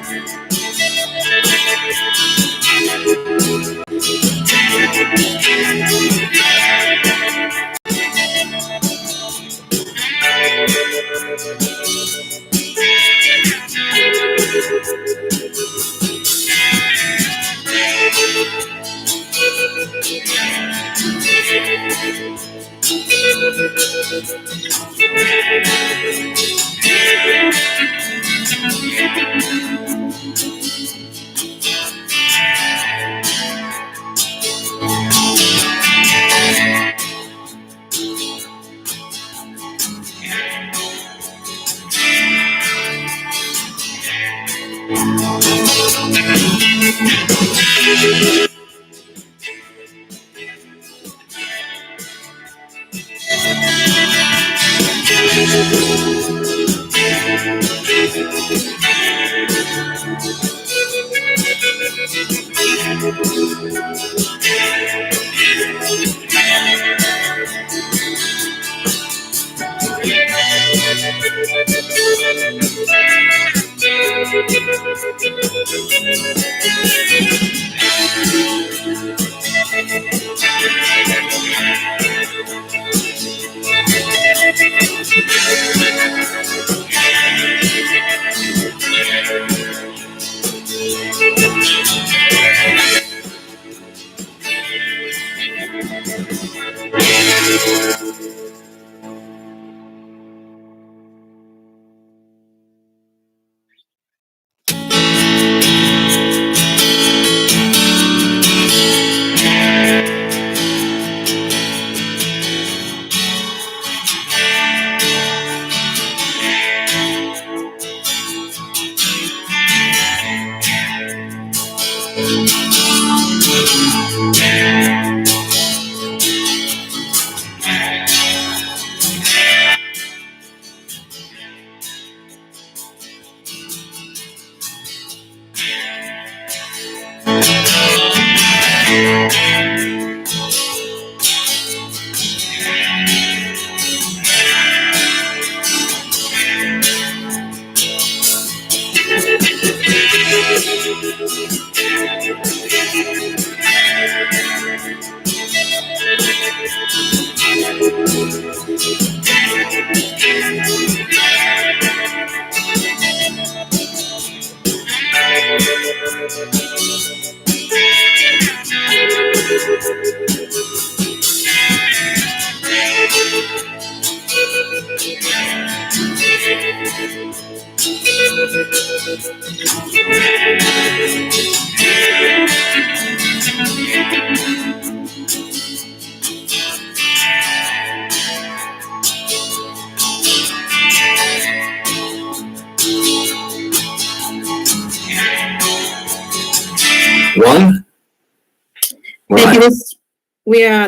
Thank you.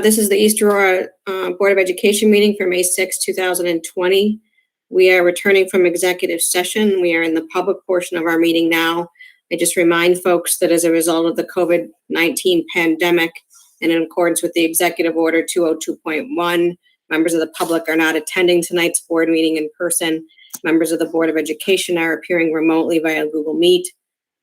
This is the East Aurora Board of Education meeting for May 6, 2020. We are returning from executive session. We are in the public portion of our meeting now. I just remind folks that as a result of the COVID-19 pandemic and in accordance with the Executive Order 202.1, members of the public are not attending tonight's board meeting in person. Members of the Board of Education are appearing remotely via Google Meet.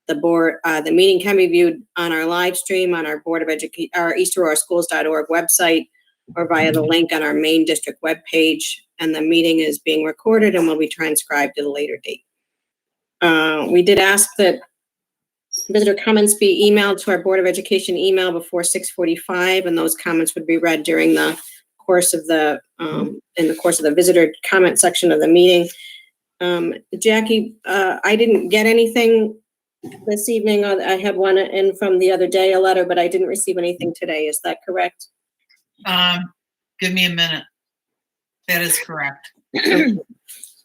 The meeting can be viewed on our live stream on our our eastaurora.schools.org website or via the link on our main district webpage. And the meeting is being recorded and will be transcribed at a later date. We did ask that visitor comments be emailed to our Board of Education email before 6:45, and those comments would be read during the course of the visitor comment section of the meeting. Jackie, I didn't get anything this evening. I had one in from the other day, a letter, but I didn't receive anything today. Is that correct? Give me a minute. That is correct.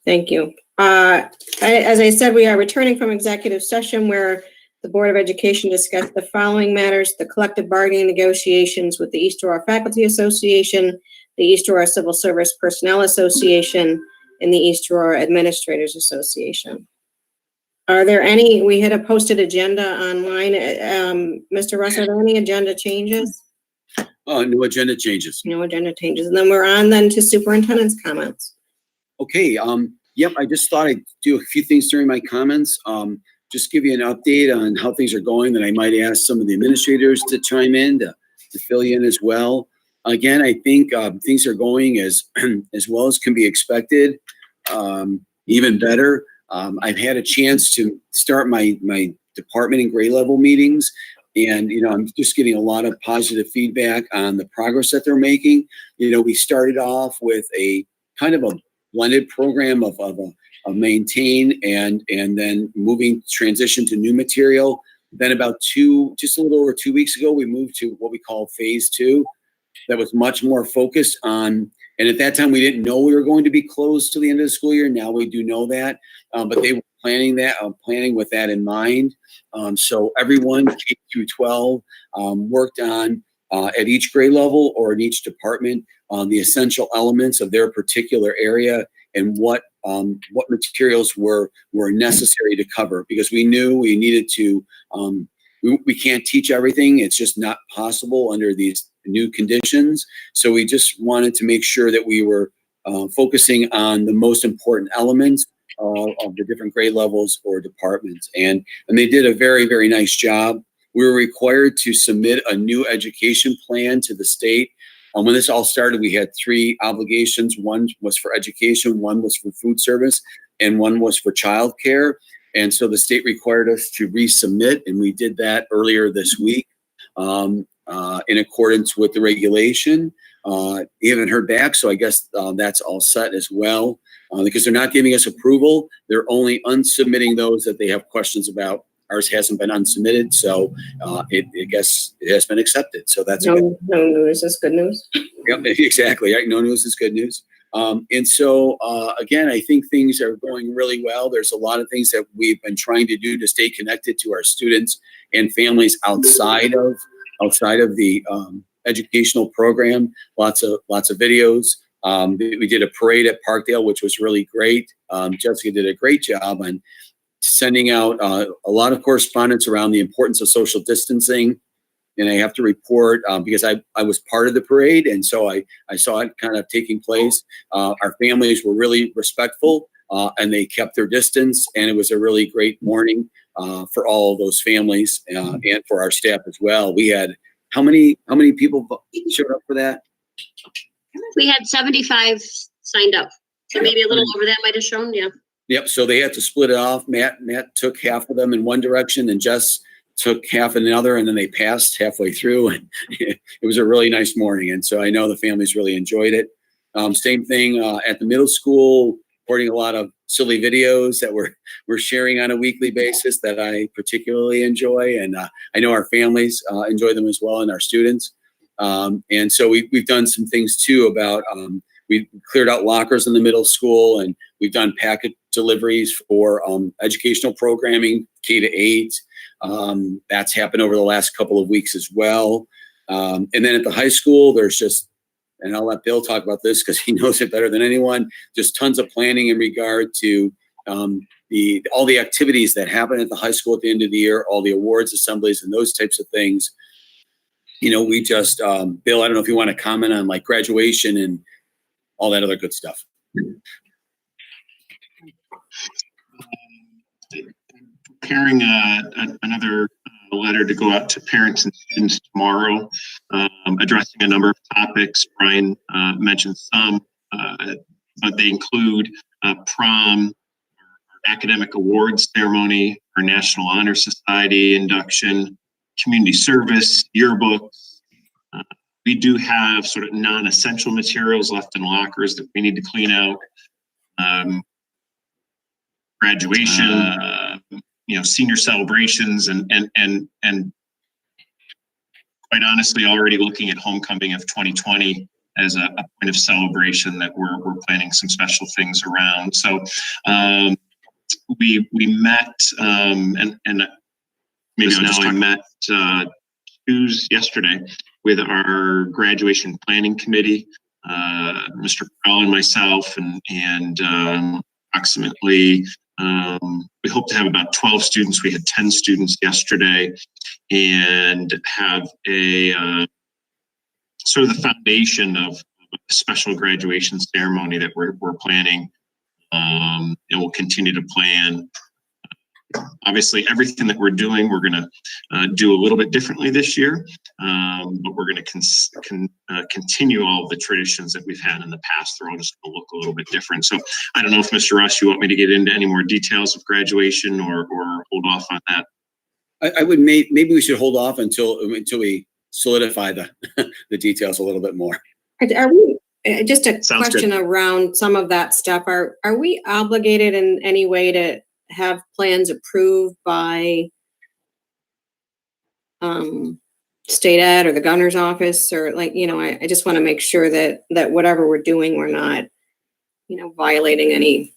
Thank you. As I said, we are returning from executive session where the Board of Education discussed the following matters: the collective bargaining negotiations with the East Aurora Faculty Association, the East Aurora Civil Service Personnel Association, and the East Aurora Administrators Association. Are there any, we had a posted agenda online. Mr. Russ, are there any agenda changes? No agenda changes. No agenda changes. And then we're on then to superintendent's comments. Okay. Yep. I just thought I'd do a few things during my comments. just give you an update on how things are going. Then I might ask some of the administrators to chime in to fill you in as well. Again, I think things are going as well as can be expected, even better. I've had a chance to start my department and grade level meetings, and I'm just getting a lot of positive feedback on the progress that they're making. We started off with a kind of a blended program of maintain and then transition to new material. Then just a little over 2 weeks ago, we moved to what we call phase 2. That was much more focused on, and at that time we didn't know we were going to be closed to the end of the school year. Now we do know that, but they were planning with that in mind. So everyone K through 12 worked on at each grade level or in each department the essential elements of their particular area and what materials were necessary to cover, because we knew we needed to. We can't teach everything. It's just not possible under these new conditions. So we just wanted to make sure that we were focusing on the most important elements of the different grade levels or departments. And they did a very, very nice job. We were required to submit a new education plan to the state. When this all started, we had 3 obligations. One was for education, one was for food service, and one was for childcare. And so the state required us to resubmit, and we did that earlier this week in accordance with the regulation. We haven't heard back, so I guess that's all set as well. Because they're not giving us approval, they're only unsubmitting those that they have questions about. Ours hasn't been unsubmitted, so I guess it has been accepted. So that's no news is good news. Yep, exactly. Right. No news is good news. And so, again, I think things are going really well. There's a lot of things that we've been trying to do to stay connected to our students and families outside of the educational program. Lots of videos. We did a parade at Parkdale, which was really great. Jessica did a great job on sending out a lot of correspondence around the importance of social distancing. And I have to report because I was part of the parade, and so I saw it kind of taking place. Our families were really respectful, and they kept their distance, and it was a really great morning for all of those families and for our staff as well. We had how many people showed up for that? We had 75 signed up, so maybe a little over that might have shown. Yeah. Yep. So they had to split it off. Matt took half of them in one direction, and Jess took half in another, and then they passed halfway through, and it was a really nice morning. And so I know the families really enjoyed it. Same thing at the middle school, recording a lot of silly videos that we're sharing on a weekly basis that I particularly enjoy, and I know our families enjoy them as well, and our students. And so we've done some things too about we cleared out lockers in the middle school, and we've done packet deliveries for educational programming K-8. That's happened over the last couple of weeks as well. And then at the high school, there's just, and I'll let Bill talk about this because he knows it better than anyone, just tons of planning in regard to all the activities that happen at the high school at the end of the year, all the awards assemblies and those types of things. We just, Bill, I don't know if you want to comment on like graduation and all that other good stuff. Preparing another letter to go out to parents and students tomorrow, addressing a number of topics. Brian mentioned some, but they include prom, our academic awards ceremony, our National Honor Society induction, community service, yearbooks. We do have sort of non-essential materials left in lockers that we need to clean out. Graduation, senior celebrations, and quite honestly, already looking at homecoming of 2020 as a point of celebration that we're planning some special things around. So we met, and maybe I met yesterday with our graduation planning committee, Mr. Crowell and myself, and approximately. We hope to have about 12 students. We had 10 students yesterday, and have a sort of the foundation of a special graduation ceremony that we're planning, and we'll continue to plan Obviously, everything that we're doing, we're going to do a little bit differently this year, but we're going to continue all of the traditions that we've had in the past. They're all just going to look a little bit different. So I don't know if Mr. Rush, you want me to get into any more details of graduation or hold off on that? I would maybe we should hold off until we solidify the details a little bit more. Are we, just a Sounds question around some of that stuff, are we obligated in any way to have plans approved by state ed or the governor's office, or like, I just want to make sure that whatever we're doing, we're not, violating any.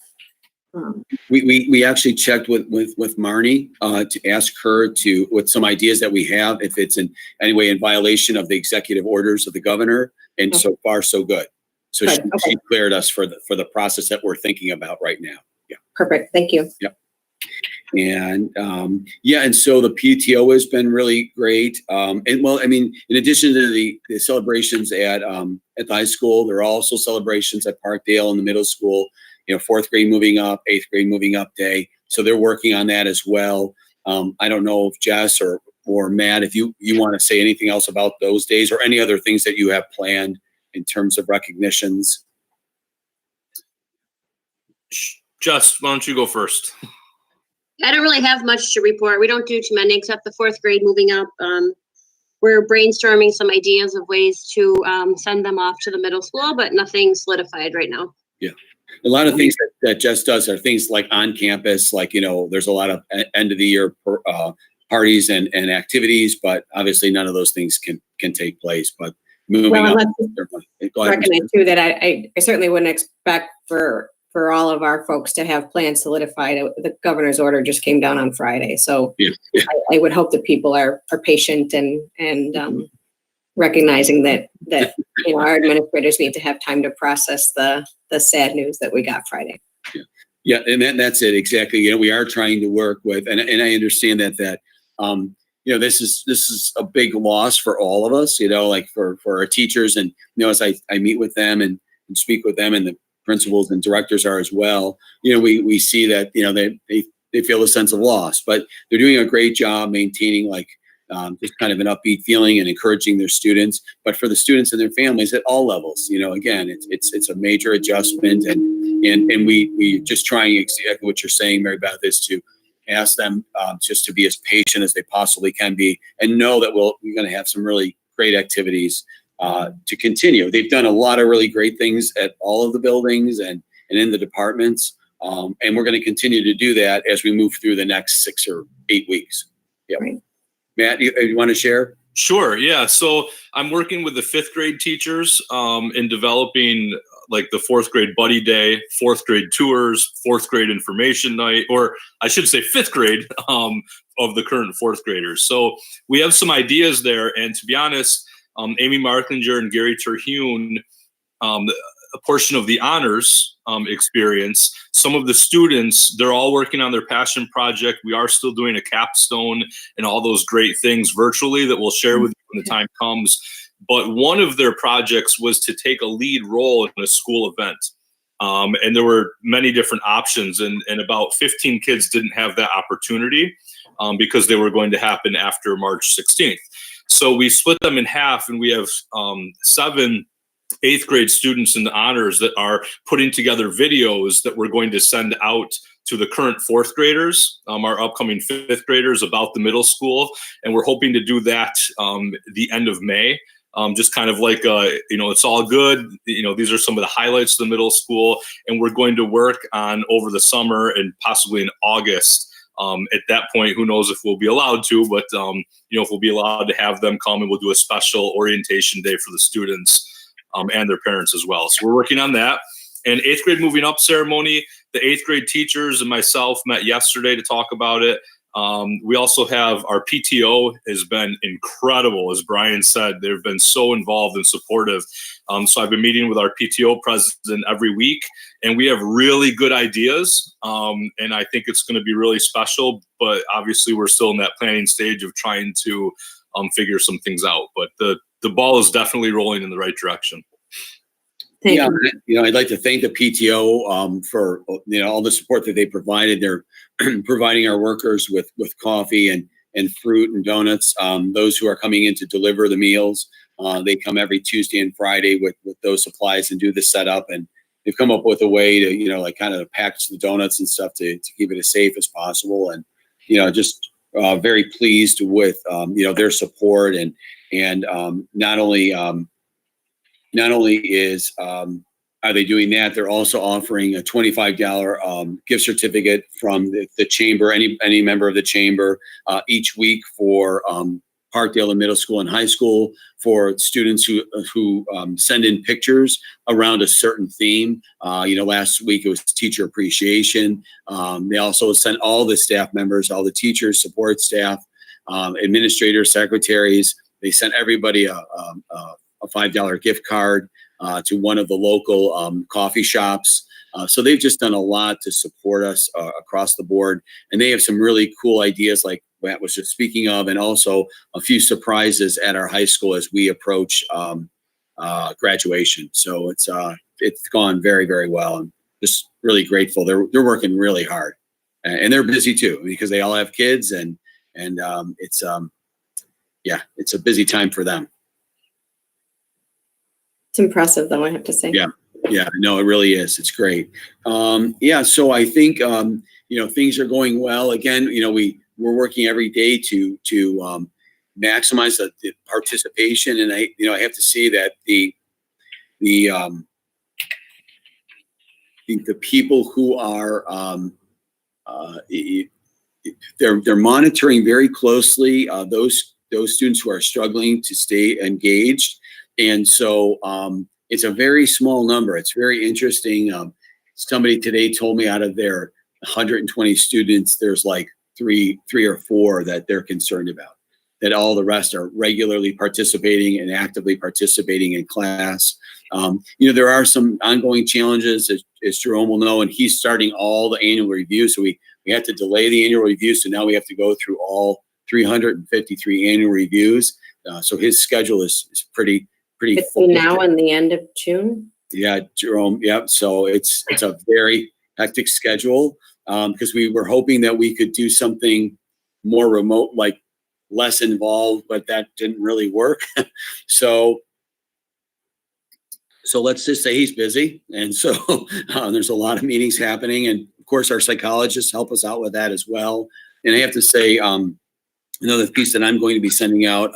We actually checked with Marnie to ask her with some ideas that we have, if it's in any way in violation of the executive orders of the governor, and so far so good. So Good, okay. she cleared us for the process that we're thinking about right now. Yeah. Perfect. Thank you. Yep. And and so the PTO has been really great. And well, I mean, in addition to the celebrations at the high school, there are also celebrations at Parkdale in the middle school. 4th grade moving up, 8th grade moving up day. So they're working on that as well. I don't know if Jess or Matt, if you want to say anything else about those days or any other things that you have planned in terms of recognitions. Jess, why don't you go first? I don't really have much to report. We don't do too many except the 4th grade moving up. We're brainstorming some ideas of ways to send them off to the middle school, but nothing solidified right now. Yeah. A lot of things that Jess does are things like on campus, like, there's a lot of end of the year parties and activities, but obviously none of those things can take place. But moving up, Recognize too that I certainly wouldn't expect for all of our folks to have plans solidified. The governor's order just came down on Friday, so yeah. I would hope that people are patient and recognizing that our administrators need to have time to process the sad news that we got Friday. Yeah, and that's it exactly. We are trying to work with, and I understand that this is a big loss for all of us. Like for our teachers, and as I meet with them and speak with them, and the principals and directors are as well. We see that they feel a sense of loss, but they're doing a great job maintaining just kind of an upbeat feeling and encouraging their students. But for the students and their families at all levels, again, it's a major adjustment, and we just trying exactly what you're saying, Mary Beth, is to ask them just to be as patient as they possibly can be, and know that we're going to have some really great activities to continue. They've done a lot of really great things at all of the buildings and in the departments, and we're going to continue to do that as we move through the next 6 or 8 weeks. Yeah. Right. Matt, you want to share? Sure. Yeah. So I'm working with the 5th grade teachers in developing like the 4th grade buddy day, 4th grade tours, 4th grade information night, or I should say 5th grade of the current 4th graders. So we have some ideas there. And to be honest, Amy Marklinger and Gary Terhune, a portion of the honors experience, some of the students, they're all working on their passion project. We are still doing a capstone and all those great things virtually that we'll share with you when the time comes. But one of their projects was to take a lead role in a school event. And there were many different options, and about 15 kids didn't have that opportunity because they were going to happen after March 16th. So we split them in half, and we have 7 8th grade students in the honors that are putting together videos that we're going to send out to the current 4th graders, our upcoming 5th graders, about the middle school. And we're hoping to do that the end of May. Just kind of like, it's all good. These are some of the highlights of the middle school, and we're going to work on over the summer and possibly in August. At that point, who knows if we'll be allowed to, but if we'll be allowed to have them come, and we'll do a special orientation day for the students and their parents as well. So we're working on that. And 8th grade moving up ceremony, the 8th grade teachers and myself met yesterday to talk about it. We also have our PTO has been incredible. As Brian said, they've been so involved and supportive. So I've been meeting with our PTO president every week, and we have really good ideas. And I think it's going to be really special, but obviously we're still in that planning stage of trying to figure some things out. But the ball is definitely rolling in the right direction. Thank Yeah, you. I'd like to thank the PTO for all the support that they provided. They're providing our workers with coffee and fruit and donuts. Those who are coming in to deliver the meals, they come every Tuesday and Friday with those supplies and do the setup. And they've come up with a way to like kind of package the donuts and stuff to keep it as safe as possible. And just very pleased with their support and not only is are they doing that, they're also offering a $25 gift certificate from the chamber, any member of the chamber, each week for Parkdale and middle school and high school, for students who send in pictures around a certain theme. Last week it was teacher appreciation. They also sent all the staff members, all the teachers, support staff, administrators, secretaries. They sent everybody a $5 gift card to one of the local coffee shops. So they've just done a lot to support us across the board. And they have some really cool ideas like Matt was just speaking of, and also a few surprises at our high school as we approach graduation. So it's gone very, very well. I'm just really grateful. They're working really hard, and they're busy too because they all have kids, and it's a busy time for them. It's impressive, though, I have to say. Yeah, no, it really is. It's great. So I think things are going well. Again, we're working every day to maximize the participation, and I have to see that the people who are they're monitoring very closely those students who are struggling to stay engaged, and so it's a very small number. It's very interesting. Somebody today told me out of their 120 students, there's like three or four that they're concerned about, that all the rest are regularly participating and actively participating in class. There are some ongoing challenges, as Jerome will know, and he's starting all the annual reviews. So we had to delay the annual review. So now we have to go through all 353 annual reviews. So his schedule is pretty full. Now in the end of June? Yeah, Jerome. Yeah. So it's a very hectic schedule because we were hoping that we could do something more remote, like less involved, but that didn't really work. So let's just say he's busy. And so there's a lot of meetings happening. And of course, our psychologists help us out with that as well. And I have to say, another piece that I'm going to be sending out,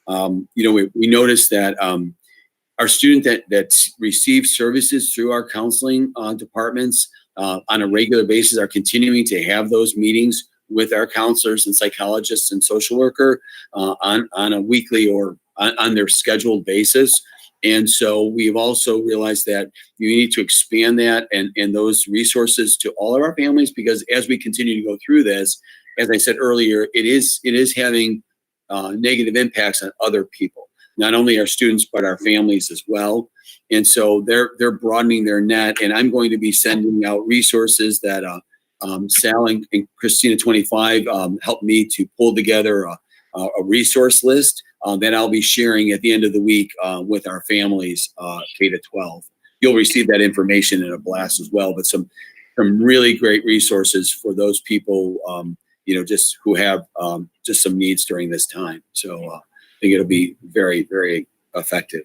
we noticed that our student that receives services through our counseling departments on a regular basis are continuing to have those meetings with our counselors and psychologists and social worker on a weekly or on their scheduled basis. And so we've also realized that you need to expand that and those resources to all of our families, because as we continue to go through this, as I said earlier, it is having negative impacts on other people, not only our students, but our families as well. And so they're broadening their net, and I'm going to be sending out resources that Sal and Christina 25 helped me to pull together a resource list that I'll be sharing at the end of the week with our families, K-12. You'll receive that information in a blast as well, but some really great resources for those people, just who have just some needs during this time. So I think it'll be very, very effective.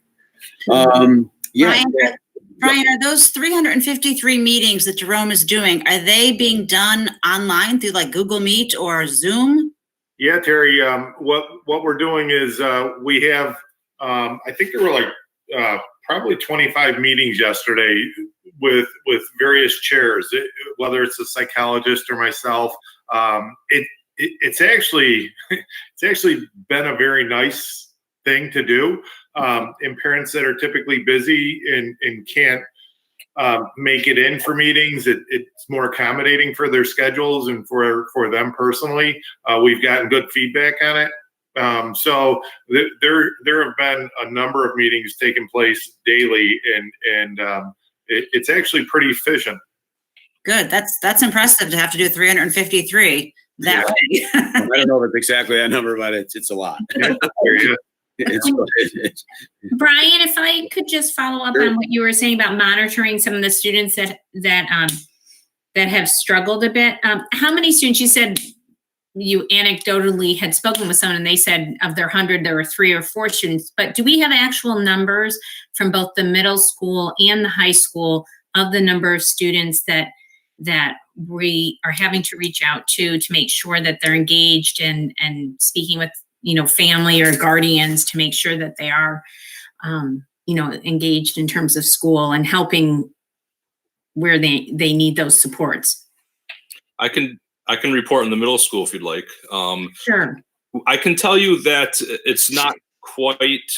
Brian, are those 353 meetings that Jerome is doing, are they being done online through like Google Meet or Zoom? Yeah, Terry, what we're doing is we have, I think there were like probably 25 meetings yesterday with various chairs, whether it's a psychologist or myself. It's actually been a very nice thing to do. And parents that are typically busy and can't make it in for meetings, it's more accommodating for their schedules and for them personally. We've gotten good feedback on it. So there have been a number of meetings taking place daily, and it's actually pretty efficient. Good. That's impressive to have to do 353 that way. I don't know if it's exactly that number, but it's a lot. Brian, if I could just follow up on what you were saying about monitoring some of the students that have struggled a bit. How many students, you said you anecdotally had spoken with someone and they said of their 100, there were 3 or 4 students, but do we have actual numbers from both the middle school and the high school of the number of students that we are having to reach out to make sure that they're engaged and speaking with, family or guardians to make sure that they are, engaged in terms of school and helping where they need those supports? I can report in the middle school if you'd like. Sure. I can tell you that it's not quite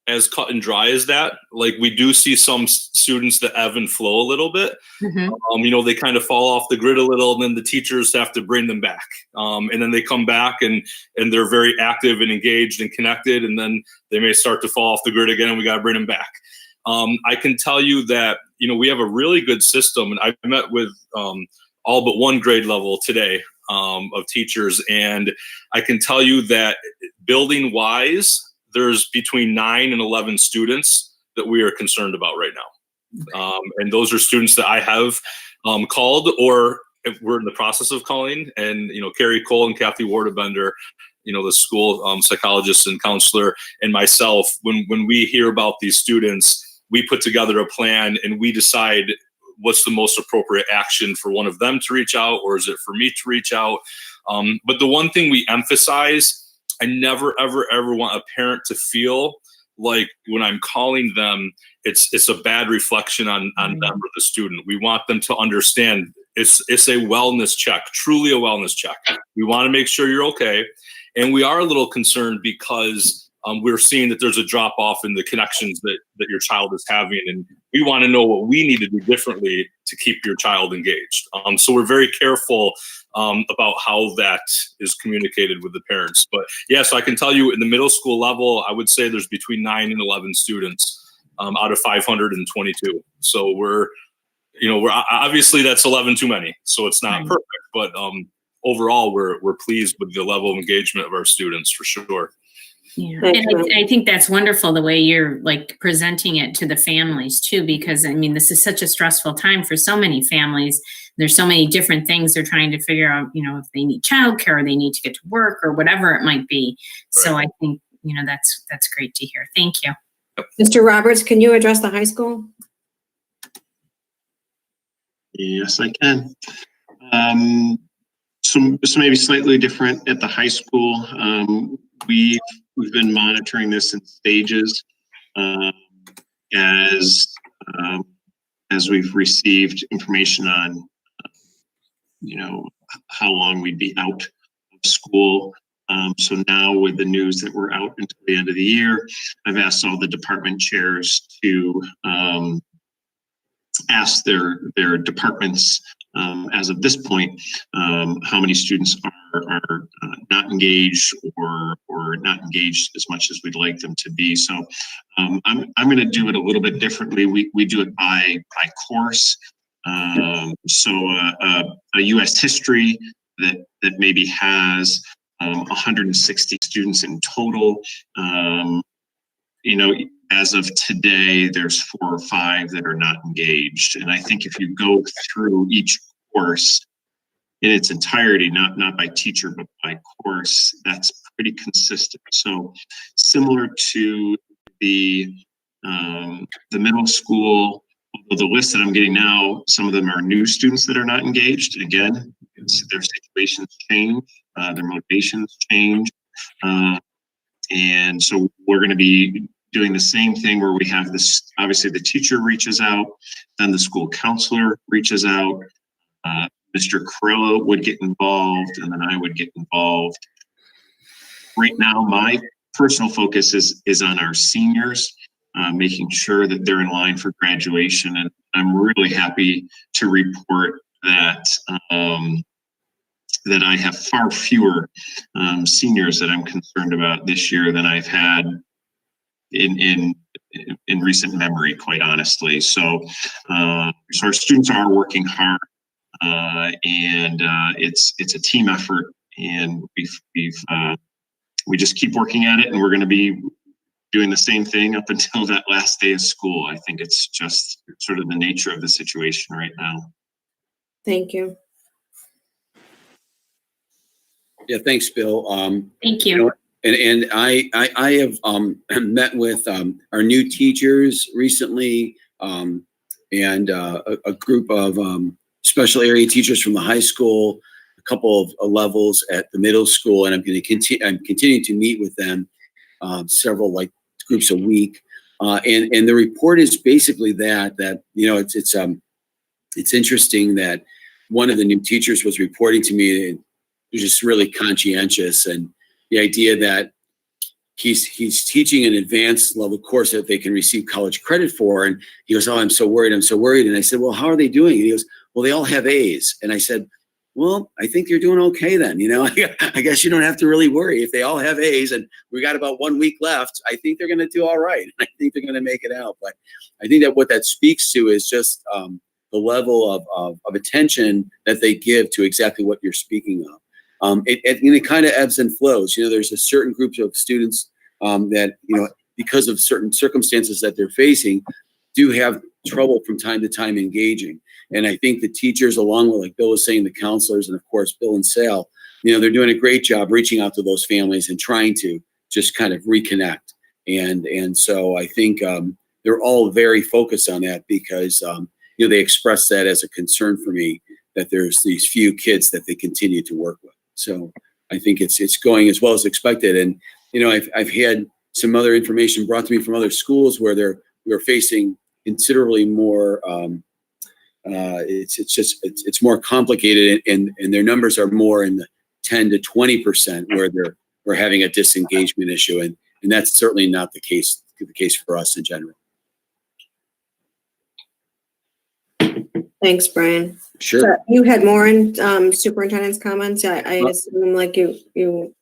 as cut and dry as that. Like, we do see some students that ebb and flow a little bit. Mm-hmm. They kind of fall off the grid a little, and then the teachers have to bring them back. And then they come back and they're very active and engaged and connected, and then they may start to fall off the grid again, and we got to bring them back. I can tell you that, we have a really good system, and I met with all but one grade level today of teachers, and I can tell you that building wise, there's between 9 and 11 students that we are concerned about right now. And those are students that I have called or we're in the process of calling. And, Carrie Cole and Kathy Wardabender, the school psychologist and counselor, and myself, when we hear about these students, we put together a plan and we decide what's the most appropriate action for one of them to reach out, or is it for me to reach out? But the one thing we emphasize, I never, ever, ever want a parent to feel like when I'm calling them, it's a bad reflection on them or the student. We want them to understand it's a wellness check, truly a wellness check. We want to make sure you're okay. And we are a little concerned because we're seeing that there's a drop off in the connections that your child is having. And we want to know what we need to do differently to keep your child engaged. So we're very careful about how that is communicated with the parents. But yes, I can tell you in the middle school level, I would say there's between 9 and 11 students out of 522. So we're obviously that's 11 too many. So it's not perfect, but overall we're pleased with the level of engagement of our students for sure. Yeah, and I think that's wonderful the way you're presenting it to the families too, because this is such a stressful time for so many families. There's so many different things they're trying to figure out, if they need childcare or they need to get to work or whatever it might be. Right. So I think, that's great to hear. Thank you. Mr. Roberts, can you address the high school? Yes, I can. So maybe slightly different at the high school. We've been monitoring this in stages as we've received information on, how long we'd be out of school. So now with the news that we're out until the end of the year, I've asked all the department chairs to ask their departments as of this point, how many students are not engaged or not engaged as much as we'd like them to be. So I'm going to do it a little bit differently. We do it by course. So a U.S. history that maybe has 160 students in total. As of today, there's 4 or 5 that are not engaged. And I think if you go through each course in its entirety, not by teacher, but by course, that's pretty consistent. So similar to the middle school, although the list that I'm getting now, some of them are new students that are not engaged. Again, their situations change, their motivations change. And so we're going to be doing the same thing where we have this, obviously the teacher reaches out, then the school counselor reaches out, Mr. Carrillo would get involved, and then I would get involved. Right now, my personal focus is on our seniors, making sure that they're in line for graduation. And I'm really happy to report that that I have far fewer seniors that I'm concerned about this year than I've had in recent memory, quite honestly. So our students are working hard, and it's a team effort, and we just keep working at it, and we're going to be doing the same thing up until that last day of school. I think it's just sort of the nature of the situation right now. Thank you. Yeah, thanks, Bill. Thank You you. know, and I have met with our new teachers recently, and a group of special area teachers from the high school, a couple of levels at the middle school, and I'm going to continue. I'm continuing to meet with them, several like groups a week, and the report is basically that you know it's interesting that one of the new teachers was reporting to me. And was just really conscientious, and the idea that he's teaching an advanced level course that they can receive college credit for. And he goes, "Oh, I'm so worried. I'm so worried." And I said, "Well, how are they doing?" And he goes, "Well, they all have A's." And I said, "Well, I think you're doing okay then. You know, I guess you don't have to really worry. If they all have A's and we got about 1 week left, I think they're going to do all right. I think they're going to make it out." But I think that what that speaks to is just the level of attention that they give to exactly what you're speaking of. It kind of ebbs and flows. You know, there's a certain group of students that, you know, because of certain circumstances that they're facing, do have trouble from time to time engaging. And I think the teachers, along with, like Bill was saying, the counselors, and of course, Bill and Sal, you know, they're doing a great job reaching out to those families and trying to just kind of reconnect. And so I think they're all very focused on that because, you know, they express that as a concern for me, that there's these few kids that they continue to work with. So I think it's going as well as expected. And, you know, I've had some other information brought to me from other schools where we're facing considerably more, it's more complicated, and their numbers are more in the 10 to 20% where we're having a disengagement issue. And that's certainly not the case for us in general. Thanks, Brian. Sure. So you had more in superintendent's comments. I assume like you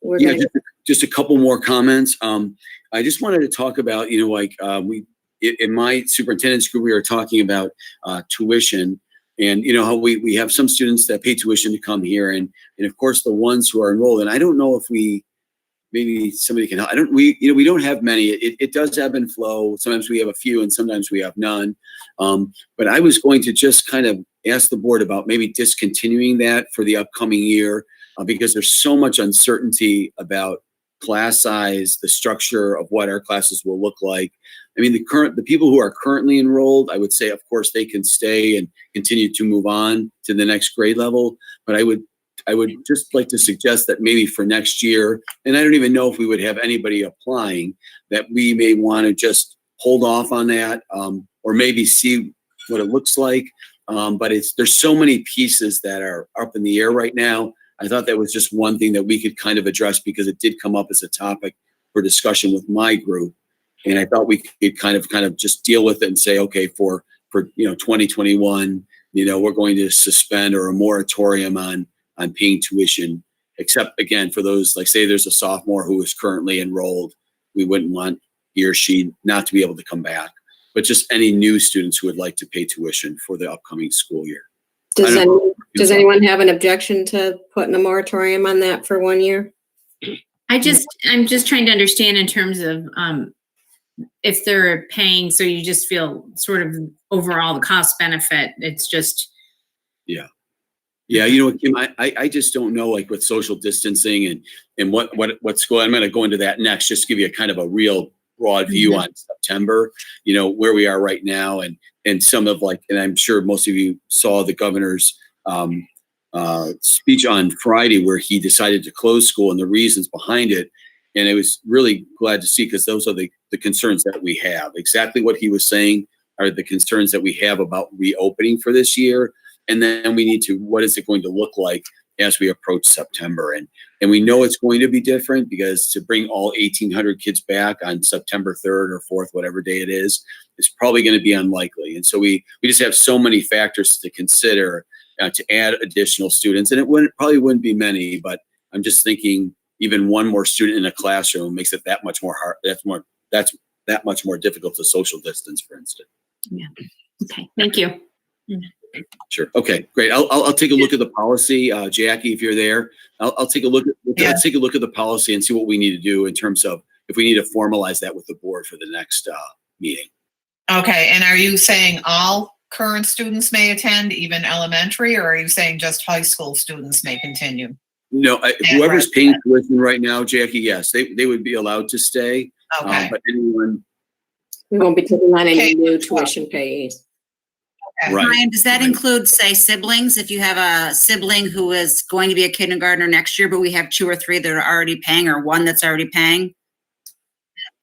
were Yeah, going to. just a couple more comments. I just wanted to talk about, you know, like in my superintendent's group, we were talking about tuition, and you know how we have some students that pay tuition to come here, and of course the ones who are enrolled. And I don't know if maybe somebody can help. We don't have many. It does ebb and flow. Sometimes we have a few and sometimes we have none. But I was going to just kind of ask the board about maybe discontinuing that for the upcoming year because there's so much uncertainty about class size, the structure of what our classes will look like. I mean, the people who are currently enrolled, I would say, of course, they can stay and continue to move on to the next grade level. But I would just like to suggest that maybe for next year, and I don't even know if we would have anybody applying, that we may want to just hold off on that, or maybe see what it looks like. But there's so many pieces that are up in the air right now. I thought that was just one thing that we could kind of address because it did come up as a topic for discussion with my group. And I thought we could kind of just deal with it and say, okay, for 2021, we're going to suspend or a moratorium on paying tuition, except again, for those, like say there's a sophomore who is currently enrolled, we wouldn't want he or she not to be able to come back, but just any new students who would like to pay tuition for the upcoming school year. Does anyone have an objection to putting a moratorium on that for 1 year? I'm just trying to understand in terms of if they're paying, so you just feel sort of overall the cost benefit. It's just. Yeah. Kim, I just don't know, like with social distancing and what's going. I'm going to go into that next. Just give you a kind of a real broad view on September. Where we are right now, and some of and I'm sure most of you saw the governor's speech on Friday where he decided to close school and the reasons behind it. And I was really glad to see, because those are the concerns that we have. Exactly what he was saying are the concerns that we have about reopening for this year. And then we need to, what is it going to look like as we approach September? And we know it's going to be different, because to bring all 1,800 kids back on September 3rd or 4th, whatever day it is probably going to be unlikely. And so we just have so many factors to consider to add additional students. And it probably wouldn't be many, but I'm just thinking even one more student in a classroom makes it that much more hard. That's that much more difficult to social distance, for instance. Yeah. Okay. Thank you. Sure. Okay, great. I'll take a look at the policy, Jackie, if you're there. I'll take a look at the policy and see what we need to do in terms of if we need to formalize that with the board for the next meeting. Okay, and are you saying all current students may attend, even elementary, or are you saying just high school students may continue? No, whoever's paying tuition right now, Jackie, yes, they would be allowed to stay. Okay. But anyone, We won't be taking on any Okay. new tuition payees. Okay. right. Brian, does that right. include, say, siblings? If you have a sibling who is going to be a kindergartner next year, but we have 2 or 3 that are already paying, or 1 that's already paying?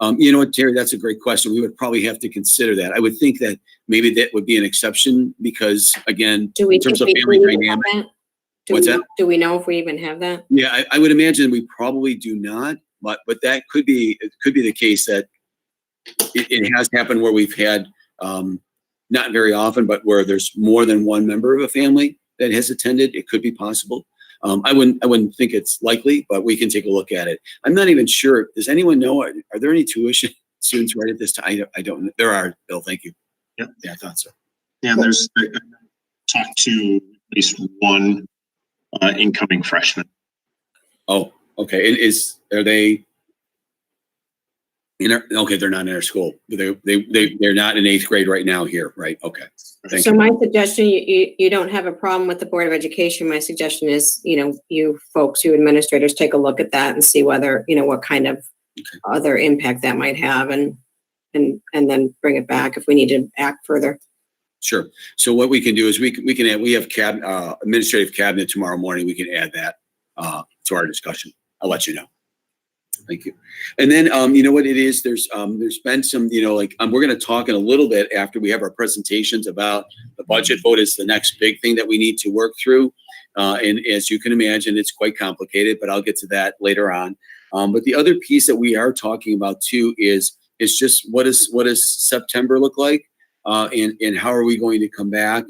You know what, Terry, that's a great question. We would probably have to consider that. I would think that maybe that would be an exception because, again, Do we in terms of think we family even have dynamic. that? What's that? Do we know if we even have that? Yeah, I would imagine we probably do not, but that could be the case that it has happened where we've had, not very often, but where there's more than one member of a family that has attended. It could be possible. I wouldn't think it's likely, but we can take a look at it. I'm not even sure. Does anyone know? Are there any tuition students right at this time? I don't know. There are, Bill. Thank you. Yep. Yeah, I thought so. Yeah, there's talked to at least one incoming freshman. Oh, okay. And are they? Okay, they're not in our school. They're not in 8th grade right now here, right? Okay. Thank So you. my suggestion, you don't have a problem with the Board of Education. My suggestion is, you folks, you administrators, take a look at that and see whether, what kind of other impact that might have and then bring it back if we need to act further. Sure. So what we can do is we can add, we have administrative cabinet tomorrow morning. We can add that to our discussion. I'll let you know. Thank you. And then, you know what it is? There's been some, we're going to talk in a little bit after we have our presentations about the budget vote is the next big thing that we need to work through. And as you can imagine, it's quite complicated, but I'll get to that later on. But the other piece that we are talking about too is just what does September look like? And how are we going to come back,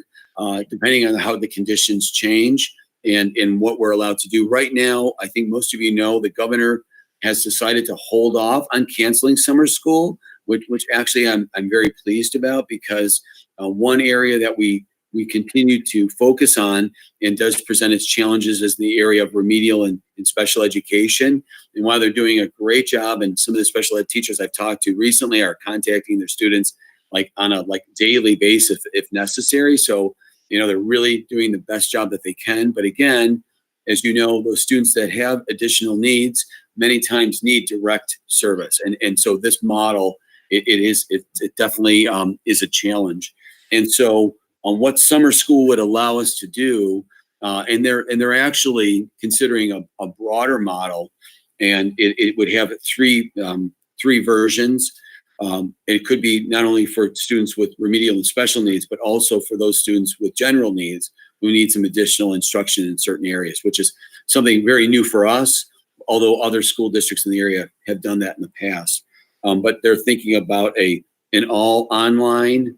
depending on how the conditions change and what we're allowed to do. Right now, I think most of you know the governor has decided to hold off on canceling summer school, which actually I'm very pleased about because one area that we continue to focus on and does present its challenges is the area of remedial and special education. And while they're doing a great job, and some of the special ed teachers I've talked to recently are contacting their students on a daily basis if necessary. So, they're really doing the best job that they can. But again, as you know, those students that have additional needs many times need direct service. And so this model, it definitely is a challenge. And so on what summer school would allow us to do, and they're actually considering a broader model, and it would have three versions. It could be not only for students with remedial and special needs, but also for those students with general needs who need some additional instruction in certain areas, which is something very new for us, although other school districts in the area have done that in the past. But they're thinking about an all online.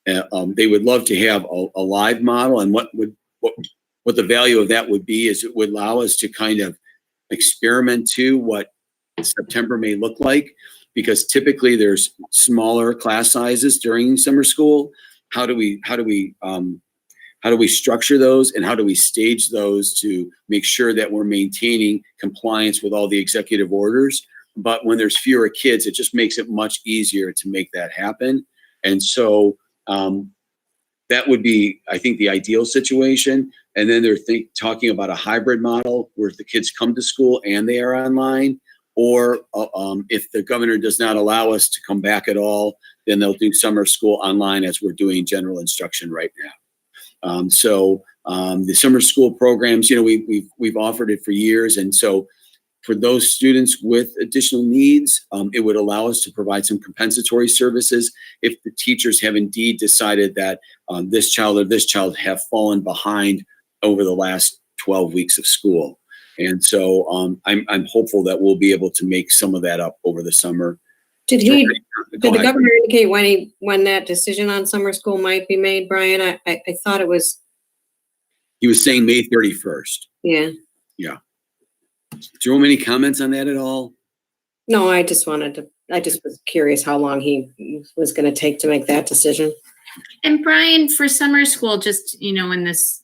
They would love to have a live model, and what the value of that would be is it would allow us to kind of experiment to what September may look like, because typically there's smaller class sizes during summer school. How do we structure those, and how do we stage those to make sure that we're maintaining compliance with all the executive orders? But when there's fewer kids, it just makes it much easier to make that happen. And so that would be, I think, the ideal situation. And then they're talking about a hybrid model where the kids come to school and they are online, or if the governor does not allow us to come back at all, then they'll do summer school online as we're doing general instruction right now. So the summer school programs, we've offered it for years. And so for those students with additional needs, it would allow us to provide some compensatory services if the teachers have indeed decided that this child or this child have fallen behind over the last 12 weeks of school. And so I'm hopeful that we'll be able to make some of that up over the summer. Did the governor indicate when that decision on summer school might be made, Brian? I thought it was. He was saying May 31st. Yeah. Yeah. Jerome, any comments on that at all? No, I just was curious how long he was going to take to make that decision. And Brian, for summer school, just, in this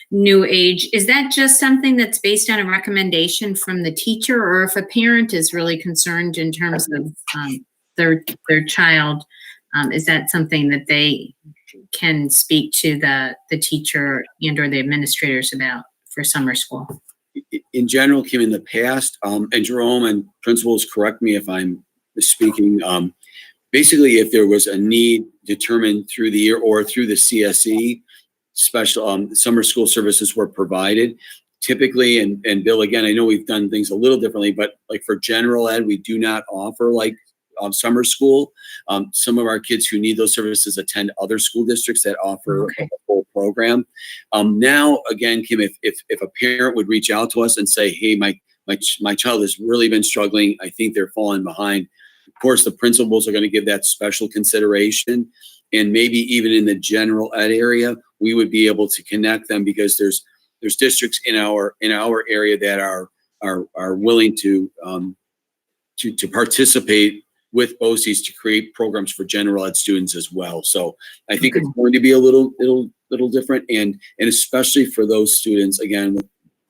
new age, is that just something that's based on a recommendation from the teacher, or if a parent is really concerned in terms of their child, is that something that they can speak to the teacher and or the administrators about for summer school? In general, Kim, in the past, and Jerome and principals, correct me if I'm misspeaking, basically if there was a need determined through the year or through the CSE, special summer school services were provided. Typically, and Bill, again, I know we've done things a little differently, but like for general ed, we do not offer like summer school. Some of our kids who need those services attend other school districts that offer a full program. Now, again, Kim, if a parent would reach out to us and say, hey, my child has really been struggling, I think they're falling behind. Of course, the principals are going to give that special consideration. And maybe even in the general ed area, we would be able to connect them, because there's districts in our area that are willing to participate with BOCES to create programs for general ed students as well. So I think it's going to be a little different, and especially for those students, again,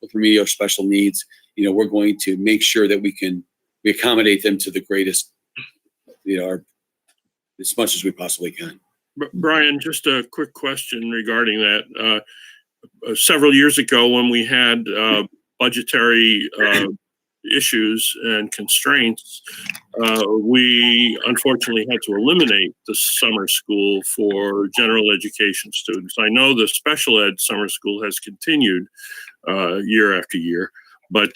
with remedial special needs, we're going to make sure that we accommodate them to the greatest, as much as we possibly can. Brian, just a quick question regarding that. Several years ago, when we had budgetary issues and constraints, we unfortunately had to eliminate the summer school for general education students. I know the special ed summer school has continued year after year, but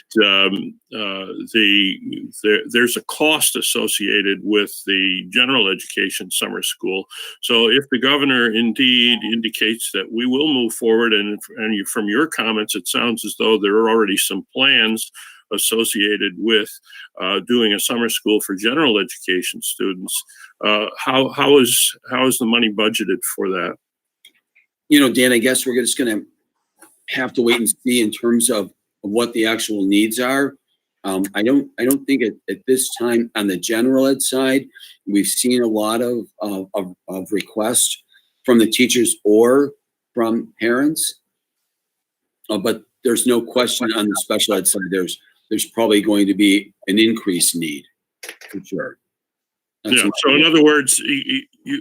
there's a cost associated with the general education summer school. So if the governor indeed indicates that we will move forward, and from your comments, it sounds as though there are already some plans associated with doing a summer school for general education students, how is the money budgeted for that? Dan, I guess we're just going to have to wait and see in terms of what the actual needs are. I don't think at this time on the general ed side, we've seen a lot of requests from the teachers or from parents. But there's no question on the special ed side, there's probably going to be an increased need for sure. So in other words,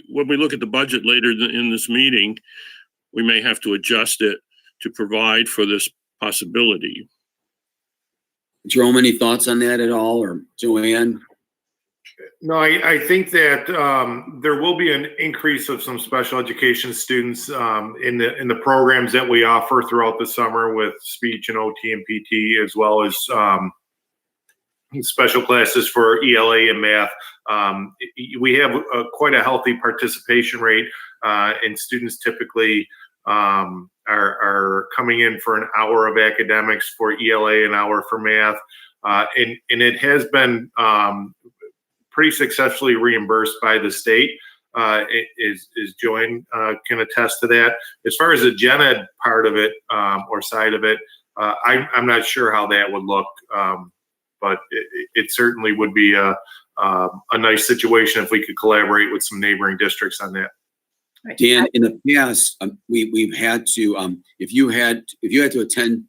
when we look at the budget later in this meeting, we may have to adjust it to provide for this possibility. Jerome, any thoughts on that at all, or Joanne? No, I think that there will be an increase of some special education students in the programs that we offer throughout the summer with speech and OT and PT, as well as special classes for ELA and math. We have quite a healthy participation rate, and students typically are coming in for an hour of academics for ELA, an hour for math, and it has been pretty successfully reimbursed by the state. Is Joanne can attest to that. As far as the gen ed part of it or side of it, I'm not sure how that would look, but it certainly would be a nice situation if we could collaborate with some neighboring districts on that. Dan, in the past, we've had to, if you had to attend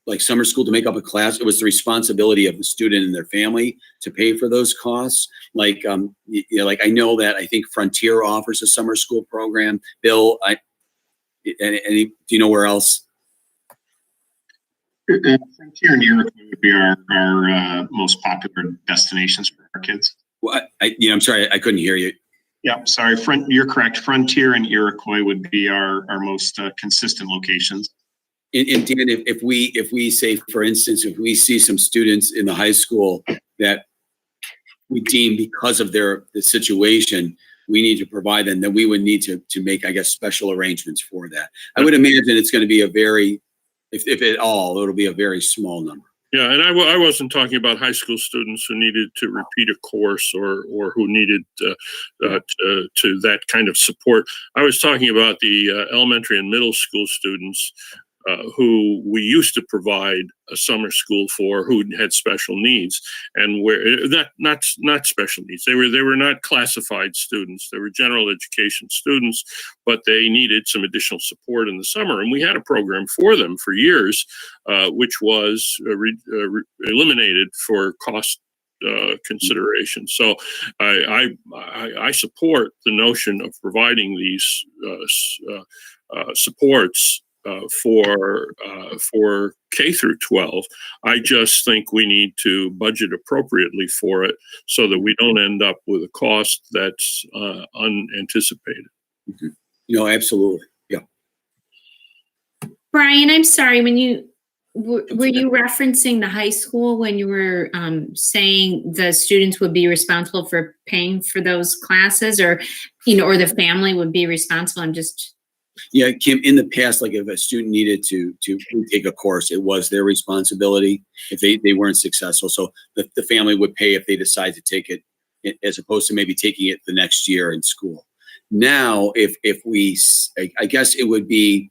like summer school to make up a class, it was the responsibility of the student and their family to pay for those costs. Like, like I know that I think Frontier offers a summer school program. Bill, do you know where else? Frontier and Iroquois would be our most popular destinations for our kids. Well, I'm sorry, I couldn't hear you. Yeah, sorry. You're correct. Frontier and Iroquois would be our most consistent locations. And Dan, if we say, for instance, if we see some students in the high school that we deem because of the situation, we need to provide them, then we would need to make, I guess, special arrangements for that. I would imagine it's going to be a very, if at all, it'll be a very small number. Yeah, and I wasn't talking about high school students who needed to repeat a course or who needed to that kind of support. I was talking about the elementary and middle school students who we used to provide a summer school for, who had special needs, and where not special needs. They were not classified students. They were general education students, but they needed some additional support in the summer, and we had a program for them for years, which was eliminated for cost consideration. So I support the notion of providing these supports for K through 12. I just think we need to budget appropriately for it so that we don't end up with a cost that's unanticipated. Mm-hmm. No, absolutely. Yeah. Brian, I'm sorry, when you were you referencing the high school when you were saying the students would be responsible for paying for those classes, or or the family would be responsible? I'm just. Yeah, Kim, in the past, like if a student needed to take a course, it was their responsibility if they weren't successful. So the family would pay if they decide to take it, as opposed to maybe taking it the next year in school. Now, I guess it would be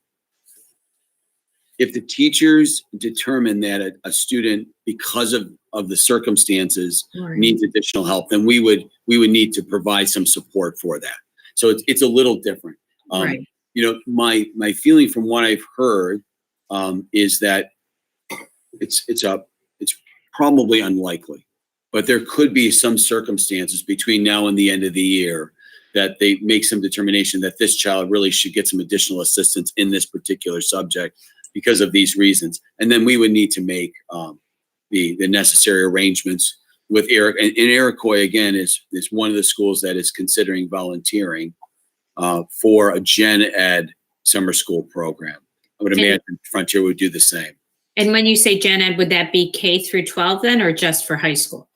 if the teachers determine that a student, because of the circumstances, Right. needs additional help, then we would need to provide some support for that. So it's a little different. Right. My feeling from what I've heard is that it's probably unlikely, but there could be some circumstances between now and the end of the year that they make some determination that this child really should get some additional assistance in this particular subject because of these reasons. And then we would need to make the necessary arrangements with Eric. And Iroquois, again, is one of the schools that is considering volunteering for a gen ed summer school program. I would imagine Frontier would do the same. And when you say gen ed, would that be K through 12 then, or just for high school?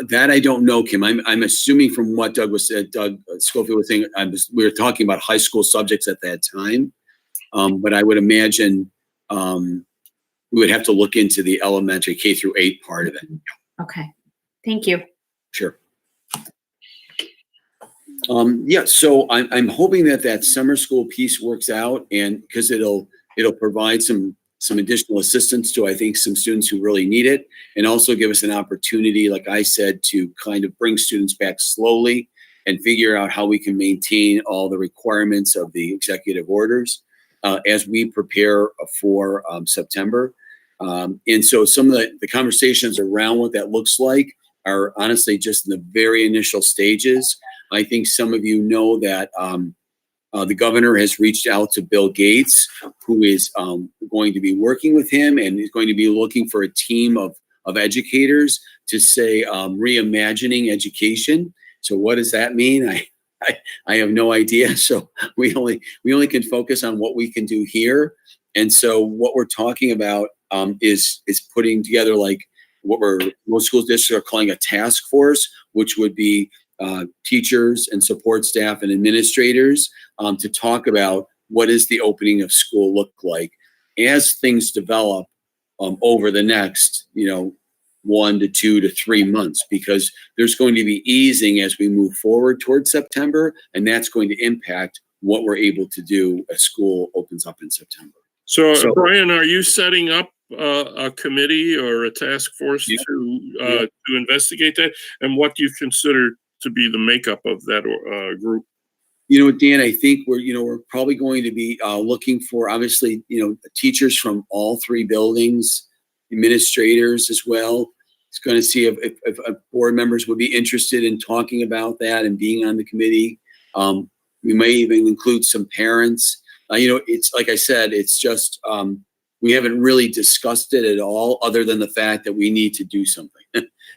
That I don't know, Kim. I'm assuming from what Doug Schofield was saying, we were talking about high school subjects at that time. But I would imagine we would have to look into the elementary K through 8 part of it. Okay, thank you. Sure. So I'm hoping that summer school piece works out, and because it'll provide some additional assistance to, I think, some students who really need it, and also give us an opportunity, like I said, to kind of bring students back slowly and figure out how we can maintain all the requirements of the executive orders as we prepare for September. And so some of the conversations around what that looks like are honestly just in the very initial stages. I think some of you know that the governor has reached out to Bill Gates, who is going to be working with him and is going to be looking for a team of educators to say reimagining education. So what does that mean? I have no idea. So we only can focus on what we can do here. And so what we're talking about is putting together like what most school districts are calling a task force, which would be teachers and support staff and administrators to talk about what does the opening of school look like as things develop over the next 1 to 2 to 3 months, because there's going to be easing as we move forward towards September, and that's going to impact what we're able to do as school opens up in September. So Brian, are you setting up a committee or a task force to investigate that? And what do you consider to be the makeup of that group? Dan, I think we're probably going to be looking for, obviously, teachers from all 3 buildings, administrators as well. It's going to see if board members would be interested in talking about that and being on the committee. We may even include some parents. It's like I said, it's just we haven't really discussed it at all, other than the fact that we need to do something.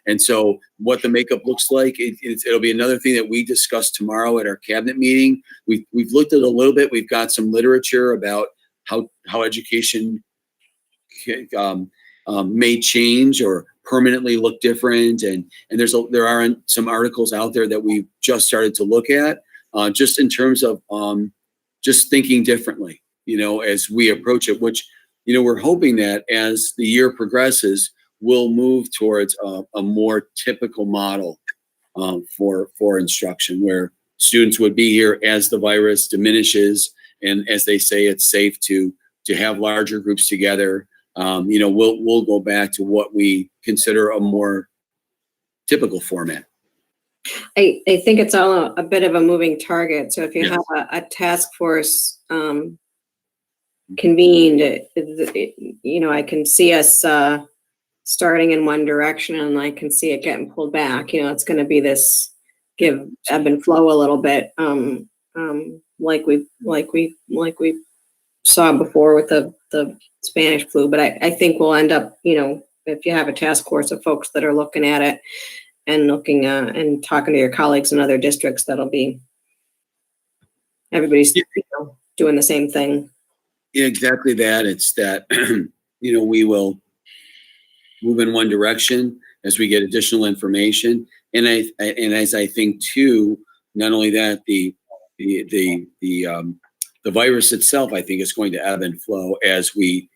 And so what the makeup looks like, it'll be another thing that we discuss tomorrow at our cabinet meeting. We've looked at it a little bit. We've got some literature about how education may change or permanently look different. And there are some articles out there that we've just started to look at, just in terms of just thinking differently, as we approach it, which, we're hoping that as the year progresses, we'll move towards a more typical model for instruction, where students would be here as the virus diminishes and as they say, it's safe to have larger groups together. We'll go back to what we consider a more typical format. I think it's all a bit of a moving target. So if you Yes. have a task force convened, I can see us starting in one direction, and I can see it getting pulled back. It's going to be this ebb and flow a little bit, like we saw before with the Spanish flu. But I think we'll end up, if you have a task force of folks that are looking at it and looking and talking to your colleagues in other districts, that'll be everybody's doing the same thing. Exactly that. It's that, we will move in one direction as we get additional information. And as I think too, not only that, the virus itself, I think, is going to ebb and flow as we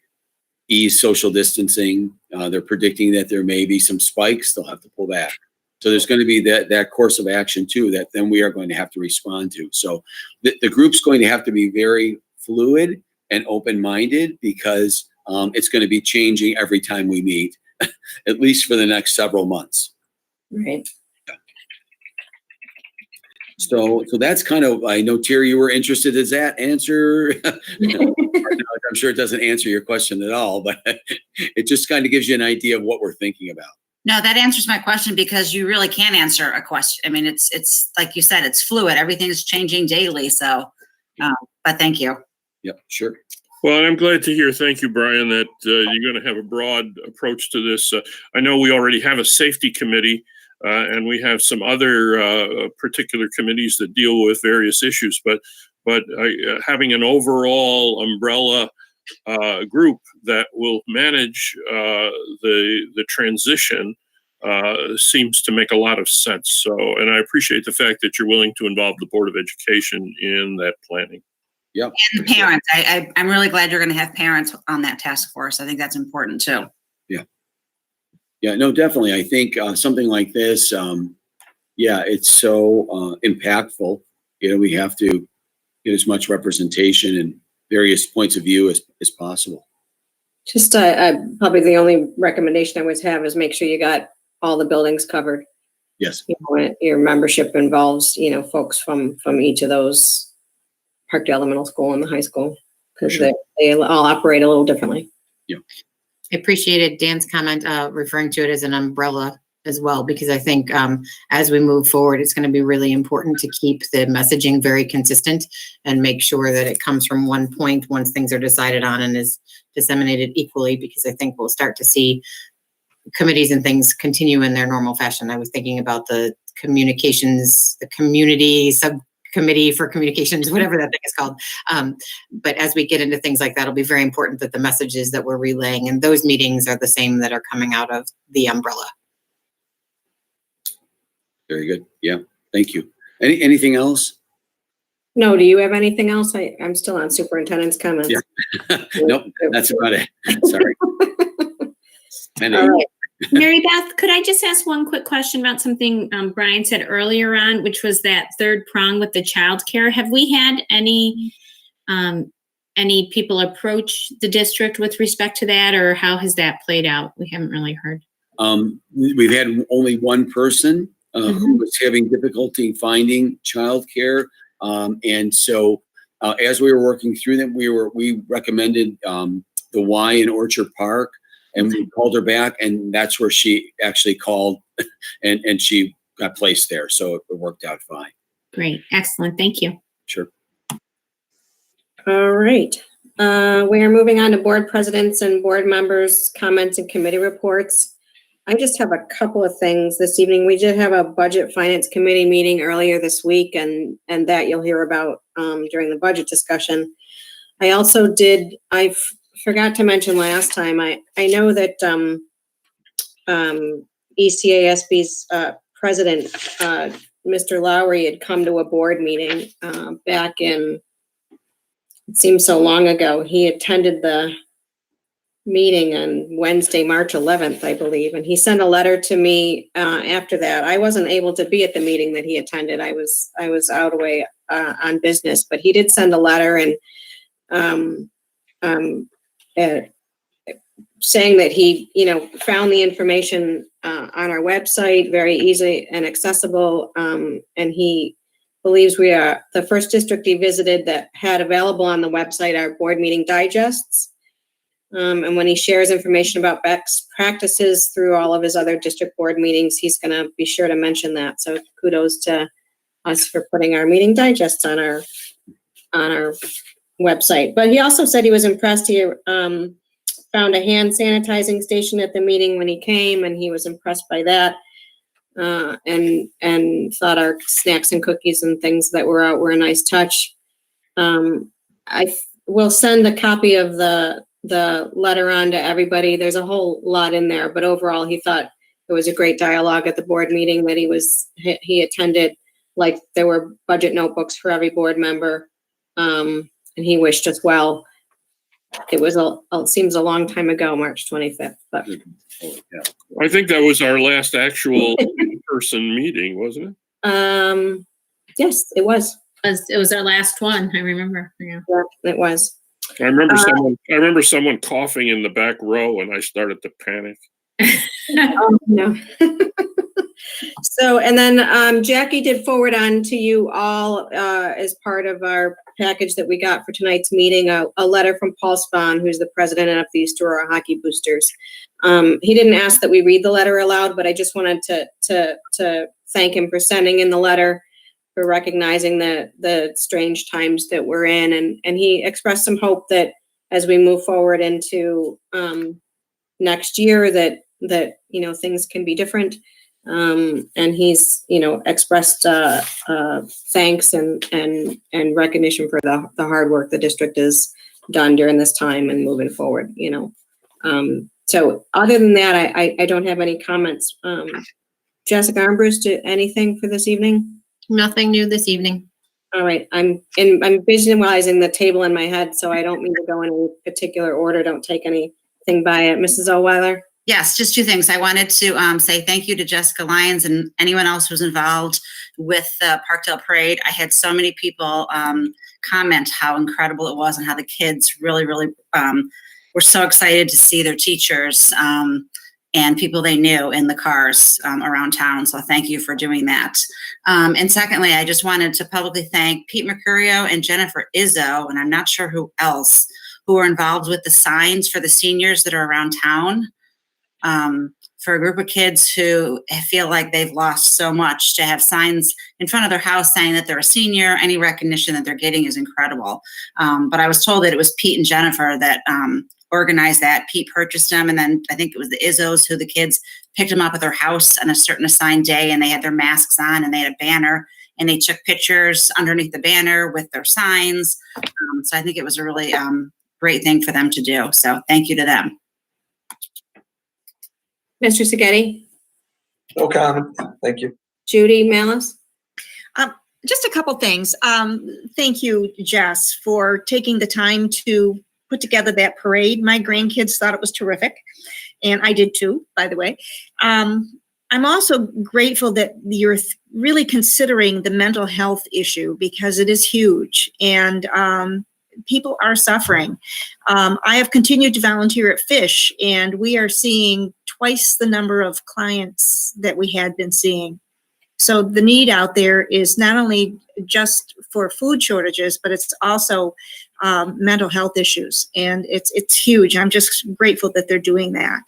ease social distancing. They're predicting that there may be some spikes. They'll have to pull back. So there's going to be that course of action too, that then we are going to have to respond to. So the group's going to have to be very fluid and open-minded, because it's going to be changing every time we meet, at least for the next several months. Right. So that's kind of, I know, Terry, you were interested. Does that answer? I'm sure it doesn't answer your question at all, but it just kind of gives you an idea of what we're thinking about. No, that answers my question, because you really can answer a question. I mean, it's like you said, it's fluid. Everything's changing daily. So, but thank you. Yep, sure. Well, and I'm glad to hear, thank you, Brian, that you're going to have a broad approach to this. I know we already have a safety committee, and we have some other particular committees that deal with various issues, but having an overall umbrella group that will manage the transition seems to make a lot of sense. So, and I appreciate the fact that you're willing to involve the Board of Education in that planning. Yeah. And the parents. I'm really glad you're going to have parents on that task force. I think that's important too. Yeah, no, definitely. I think something like this, it's so impactful. We have to get as much representation and various points of view as possible. Just probably the only recommendation I always have is make sure you got all the buildings covered. Yes. Your membership involves, folks from each of those, Parkdale Middle School and the high school, because Sure. they all operate a little differently. Yeah. I appreciated Dan's comment referring to it as an umbrella as well, because I think as we move forward, it's going to be really important to keep the messaging very consistent and make sure that it comes from one point once things are decided on and is disseminated equally, because I think we'll start to see committees and things continue in their normal fashion. I was thinking about the communications, the community subcommittee for communications, whatever that thing is called. But as we get into things like that, it'll be very important that the messages that we're relaying in those meetings are the same that are coming out of the umbrella. Very good. Yeah. Thank you. Anything else? No, do you have anything else? I'm still on superintendent's comments. Yeah. Nope. That's about it. Sorry. All right. Mary Beth, could I just ask one quick question about something Brian said earlier on, which was that third prong with the childcare? Have we had any people approach the district with respect to that, or how has that played out? We haven't really heard. We've had only one person who was having difficulty finding childcare, and so as we were working through them, we recommended the Y in Orchard Park. And we called her back, and that's where she actually called, and she got placed there. So it worked out fine. Great. Excellent. Thank you. Sure. All right. We are moving on to board presidents and board members' comments and committee reports. I just have a couple of things this evening. We did have a budget finance committee meeting earlier this week, and that you'll hear about during the budget discussion. I also forgot to mention last time, I know that ECASB's president, Mr. Lowry, had come to a board meeting back in, it seems so long ago. He attended the meeting on Wednesday, March 11th, I believe. And he sent a letter to me after that. I wasn't able to be at the meeting that he attended. I was out away on business, but he did send a letter and saying that he, found the information on our website very easy and accessible. And he believes we are the first district he visited that had available on the website our board meeting digests. And when he shares information about best practices through all of his other district board meetings, he's going to be sure to mention that. So kudos to us for putting our meeting digests on our website. But he also said he was impressed. He found a hand sanitizing station at the meeting when he came, and he was impressed by that. And thought our snacks and cookies and things that were out were a nice touch. I will send a copy of the letter on to everybody. There's a whole lot in there, but overall he thought it was a great dialogue at the board meeting that he attended. Like, there were budget notebooks for every board member, and he wished us well. It was it seems a long time ago, March 25th, but I think that was our last actual in-person meeting, wasn't it? Yes, it was. It was our last one, I remember. Yeah, it was. I remember someone coughing in the back row, and I started to panic. Oh, no. So, and then Jackie did forward on to you all as part of our package that we got for tonight's meeting, a letter from Paul Spahn, who's the president of the East Aurora Hockey Boosters. He didn't ask that we read the letter aloud, but I just wanted to thank him for sending in the letter, for recognizing the strange times that we're in. And he expressed some hope that as we move forward into next year, that things can be different. And he's, expressed thanks and recognition for the hard work the district has done during this time and moving forward, So other than that, I don't have any comments. Jessica Armbruster, anything for this evening? Nothing new this evening. All right, I'm visualizing the table in my head, so I don't mean to go in any particular order. Don't take anything by it. Mrs. O'Weiler? Yes, just two things. I wanted to say thank you to Jessica Lyons and anyone else who's involved with the Parkdale Parade. I had so many people comment how incredible it was and how the kids really, really were so excited to see their teachers and people they knew in the cars around town. So thank you for doing that. And secondly, I just wanted to publicly thank Pete Mercurio and Jennifer Izzo, and I'm not sure who else, who are involved with the signs for the seniors that are around town. For a group of kids who feel like they've lost so much, to have signs in front of their house saying that they're a senior, any recognition that they're getting is incredible. But I was told that it was Pete and Jennifer that organized that. Pete purchased them, and then I think it was the Izzos who the kids picked them up at their house on a certain assigned day, and they had their masks on and they had a banner and they took pictures underneath the banner with their signs. So I think it was a really great thing for them to do. So thank you to them. Mr. Seghetti? No comment. Thank you. Judy Malice? Just a couple things. Thank you, Jess, for taking the time to put together that parade. My grandkids thought it was terrific, and I did too, by the way. I'm also grateful that you're really considering the mental health issue, because it is huge, and people are suffering. I have continued to volunteer at Fish, and we are seeing twice the number of clients that we had been seeing. So the need out there is not only just for food shortages, but it's also mental health issues, and it's huge. I'm just grateful that they're doing that,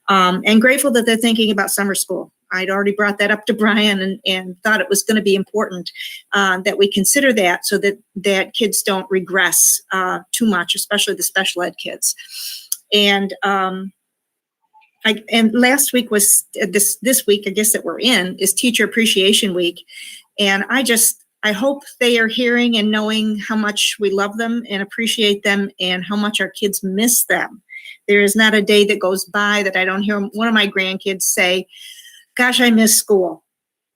and grateful that they're thinking about summer school. I'd already brought that up to Brian and thought it was going to be important that we consider that, so that kids don't regress too much, especially the special ed kids. And last week was this week, I guess, that we're in, is Teacher Appreciation Week. And I hope they are hearing and knowing how much we love them and appreciate them and how much our kids miss them. There is not a day that goes by that I don't hear one of my grandkids say, gosh, I miss school.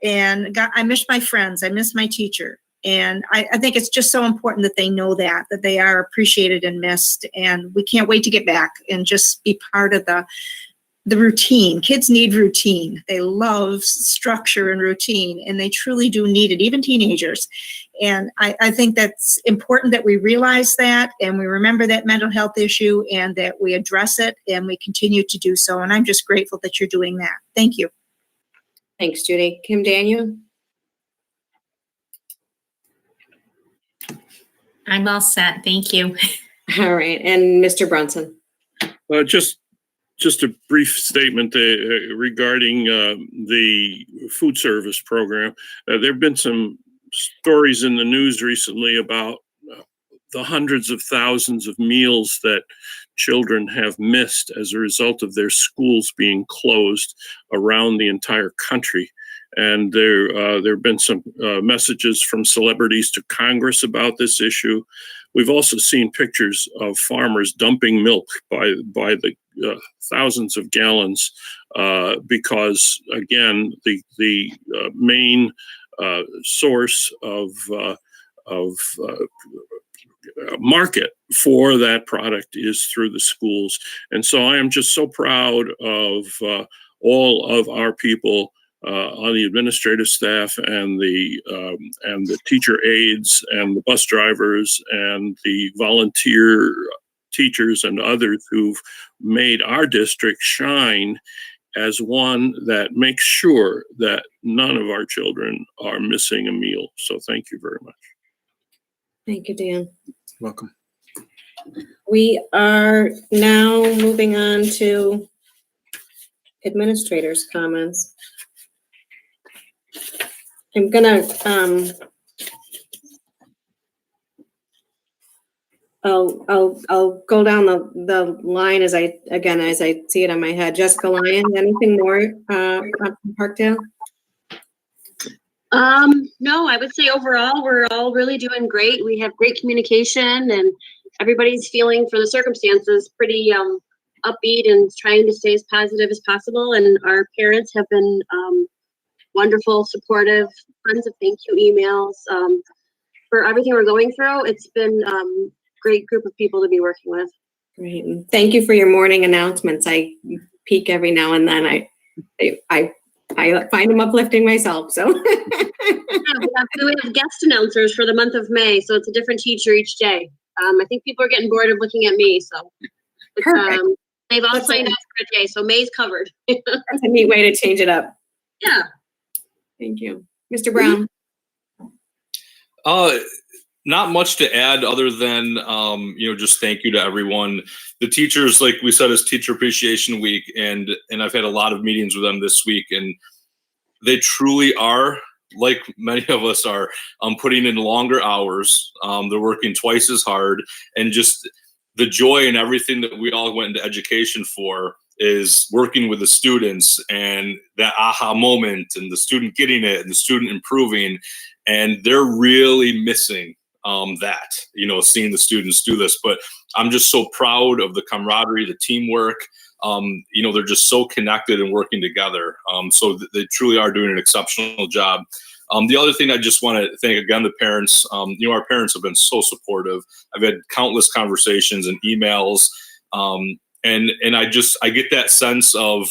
And I miss my friends. I miss my teacher. And I think it's just so important that they know that they are appreciated and missed. And we can't wait to get back and just be part of the routine. Kids need routine. They love structure and routine, and they truly do need it, even teenagers. And I think that's important that we realize that and we remember that mental health issue and that we address it and we continue to do so. And I'm just grateful that you're doing that. Thank you. Thanks, Judy. Kim Daniel? I'm all set. Thank you. All right. And Mr. Brunson? Just a brief statement regarding the food service program. There have been some stories in the news recently about the hundreds of thousands of meals that children have missed as a result of their schools being closed around the entire country. And there have been some messages from celebrities to Congress about this issue. We've also seen pictures of farmers dumping milk by the thousands of gallons because, again, the main source of market for that product is through the schools. And so I am just so proud of all of our people on the administrative staff and the teacher aides and the bus drivers and the volunteer teachers and others who've made our district shine as one that makes sure that none of our children are missing a meal. So thank you very much. Thank you, Dan. Welcome. We are now moving on to administrators' comments. I'm gonna, I'll go down the line as I see it on my head. Jessica Lyons, anything more from Parkdale? No, I would say overall, we're all really doing great. We have great communication and everybody's feeling for the circumstances pretty upbeat and trying to stay as positive as possible. And our parents have been wonderful, supportive, tons of thank you emails for everything we're going through. It's been great group of people to be working with. Great. And thank you for your morning announcements. I peek every now and then. I find them uplifting myself. So Yeah, we have guest announcers for the month of May, so it's a different teacher each day. I think people are getting bored of looking at me, so it's, they've all signed up for a day, so May's covered. That's a neat way to change it up. Yeah. Thank you, Mr. Brown. Not much to add other than, just thank you to everyone. The teachers, like we said, is Teacher Appreciation Week, and I've had a lot of meetings with them this week, and they truly are, like many of us are, putting in longer hours. They're working twice as hard, and just the joy and everything that we all went into education for is working with the students and that aha moment and the student getting it and the student improving, and they're really missing that, seeing the students do this. But I'm just so proud of the camaraderie, the teamwork. They're just so connected and working together. So they truly are doing an exceptional job. The other thing I just want to thank again the parents. Our parents have been so supportive. I've had countless conversations and emails, and I get that sense of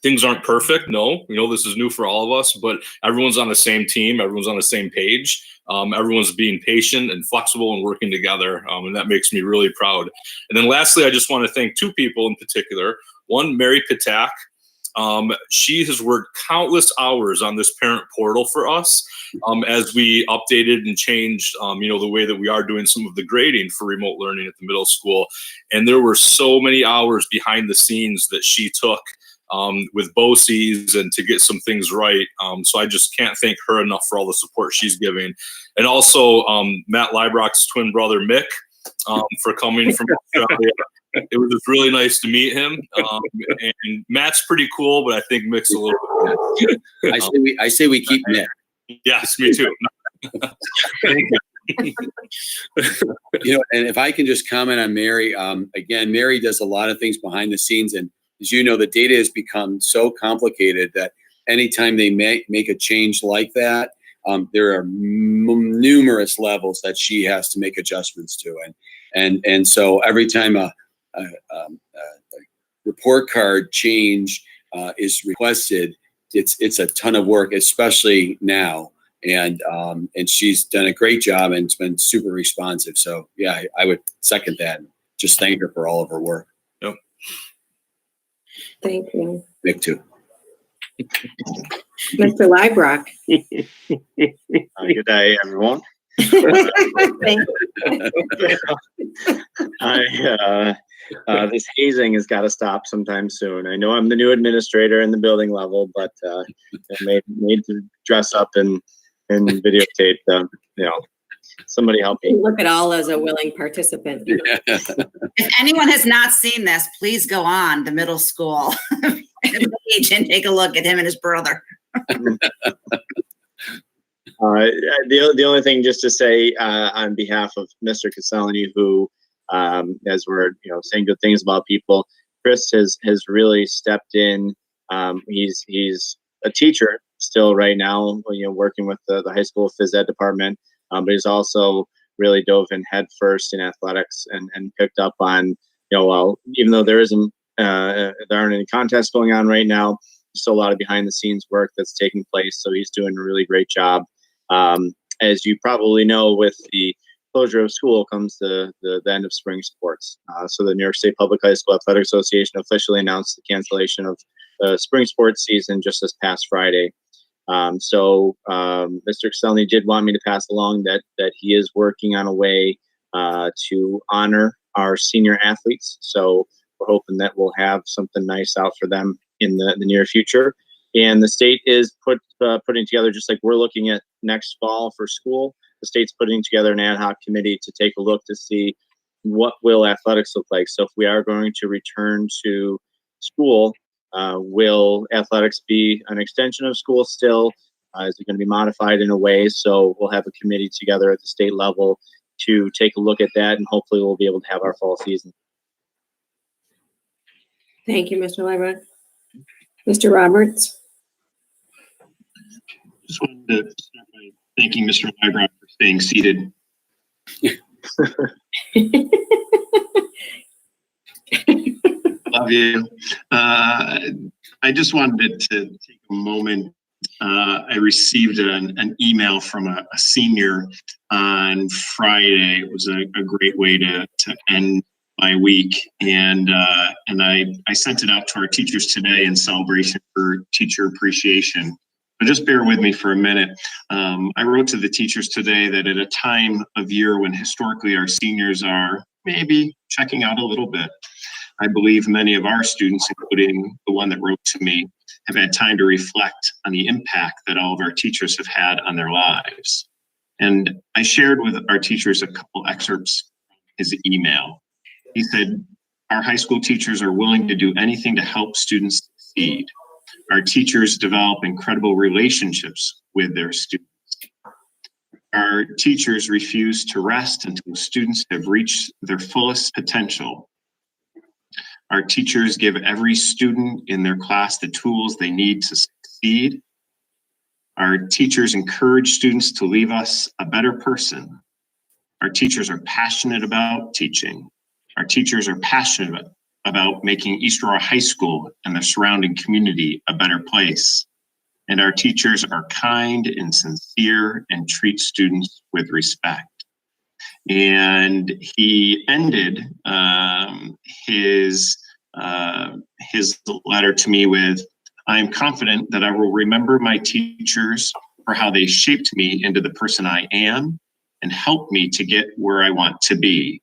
things aren't perfect. No, this is new for all of us, but everyone's on the same team. Everyone's on the same page. Everyone's being patient and flexible and working together. And that makes me really proud. And then lastly, I just want to thank two people in particular. One, Mary Patak. She has worked countless hours on this parent portal for us as we updated and changed, the way that we are doing some of the grading for remote learning at the middle school. And there were so many hours behind the scenes that she took with BOCES and to get some things right. So I just can't thank her enough for all the support she's giving. And also Matt Leibrock's twin brother, Mick, for coming from Australia. It was just really nice to meet him. And Matt's pretty cool, but I think Mick's a little bit. I say we keep Mick. Yes, me too. Thank you. And if I can just comment on Mary, again, Mary does a lot of things behind the scenes, and as you know, the data has become so complicated that anytime they make a change like that, there are numerous levels that she has to make adjustments to. And so every time a report card change is requested, it's a ton of work, especially now. And she's done a great job and it's been super responsive. So yeah, I would second that. Just thank her for all of her work. Yep. Thank you. Nick too. Mr. Librock. Good day, everyone. Thank you. This hazing has got to stop sometime soon. I know I'm the new administrator in the building level, but I'm made to dress up and videotape them. Somebody help me. Look at all as a willing participant. If anyone has not seen this, please go on the middle school page and take a look at him and his brother. The only thing just to say on behalf of Mr. Castellani, who, as we're saying good things about people, Chris has really stepped in. He's a teacher still right now, working with the high school phys ed department, but he's also really dove in head first in athletics and picked up on, well, even though there aren't any contests going on right now, there's still a lot of behind the scenes work that's taking place. So he's doing a really great job. As you probably know, with the closure of school comes the end of spring sports. So the New York State Public High School Athletic Association officially announced the cancellation of the spring sports season just this past Friday. So Mr. Castellani did want me to pass along that he is working on a way to honor our senior athletes. So we're hoping that we'll have something nice out for them in the near future. And the state is putting together, just like we're looking at next fall for school, the state's putting together an ad hoc committee to take a look to see what will athletics look like. So if we are going to return to school, will athletics be an extension of school still? Is it going to be modified in a way? So we'll have a committee together at the state level to take a look at that, and hopefully we'll be able to have our fall season. Thank you, Mr. Librock. Mr. Roberts. Just wanted to start by thanking Mr. Librock for staying seated. Love you. I just wanted to take a moment. I received an email from a senior on Friday. It was a great way to end my week, and I sent it out to our teachers today in celebration for Teacher Appreciation. But just bear with me for a minute. I wrote to the teachers today that at a time of year when historically our seniors are maybe checking out a little bit, I believe many of our students, including the one that wrote to me, have had time to reflect on the impact that all of our teachers have had on their lives. And I shared with our teachers a couple excerpts from his email. He said, "Our high school teachers are willing to do anything to help students succeed. Our teachers develop incredible relationships with their students. Our teachers refuse to rest until students have reached their fullest potential. Our teachers give every student in their class the tools they need to succeed. Our teachers encourage students to leave us a better person. Our teachers are passionate about teaching. Our teachers are passionate about making East Aurora High School and the surrounding community a better place. And our teachers are kind and sincere and treat students with respect." And he ended his letter to me with, "I am confident that I will remember my teachers for how they shaped me into the person I am and helped me to get where I want to be."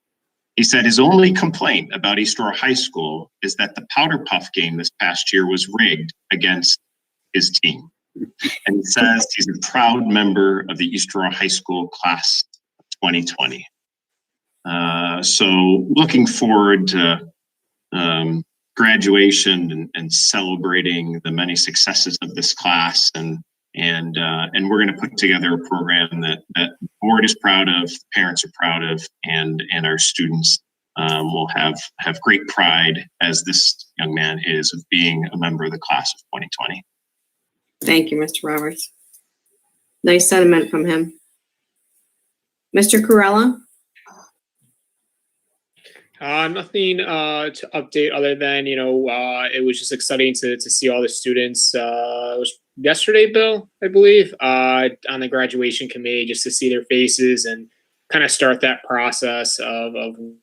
He said his only complaint about East Aurora High School is that the Powder Puff game this past year was rigged against his team. And he says he's a proud member of the East Aurora High School class of 2020. So looking forward to graduation and celebrating the many successes of this class, and we're going to put together a program that the board is proud of, parents are proud of, and our students will have great pride, as this young man is, of being a member of the class of 2020. Thank you, Mr. Roberts. Nice sentiment from him. Mr. Corella? Nothing to update other than, it was just exciting to see all the students. It was yesterday, Bill, I believe, on the graduation committee, just to see their faces and kind of start that process of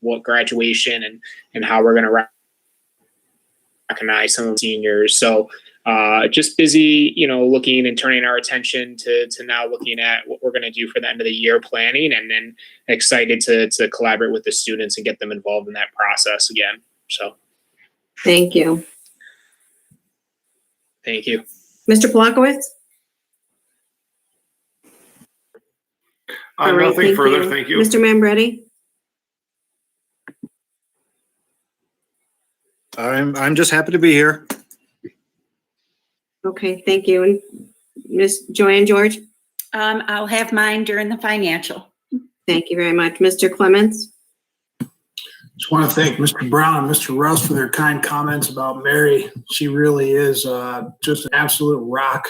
what graduation and how we're going to recognize some of the seniors. So just busy, looking and turning our attention to now looking at what we're going to do for the end of the year planning, and then excited to collaborate with the students and get them involved in that process again. So Thank you. thank you. Mr. Polakowitz? All right, Nothing further. Thank you. Mr. Mambretti? I'm just happy to be here. Okay, thank you. And Ms. Joanne George? I'll have mine during the financial. Thank you very much. Mr. Clements? Just want to thank Mr. Brown and Mr. Russ for their kind comments about Mary. She really is just an absolute rock.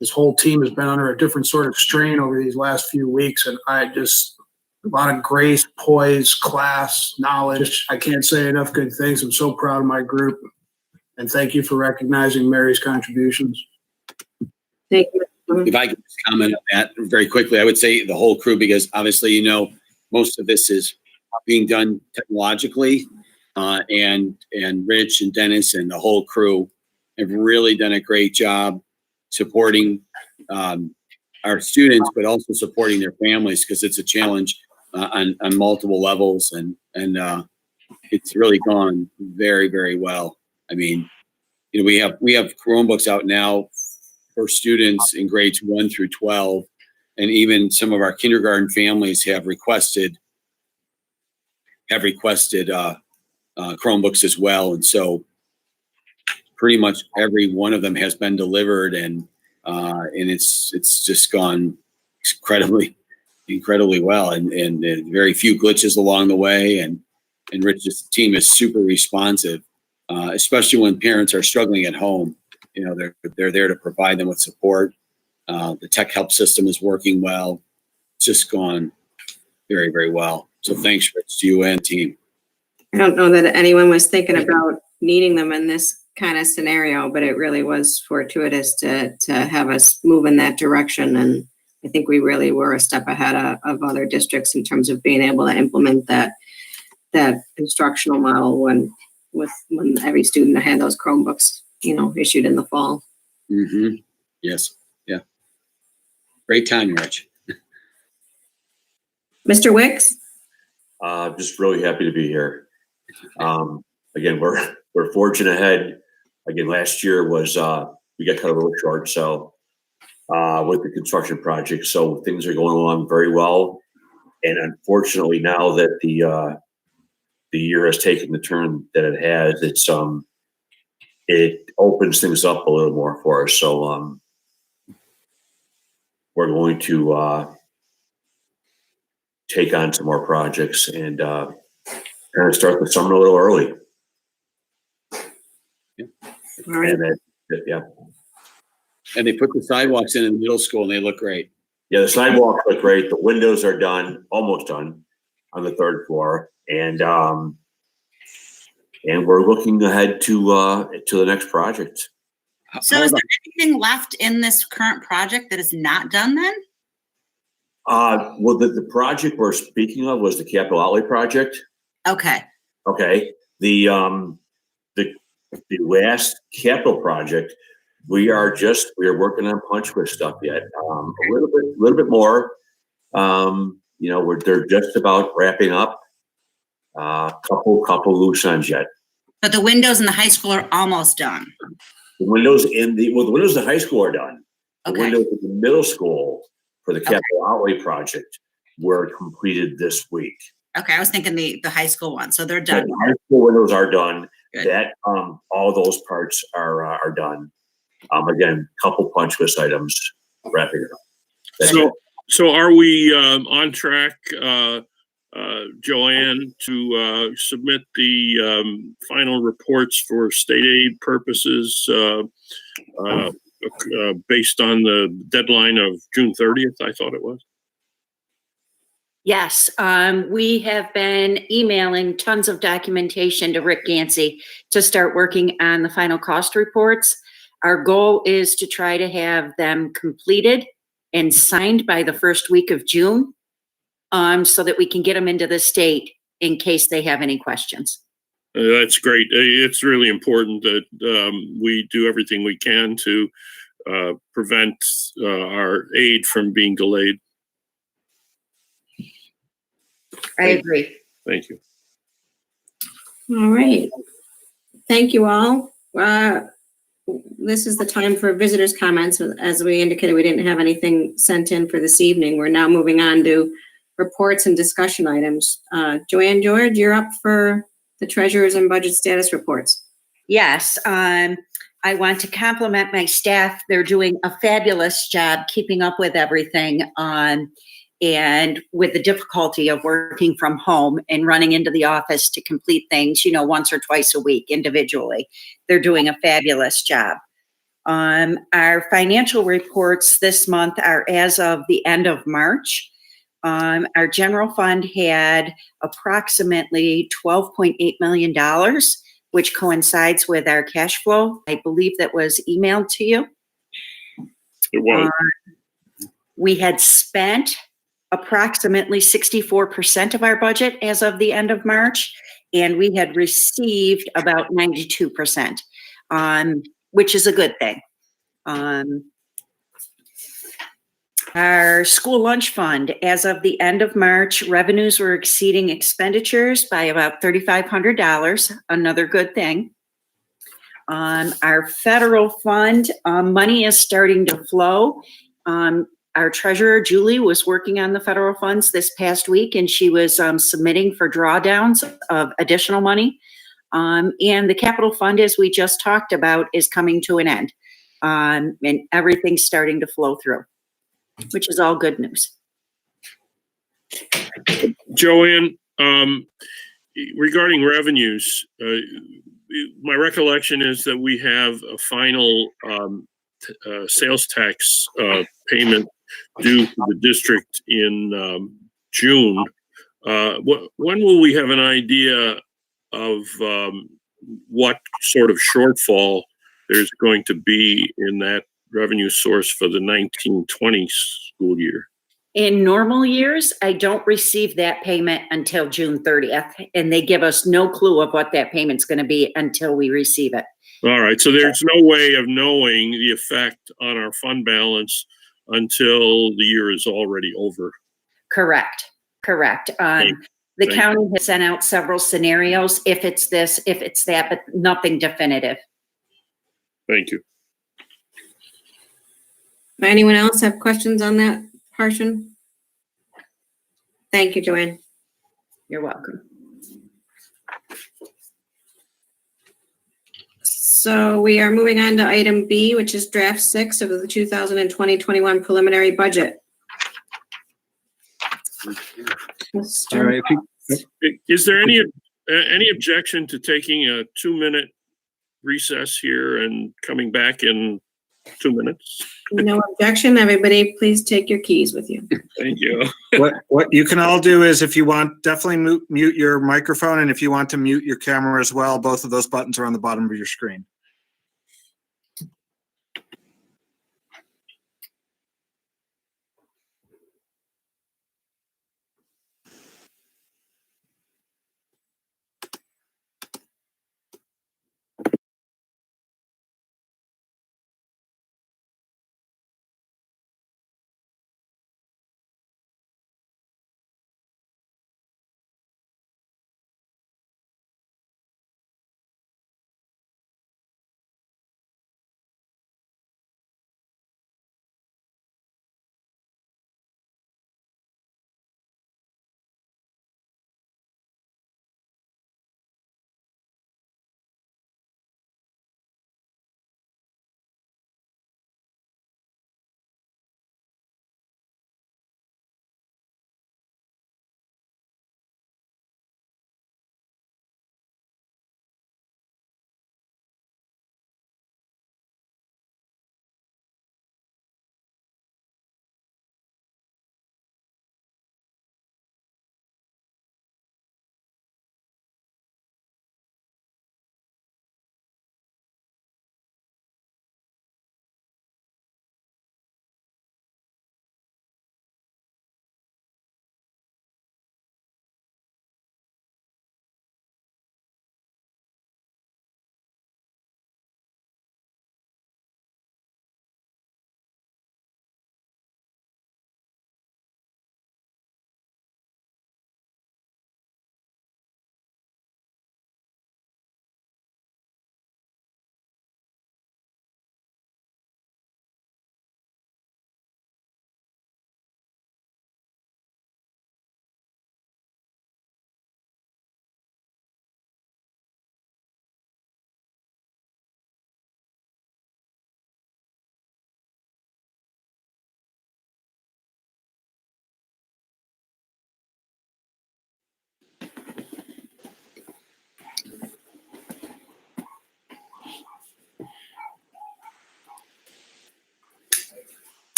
This whole team has been under a different sort of strain over these last few weeks, and a lot of grace, poise, class, knowledge. I can't say enough good things. I'm so proud of my group, and thank you for recognizing Mary's contributions. Thank you. If I could just comment on that very quickly, I would say the whole crew, because obviously, most of this is being done technologically, and Rich and Dennis and the whole crew have really done a great job supporting our students, but also supporting their families, because it's a challenge on multiple levels, and it's really gone very, very well. I mean, we have Chromebooks out now for students in grades 1 through 12, and even some of our kindergarten families have requested Chromebooks as well, and so pretty much every one of them has been delivered, and it's just gone incredibly well, and very few glitches along the way, and Rich's team is super responsive, especially when parents are struggling at home. They're there to provide them with support. The tech help system is working well. It's just gone very, very well. So thanks, Rich, to you and team. I don't know that anyone was thinking about needing them in this kind of scenario, but it really was fortuitous to have us move in that direction. And I think we really were a step ahead of other districts in terms of being able to implement that instructional model when every student had those Chromebooks, issued in the fall. Mm-hmm. Yes. Yeah. Great time, Rich. Mr. Wicks? Just really happy to be here. Again, we're forging ahead. Again, last year was we got cut a little short, so with the construction project, so things are going along very well. And unfortunately, now that the year has taken the turn that it has, it opens things up a little more for us. So we're going to take on some more projects and kind of start the summer a little early. Yeah. All right. And they put the sidewalks in the middle school, and they look great. Yeah, the sidewalks look great. The windows are done, almost done, on the 3rd floor, and we're looking ahead to the next project. So is there anything left in this current project that is not done then? Well, the project we're speaking of was the capital outlay project. Okay. Okay. The last capital project, we are working on punch list stuff yet. A little bit more. They're just about wrapping up. Couple loose ends yet. But the windows in the high school are almost done. The windows in the high school are done. The Okay. windows in the middle school for the capital outlay project were completed this week. Okay, I was thinking the high school one, so they're done. The high school windows are done. Good. That all those parts are done. Again, couple punch list items, wrapping it up. That's it. So are we on track, Joanne, to submit the final reports for state aid purposes based on the deadline of June 30th, I thought it was. Yes, we have been emailing tons of documentation to Rick Gansey to start working on the final cost reports. Our goal is to try to have them completed and signed by the first week of June, so that we can get them into the state in case they have any questions. That's great. It's really important that we do everything we can to prevent our aid from being delayed. I agree. Thank you. All right. Thank you all. This is the time for visitors' comments. As we indicated, we didn't have anything sent in for this evening. We're now moving on to reports and discussion items. Joanne George, you're up for the treasurers and budget status reports. Yes, I want to compliment my staff. They're doing a fabulous job keeping up with everything, and with the difficulty of working from home and running into the office to complete things, once or twice a week individually. They're doing a fabulous job. Our financial reports this month are as of the end of March. Our general fund had approximately $12.8 million, which coincides with our cash flow. I believe that was emailed to you. It was. We had spent approximately 64% of our budget as of the end of March, and we had received about 92%, which is a good thing. Our school lunch fund, as of the end of March, revenues were exceeding expenditures by about $3,500, another good thing. Our federal fund, money is starting to flow. Our treasurer, Julie, was working on the federal funds this past week, and she was submitting for drawdowns of additional money. And the capital fund, as we just talked about, is coming to an end. And everything's starting to flow through, which is all good news. Joanne, regarding revenues, my recollection is that we have a final sales tax payment due to the district in June. When will we have an idea of what sort of shortfall there's going to be in that revenue source for the 1920 school year? In normal years, I don't receive that payment until June 30th, and they give us no clue of what that payment's going to be until we receive it. All right, so there's no way of knowing the effect on our fund balance until the year is already over. Correct. The county has sent out several scenarios, if it's this, if it's that, but nothing definitive. Thank you. Anyone else have questions on that portion? Thank you, Joanne. You're welcome. So we are moving on to item B, which is draft 6 of the 2020-21 preliminary budget. All right. Is there any objection to taking a 2-minute recess here and coming back in 2 minutes? No objection. Everybody, please take your keys with you. Thank you. What you can all do is, if you want, definitely mute your microphone, and if you want to mute your camera as well, both of those buttons are on the bottom of your screen.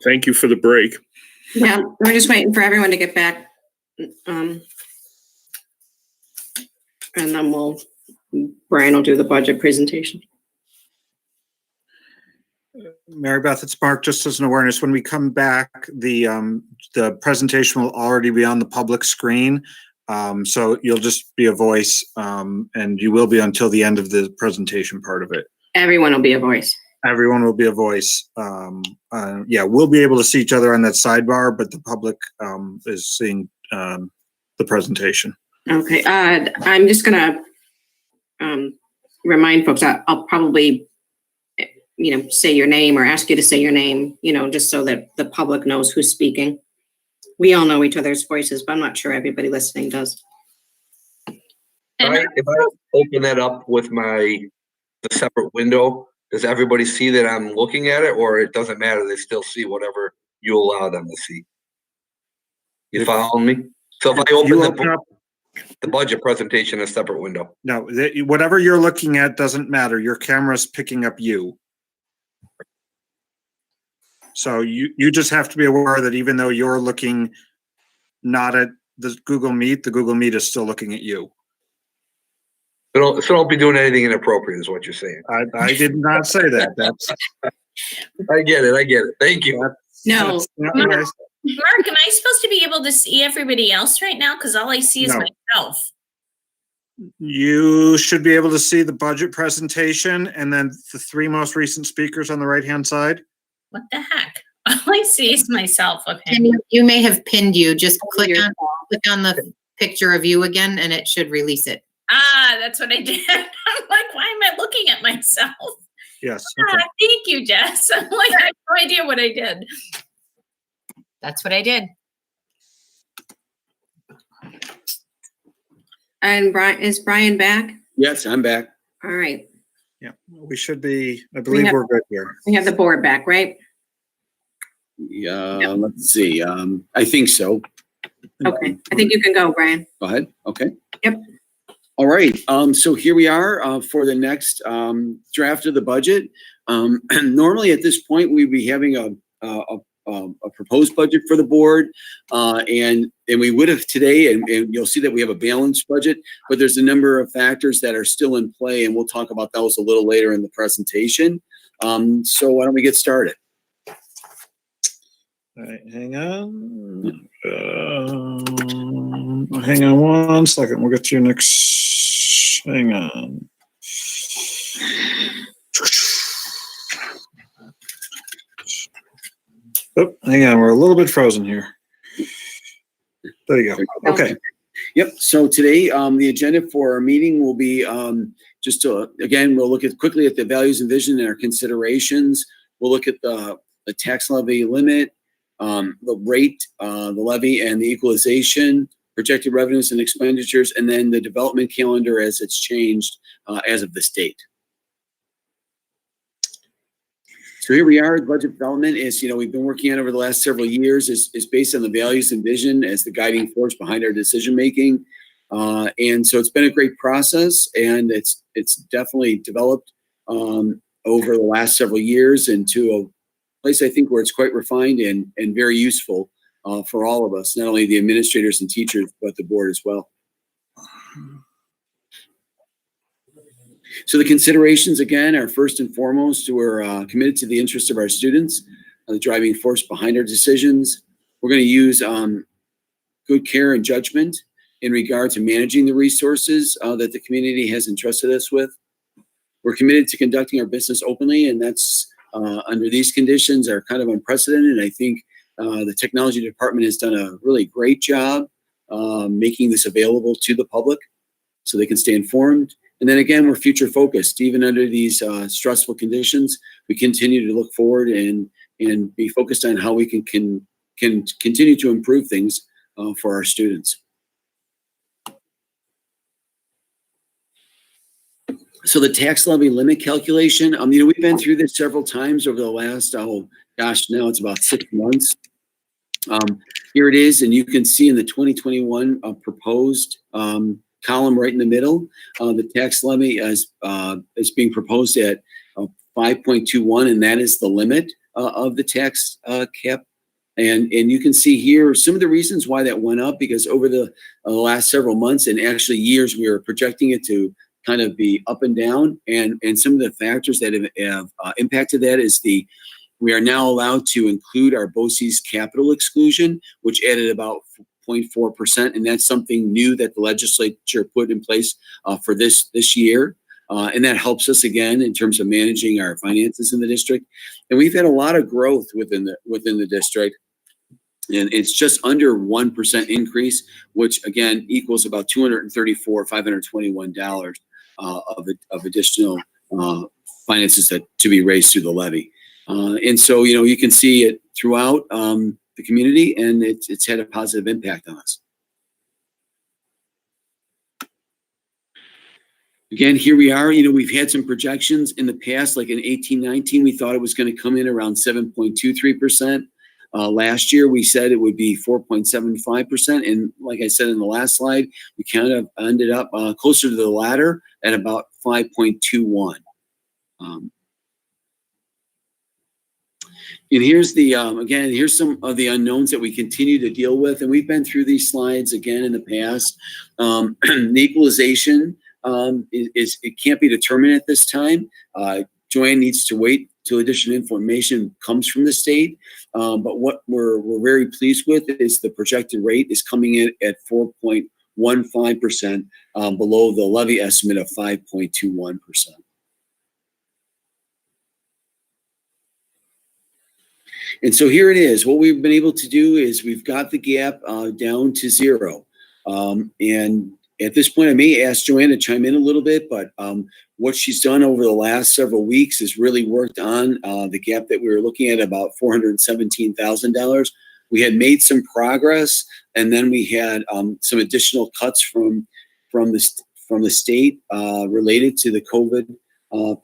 Thank you for the break. Yeah, we're just waiting for everyone to get back. And then Brian will do the budget presentation. Mary Beth, it's Mark, just as an awareness, when we come back, the presentation will already be on the public screen. So you'll just be a voice, and you will be until the end of the presentation part of it. Everyone will be a voice. Everyone will be a voice. Yeah, we'll be able to see each other on that sidebar, but the public is seeing the presentation. Okay, I'm just gonna remind folks, I'll probably, say your name or ask you to say your name, just so that the public knows who's speaking. We all know each other's voices, but I'm not sure everybody listening does. If I open that up with the separate window, does everybody see that I'm looking at it, or it doesn't matter? They still see whatever you allow them to see. You following me? So if I open the budget presentation in a separate window. No, whatever you're looking at doesn't matter. Your camera's picking up you. So you just have to be aware that even though you're looking not at the Google Meet is still looking at you. So don't be doing anything inappropriate is what you're saying. I did not say that. That's I get it. Thank you. No. That's not Mark, nice. Mark, am I supposed to be able to see everybody else right now? Because all I see is No. myself. You should be able to see the budget presentation and then the three most recent speakers on the right-hand side. What the heck? All I see is myself. Okay. And you may have pinned you. Just click on the picture of you again, and it should release it. Ah, that's what I did. I'm like, why am I looking at myself? Yes. Ah, thank you, Jess. I'm like, I have no idea what I did. That's what I did. And is Brian back? Yes, I'm back. All right. Yeah, we should be, I believe we're good here. We have the board back, right? Yeah, let's see. I think so. Okay, I think you can go, Brian. Go ahead. Okay. Yep. All right. So here we are for the next draft of the budget. Normally at this point, we'd be having a proposed budget for the board, and we would have today, and you'll see that we have a balanced budget, but there's a number of factors that are still in play, and we'll talk about those a little later in the presentation. So why don't we get started? All right, hang on. Hang on one second. We'll get to your next. Hang on. Oh, hang on. We're a little bit frozen here. There you go. Okay. Yep. So today, the agenda for our meeting will be again, we'll look quickly at the values and vision and our considerations. We'll look at the tax levy limit, the rate, the levy, and the equalization, projected revenues and expenditures, and then the development calendar as it's changed as of this date. So here we are. Budget development is, we've been working on over the last several years is based on the values and vision as the guiding force behind our decision making. And so it's been a great process, and it's definitely developed over the last several years into a place, I think, where it's quite refined and very useful for all of us, not only the administrators and teachers, but the board as well. So the considerations, again, are first and foremost, we're committed to the interests of our students, the driving force behind our decisions. We're going to use good care and judgment in regard to managing the resources that the community has entrusted us with. We're committed to conducting our business openly, and that's under these conditions are kind of unprecedented. I think the technology department has done a really great job making this available to the public. so they can stay informed. And then again, we're future focused. Even under these stressful conditions, we continue to look forward and be focused on how we can continue to improve things for our students. So the tax levy limit calculation, we've been through this several times over the last, now it's about 6 months. Here it is, and you can see in the 2021 proposed column right in the middle, the tax levy is being proposed at 5.21, and that is the limit of the tax cap. And you can see here some of the reasons why that went up, because over the last several months and actually years, we were projecting it to kind of be up and down. And some of the factors that have impacted that is we are now allowed to include our BOCES capital exclusion, which added about 0.4%. And that's something new that the legislature put in place for this year. And that helps us again in terms of managing our finances in the district. And we've had a lot of growth within the district. And it's just under 1% increase, which again equals about $521 of additional finances to be raised through the levy. And so, you can see it throughout the community, and it's had a positive impact on us. Again, here we are. We've had some projections in the past, like in 18-19, we thought it was going to come in around 7.23%. Last year, we said it would be 4.75%. And like I said in the last slide, we kind of ended up closer to the latter at about 5.21. And here's here's some of the unknowns that we continue to deal with. And we've been through these slides again in the past. The equalization it can't be determined at this time. Joanne needs to wait till additional information comes from the state. But what we're very pleased with is the projected rate is coming in at 4.15%, below the levy estimate of 5.21%. And so here it is. What we've been able to do is we've got the gap down to 0. And at this point, I may ask Joanne to chime in a little bit, but what she's done over the last several weeks is really worked on the gap that we were looking at, about $417,000. We had made some progress, and then we had some additional cuts from the state related to the COVID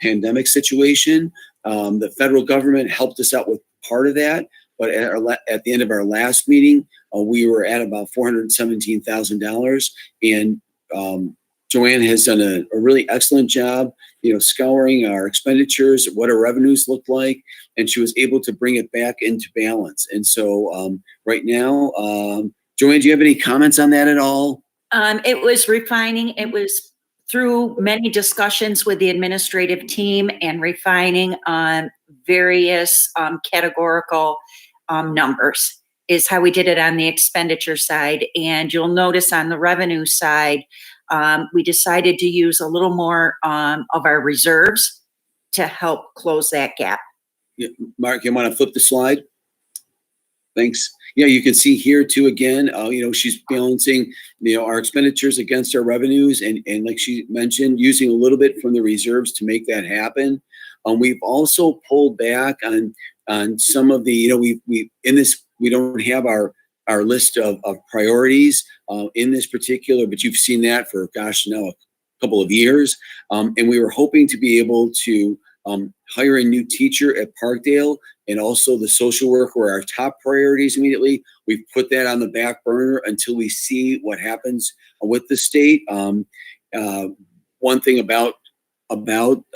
pandemic situation. The federal government helped us out with part of that, but at the end of our last meeting, we were at about $417,000, and Joanne has done a really excellent job, scouring our expenditures, what our revenues look like, and she was able to bring it back into balance. And so right now, Joanne, do you have any comments on that at all? It was refining. It was through many discussions with the administrative team and refining on various categorical numbers is how we did it on the expenditure side. And you'll notice on the revenue side, we decided to use a little more of our reserves to help close that gap. Yeah, Mark, you want to flip the slide? Thanks. Yeah, you can see here too, again, she's balancing, our expenditures against our revenues, and like she mentioned, using a little bit from the reserves to make that happen. We've also pulled back on some of the, we don't have our list of priorities in this particular, but you've seen that for, now a couple of years. And we were hoping to be able to hire a new teacher at Parkdale, and also the social worker were our top priorities immediately. We've put that on the back burner until we see what happens with the state. One thing about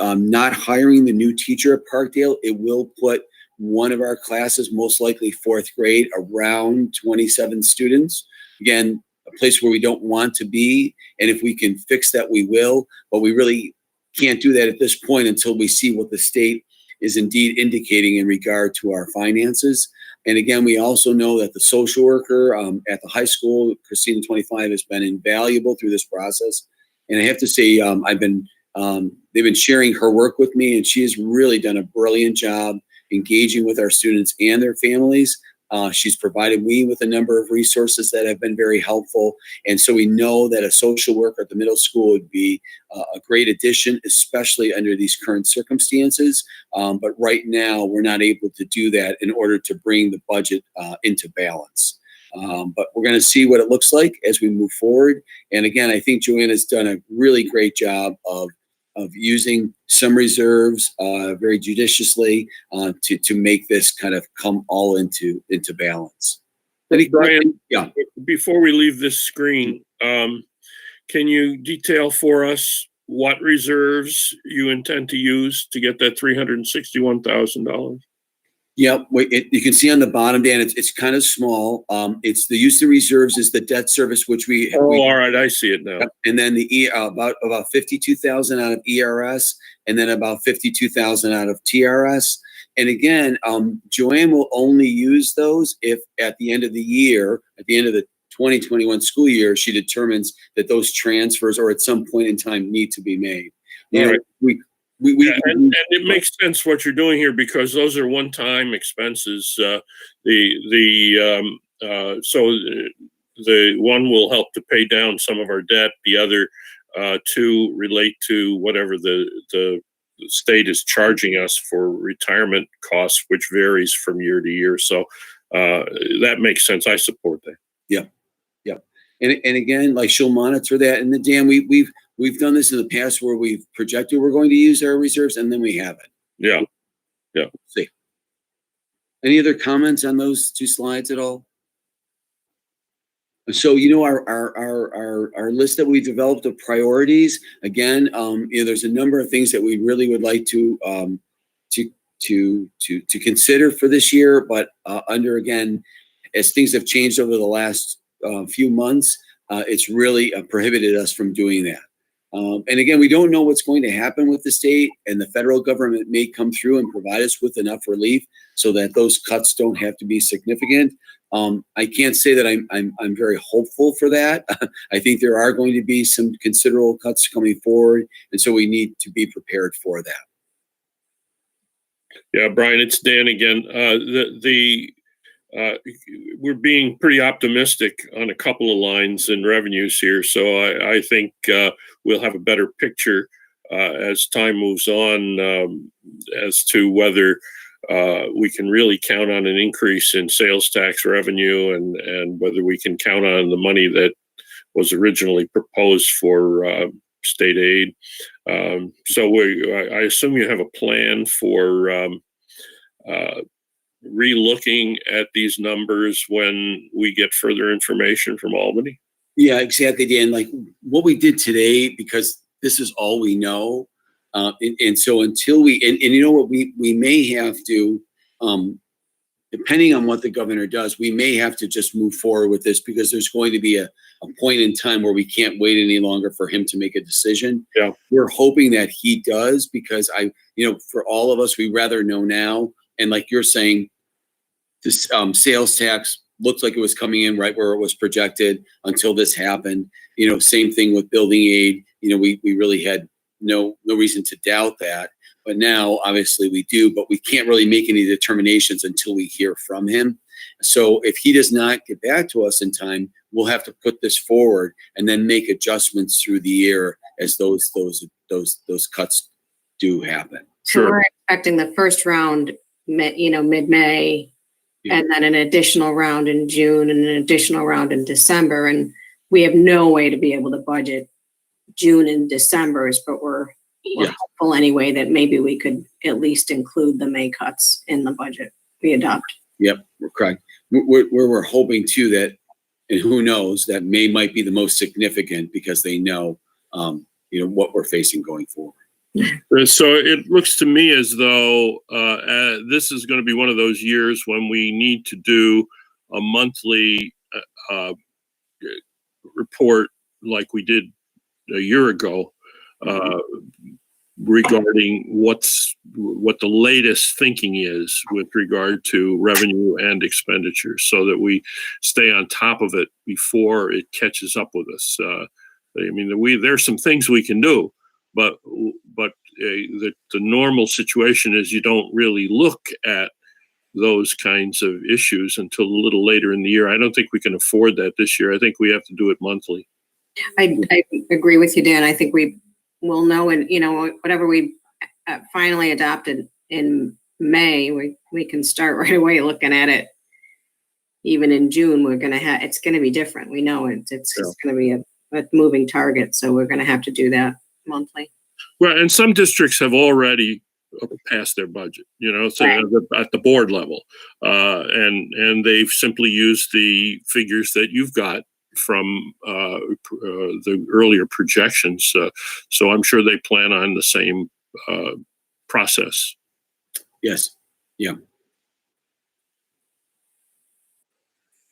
not hiring the new teacher at Parkdale, it will put one of our classes, most likely 4th grade, around 27 students. Again, a place where we don't want to be. And if we can fix that, we will. But we really can't do that at this point until we see what the state is indeed indicating in regard to our finances. And again, we also know that the social worker at the high school, Christina 25, has been invaluable through this process. And I have to say, they've been sharing her work with me, and she has really done a brilliant job engaging with our students and their families She's provided me with a number of resources that have been very helpful. And so we know that a social worker at the middle school would be a great addition, especially under these current circumstances. But right now, we're not able to do that in order to bring the budget into balance. But we're going to see what it looks like as we move forward. And again, I think Joanna's done a really great job of using some reserves very judiciously to make this kind of come all into balance. Brian, yeah. Before we leave this screen, can you detail for us what reserves you intend to use to get that $361,000? Yep. You can see on the bottom, Dan, it's kind of small. It's the use of reserves is the debt service, which we. All right. I see it now. And then the about 52,000 out of ERS, and then about 52,000 out of TRS. And again, Joanne will only use those if at the end of the year, at the end of the 2021 school year, she determines that those transfers or at some point in time need to be made. Right. And it makes sense what you're doing here because those are one-time expenses. So the one will help to pay down some of our debt. The other two relate to whatever the state is charging us for retirement costs, which varies from year to year. So that makes sense. I support that. Yeah. And again, like she'll monitor that. And then Dan, we've done this in the past where we've projected we're going to use our reserves and then we haven't. Yeah. See. Any other comments on those two slides at all? So, our list that we developed of priorities, again, there's a number of things that we really would like to consider for this year, but again, as things have changed over the last few months, it's really prohibited us from doing that. And again, we don't know what's going to happen with the state, and the federal government may come through and provide us with enough relief so that those cuts don't have to be significant. I can't say that I'm very hopeful for that. I think there are going to be some considerable cuts coming forward, and so we need to be prepared for that. Yeah, Brian, it's Dan again. We're being pretty optimistic on a couple of lines in revenues here, so I think we'll have a better picture as time moves on as to whether we can really count on an increase in sales tax revenue and whether we can count on the money that was originally proposed for state aid. So I assume you have a plan for re-looking at these numbers when we get further information from Albany? Yeah, exactly, Dan. Like what we did today, because this is all we know. And so until we may have to, depending on what the governor does, we may have to just move forward with this because there's going to be a point in time where we can't wait any longer for him to make a decision. Yeah. We're hoping that he does because for all of us, we rather know now. And like you're saying, this sales tax looked like it was coming in right where it was projected until this happened. Same thing with building aid. We really had no reason to doubt that. But now, obviously, we do. But we can't really make any determinations until we hear from him. So if he does not get back to us in time, we'll have to put this forward and then make adjustments through the year as those cuts do happen. So we're expecting the first round, mid-May, and then an additional round in June and an additional round in December. And we have no way to be able to budget June and December's, but we're hopeful anyway that maybe we could at least include the May cuts in the budget we adopt. Yep, we're correct. We're hoping too that, and who knows, that May might be the most significant because they know, what we're facing going forward. So it looks to me as though this is going to be one of those years when we need to do a monthly report like we did a year ago regarding what the latest thinking is with regard to revenue and expenditures so that we stay on top of it before it catches up with us. There's some things we can do. But the normal situation is you don't really look at those kinds of issues until a little later in the year. I don't think we can afford that this year. I think we have to do it monthly. I agree with you, Dan. I think we will know, and whatever we finally adopted in May, we can start right away looking at it. Even in June, it's going to be different. We know it's going to be a moving target, so we're going to have to do that monthly. Well, and some districts have already passed their budget, so at the board level, and they've simply used the figures that you've got from the earlier projections. So I'm sure they plan on the same process. Yes. Yeah.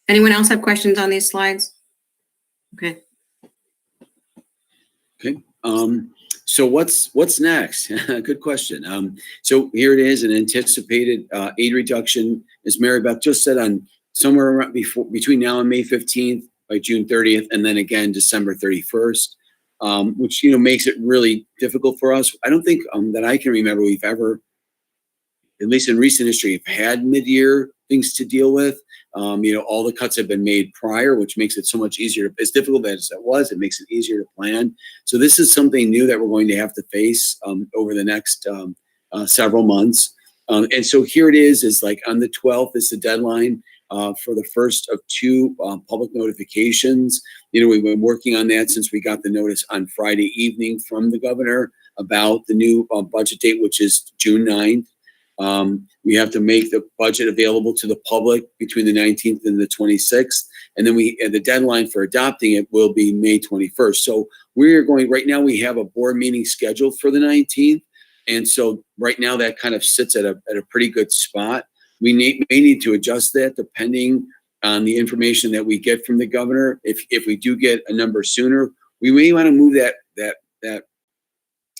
Anyone else have questions on these slides? Okay. So what's next? Good question. So here it is, an anticipated aid reduction, as Mary Beth just said, on somewhere around between now and May 15th, by June 30th, and then again December 31st, which makes it really difficult for us. I don't think that I can remember we've ever, at least in recent history, have had mid-year things to deal with. All the cuts have been made prior, which makes it so much easier. As difficult as it was, it makes it easier to plan. So this is something new that we're going to have to face over the next several months. And so here it is like on the 12th is the deadline for the first of two public notifications. We've been working on that since we got the notice on Friday evening from the governor about the new budget date, which is June 9th. We have to make the budget available to the public between the 19th and the 26th. And then the deadline for adopting it will be May 21st. So we're going, right now we have a board meeting scheduled for the 19th. And so right now that kind of sits at a pretty good spot. We may need to adjust that depending on the information that we get from the governor. If we do get a number sooner, we may want to move that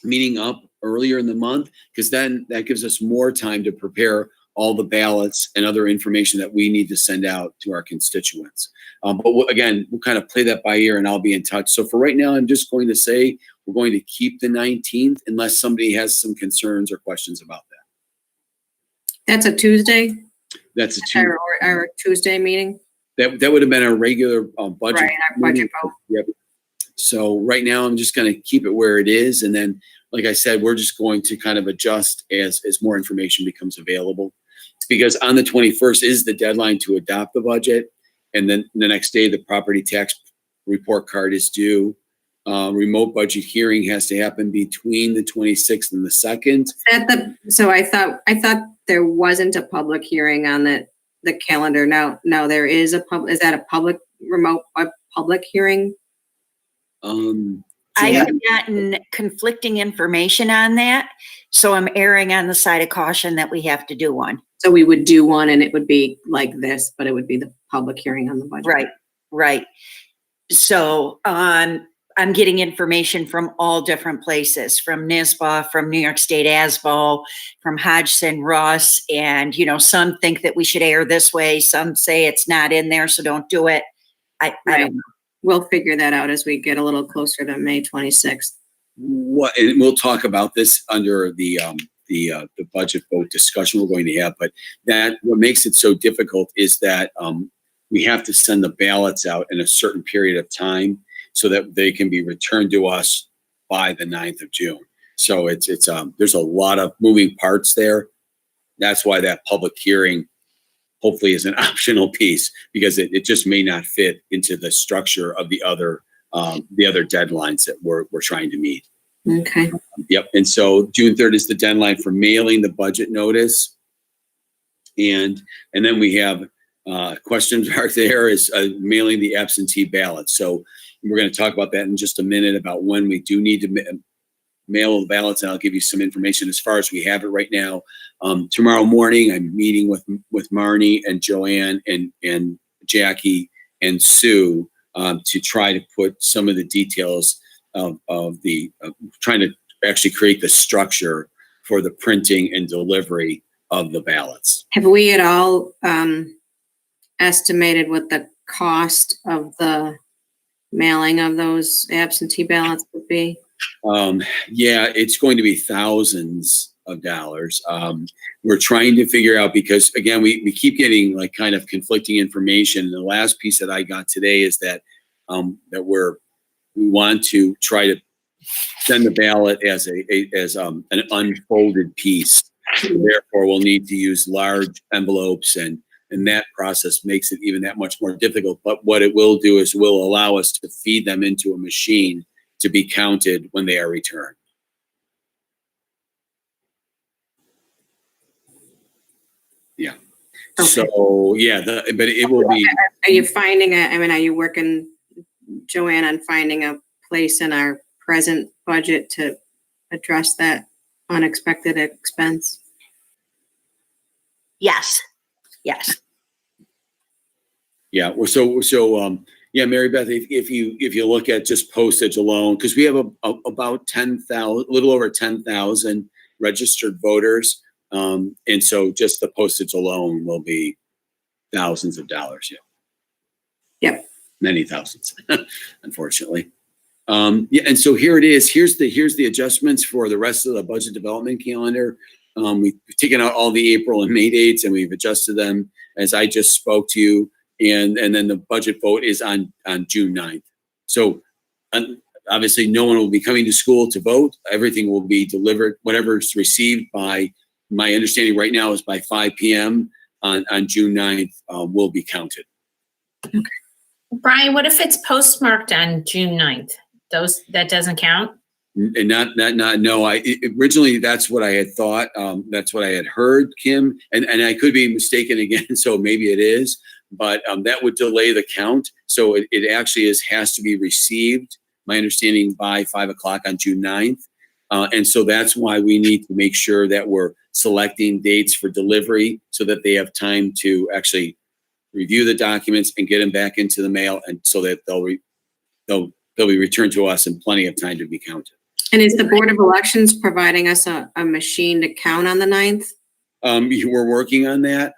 meeting up earlier in the month, because then that gives us more time to prepare all the ballots and other information that we need to send out to our constituents. But again, we'll kind of play that by ear, and I'll be in touch. So for right now, I'm just going to say we're going to keep the 19th unless somebody has some concerns or questions about that. That's a Tuesday? That's a Tuesday. Our Tuesday meeting? That would have been our regular budget. Right, our budget vote. Yep. So right now, I'm just going to keep it where it is. And then, like I said, we're just going to kind of adjust as more information becomes available. Because on the 21st is the deadline to adopt the budget. And then the next day, the property tax report card is due. Remote budget hearing has to happen between the 26th and the 2nd. So I thought there wasn't a public hearing on the calendar. Now there is is that a public hearing? I have gotten conflicting information on that, so I'm erring on the side of caution that we have to do one. So we would do one, and it would be like this, but it would be the public hearing on the budget. Right. So I'm getting information from all different places, from NISBA, from New York State ASBO, from Hodgson Russ, and some think that we should err this way. Some say it's not in there, so don't do it. I don't know. We'll figure that out as we get a little closer to May 26th. And we'll talk about this under the budget vote discussion we're going to have. But what makes it so difficult is that we have to send the ballots out in a certain period of time so that they can be returned to us by the 9th of June. So there's a lot of moving parts there. That's why that public hearing hopefully is an optional piece, because it just may not fit into the structure of the other deadlines that we're trying to meet. Okay. Yep. And so June 3rd is the deadline for mailing the budget notice. And then we have question mark there is mailing the absentee ballots. So we're going to talk about that in just a minute, about when we do need to mail the ballots, and I'll give you some information as far as we have it right now. Tomorrow morning, I'm meeting with Marnie and Joanne and Jackie and Sue to try to put some of the details of trying to actually create the structure for the printing and delivery of the ballots. Have we at all estimated what the cost of the mailing of those absentee ballots would be? Yeah, it's going to be thousands. of dollars. We're trying to figure out, because again, we keep getting like kind of conflicting information. And the last piece that I got today is that we want to try to send the ballot as an unfolded piece. Therefore, we'll need to use large envelopes, and that process makes it even that much more difficult. But what it will do is will allow us to feed them into a machine to be counted when they are returned. Yeah. Okay. So yeah, but it will be. Are you finding are you working, Joanne, on finding a place in our present budget to address that unexpected expense? Yes. Yeah. Yeah, Mary Beth, if you look at just postage alone, because we have about 10,000, a little over 10,000 registered voters, and so just the postage alone will be thousands of dollars. Yeah. Yep. Many thousands, unfortunately. Yeah, and so here it is. Here's the adjustments for the rest of the budget development calendar. We've taken out all the April and May dates, and we've adjusted them as I just spoke to you. And then the budget vote is on June 9th. So obviously no one will be coming to school to vote. Everything will be delivered. Whatever's received by, my understanding right now is by 5 p.m. on June 9th will be counted. Okay. Brian, what if it's postmarked on June 9th? That doesn't count? And no, originally that's what I had thought. That's what I had heard, Kim, and I could be mistaken again. So maybe it is, but that would delay the count. So it actually has to be received, my understanding, by 5 o'clock on June 9th. And so that's why we need to make sure that we're selecting dates for delivery so that they have time to actually review the documents and get them back into the mail, and so that they'll be returned to us in plenty of time to be counted. And is the Board of Elections providing us a machine to count on the 9th? We're working on that.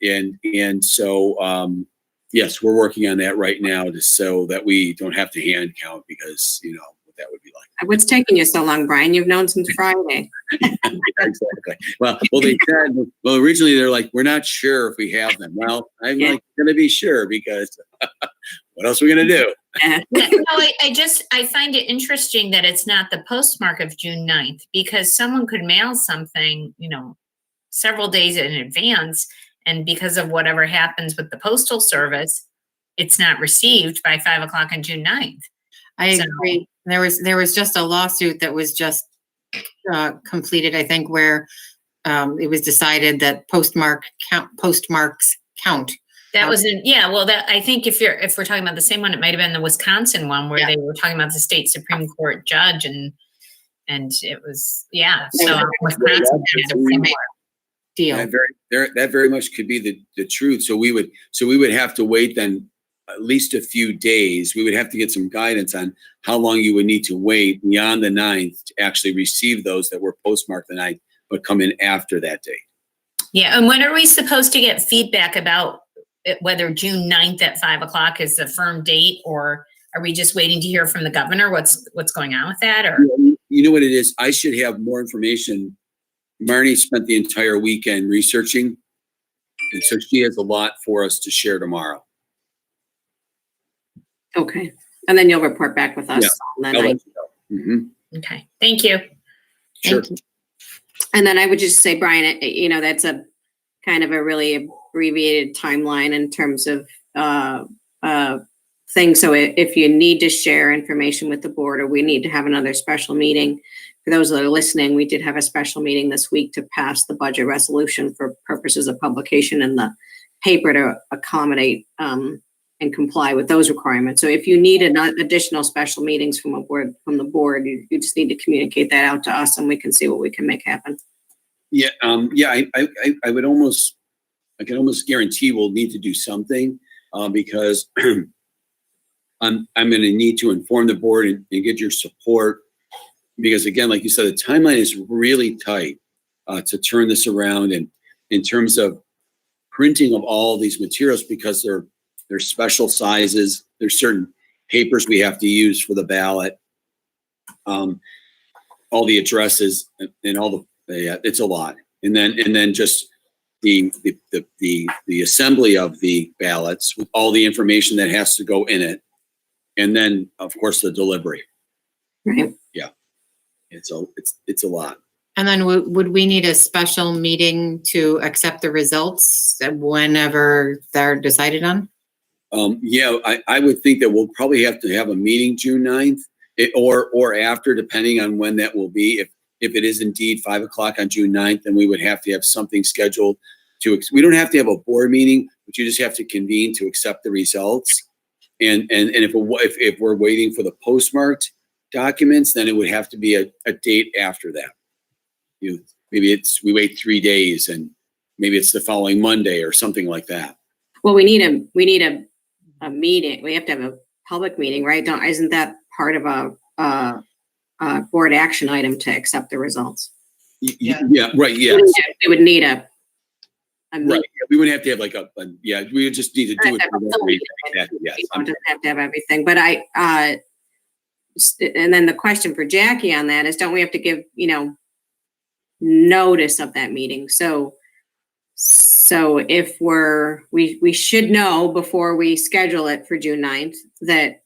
And so, yes, we're working on that right now so that we don't have to hand count, because, you know, what that would be like. What's taking you so long, Brian? You've known since Friday. Exactly. Well, they said, originally they're like, we're not sure if we have them. Well, I'm like going to be sure, because what else are we going to do? I find it interesting that it's not the postmark of June 9th, because someone could mail something, several days in advance, and because of whatever happens with the postal service, it's not received by 5 o'clock on June 9th. I agree. There was just a lawsuit that was just completed, I think, where it was decided that postmarks count. That was I think if we're talking about the same one, it might have been the Wisconsin one where they were talking about the state Supreme Court judge, and it was, so Wisconsin had a similar deal. That very much could be the truth. So we would have to wait then at least a few days. We would have to get some guidance on how long you would need to wait beyond the 9th to actually receive those that were postmarked the 9th, but come in after that date. Yeah, and when are we supposed to get feedback about whether June 9th at 5 o'clock is the firm date, or are we just waiting to hear from the governor what's going on with that? Or you know what it is? I should have more information. Marnie spent the entire weekend researching, and so she has a lot for us to share tomorrow. Okay. And then you'll report back with us. Yeah. I'll let you know. Mm-hmm. Okay. Thank you. Sure. Thank you. And then I would just say, Brian, that's a kind of a really abbreviated timeline in terms of things. So if you need to share information with the board, or we need to have another special meeting, for those that are listening, we did have a special meeting this week to pass the budget resolution for purposes of publication in the paper to accommodate and comply with those requirements. So if you need additional special meetings from the board, you just need to communicate that out to us, and we can see what we can make happen. Yeah. I would almost, I can almost guarantee we'll need to do something because I'm going to need to inform the board and get your support, because again, like you said, the timeline is really tight to turn this around, and in terms of printing of all these materials, because they're special sizes. There's certain papers we have to use for the ballot. All the addresses and all Yeah, it's a lot. And then just the assembly of the ballots with all the information that has to go in it. And then, of course, the delivery. Right. Yeah. It's a lot. And then would we need a special meeting to accept the results whenever they're decided on? Yeah, I would think that we'll probably have to have a meeting June 9th or after, depending on when that will be. If it is indeed 5 o'clock on June 9th, then we would have to have something scheduled we don't have to have a board meeting, but you just have to convene to accept the results. And if we're waiting for the postmarked documents, then it would have to be a date after that. Maybe we wait 3 days and maybe it's the following Monday or something like that. Well, we need a meeting. We have to have a public meeting, right? Isn't that part of a board action item to accept the results? Yeah, right. Yeah. We would need a meeting. Right. We wouldn't have to have like we would just need to do it. Yes. We don't just have to have everything, but and then the question for Jackie on that is, don't we have to give, notice of that meeting? So if we should know before we schedule it for June 9th that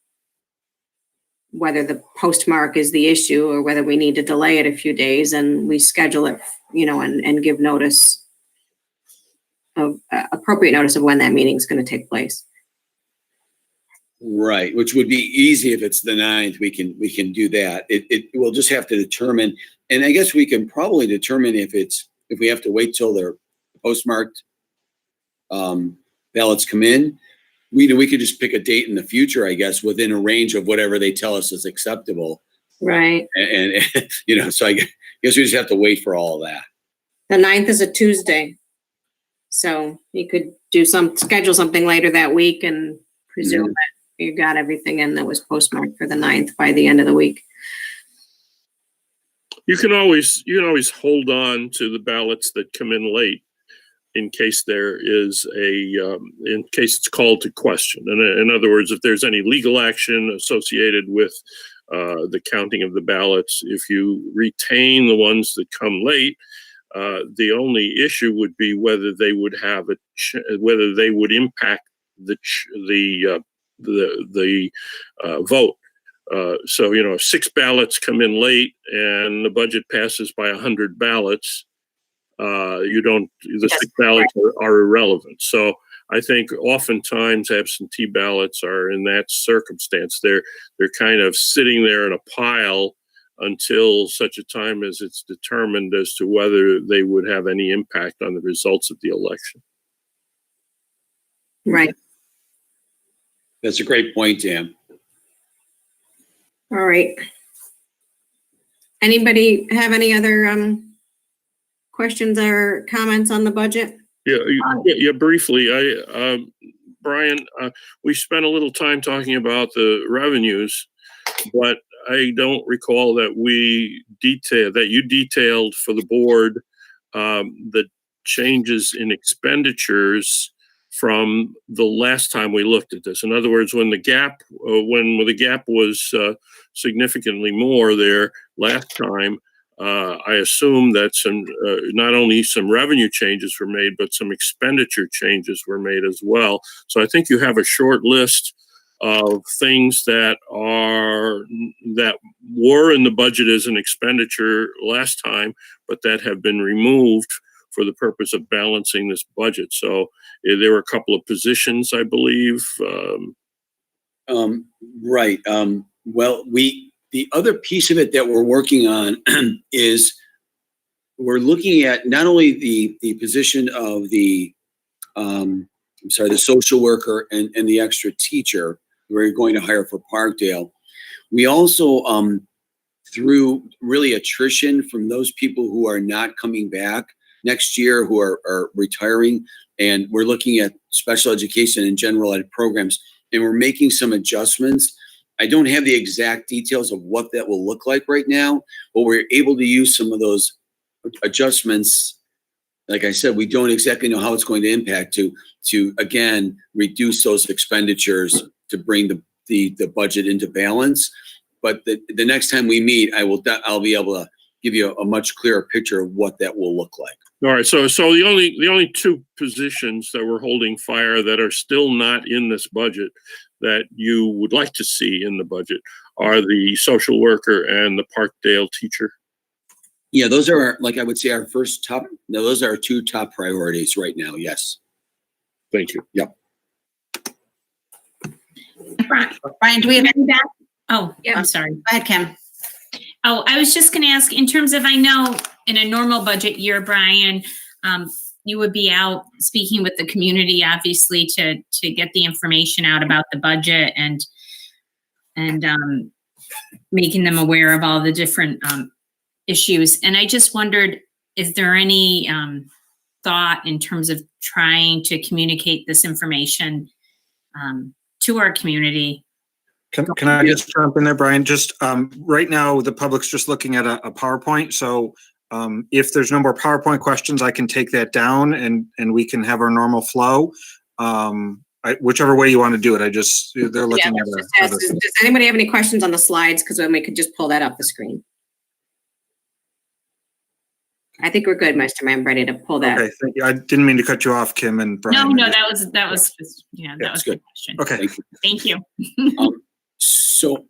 whether the postmark is the issue or whether we need to delay it a few days, and we schedule it, and give notice of appropriate notice of when that meeting is going to take place. Right, which would be easy if it's the 9th. We can do that. It will just have to determine, and I guess we can probably determine if we have to wait till their postmarked ballots come in. We could just pick a date in the future, I guess, within a range of whatever they tell us is acceptable. Right. And so I guess we just have to wait for all of that. The 9th is a Tuesday. So you could schedule something later that week and presume that you got everything in that was postmarked for the 9th by the end of the week. You can always hold on to the ballots that come in late in case there is in case it's called to question. And in other words, if there's any legal action associated with the counting of the ballots, if you retain the ones that come late, the only issue would be whether they would have whether they would impact the vote. So if 6 ballots come in late and the budget passes by 100 ballots, the 6 ballots are irrelevant. So I think oftentimes absentee ballots are in that circumstance. They're kind of sitting there in a pile until such a time as it's determined as to whether they would have any impact on the results of the election. Right. That's a great point, Dan. All right. Anybody have any other questions or comments on the budget? Yeah, briefly. Brian, we spent a little time talking about the revenues, but I don't recall that you detailed for the board the changes in expenditures from the last time we looked at this. In other words, when the gap was significantly more there last time, I assume that not only some revenue changes were made, but some expenditure changes were made as well. So I think you have a short list of things that were in the budget as an expenditure last time, but that have been removed for the purpose of balancing this budget. So there were a couple of positions, I believe. Right. Well, the other piece of it that we're working on is we're looking at not only the position of the social worker and the extra teacher we're going to hire for Parkdale. We also, through really attrition from those people who are not coming back next year, who are retiring, and we're looking at special education and general ed programs, and we're making some adjustments. I don't have the exact details of what that will look like right now, but we're able to use some of those adjustments. Like I said, we don't exactly know how it's going to impact to again, reduce those expenditures to bring the budget into balance. But the next time we meet, I'll be able give you a much clearer picture of what that will look like. All right, so the only two positions that we're holding fire that are still not in this budget that you would like to see in the budget are the social worker and the Parkdale teacher. Yeah, those are, like I would say, our first top. No, those are our two top priorities right now. Yes. Thank you. Yep. Brian, do we have any back? Oh, yeah, I'm sorry. Go ahead, Kim. Oh, I was just going to ask, in terms of, I know in a normal budget year, Brian, you would be out speaking with the community, obviously, to get the information out about the budget and making them aware of all the different issues. And I just wondered, is there any thought in terms of trying to communicate this information to our community? Can I just jump in there, Brian? Just right now, the public's just looking at a PowerPoint. So if there's no more PowerPoint questions, I can take that down and we can have our normal flow. Whichever way you want to do it. They're looking at Does anybody have any questions on the slides? Because then we could just pull that off the screen. I think we're good, Mr. I'm ready to pull that. Okay, thank you. I didn't mean to cut you off, Kim and Brian. No, that was just, that was good. The question. Okay. Thank you. So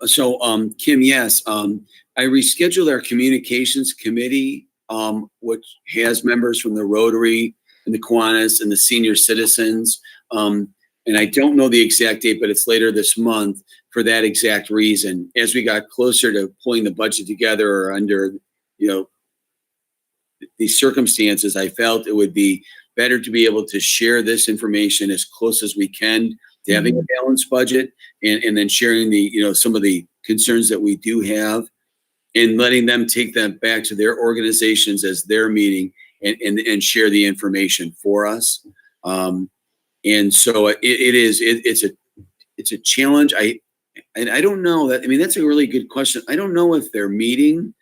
Kim, yes, I rescheduled our communications committee, which has members from the Rotary and the Kiwanis and the senior citizens. And I don't know the exact date, but it's later this month for that exact reason. As we got closer to pulling the budget together or under, these circumstances, I felt it would be better to be able to share this information as close as we can to having a balanced budget and then sharing the, some of the concerns that we do have and letting them take them back to their organizations as their meeting and share the information for us. And so it's a challenge. I don't know that, that's a really good question. I don't know if they're meeting,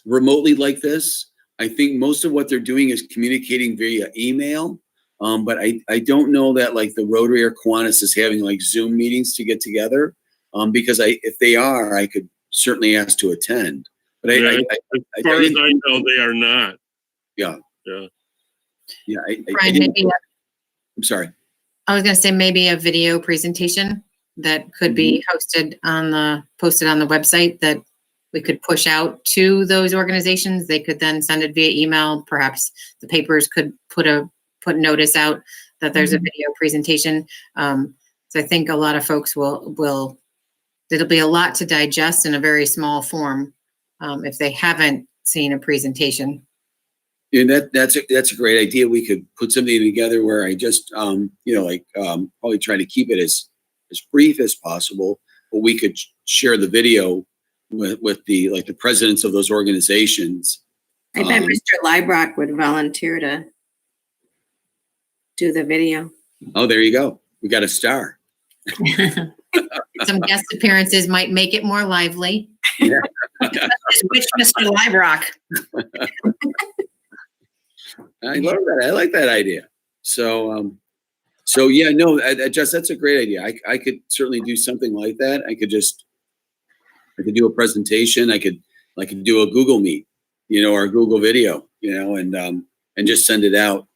remotely like this. I think most of what they're doing is communicating via email. But I don't know that like the Rotary or Kiwanis is having like Zoom meetings to get together. Because if they are, I could certainly ask to attend. But as far as I know, they are not. Yeah. Yeah. Yeah. Brian, I'm sorry. I was going to say maybe a video presentation that could be posted on the website that we could push out to those organizations. They could then send it via email. Perhaps the papers could put notice out that there's a video presentation. So I think a lot of folks it'll be a lot to digest in a very small form if they haven't seen a presentation. Yeah, that's a great idea. We could put something together where I just, probably try to keep it as brief as possible, but we could share the video with the presidents of those organizations. I bet Mr. Leibrock would volunteer to do the video. Oh, there you go. We got a star. Some guest appearances might make it more lively. Yeah. Which Mr. Leibrock? I love that. I like that idea. So yeah, no, that's a great idea. I could certainly do something like that. I could do a presentation. I could do a Google Meet, or a Google video, and just send it out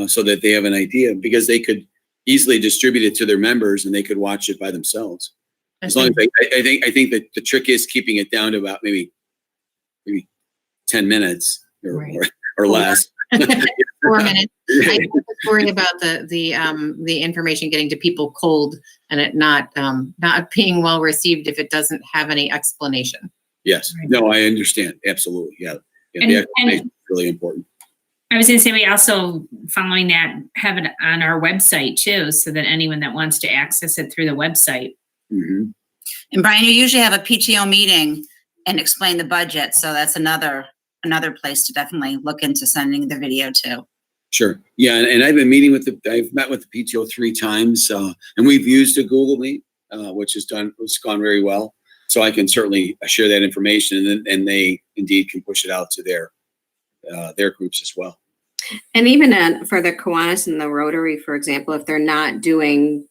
so that they have an idea, because they could easily distribute it to their members and they could watch it by themselves. As long as I think that the trick is keeping it down to about maybe 10 minutes or less. 4 minutes. I was worried about the information getting to people cold and it not being well received if it doesn't have any explanation. Yes. No, I understand. Absolutely. Yeah. The explanation is really important. I was going to say, we also, following that, have it on our website too, so that anyone that wants to access it through the website. Mm-hmm. And Brian, you usually have a PTO meeting and explain the budget. So that's another place to definitely look into sending the video to. Sure. Yeah. And I've been meeting I've met with the PTO 3 times, and we've used a Google Meet, which has gone very well. So I can certainly share that information, and they indeed can push it out to their groups as well. And even for the Kiwanis and the Rotary, for example, if they're not doing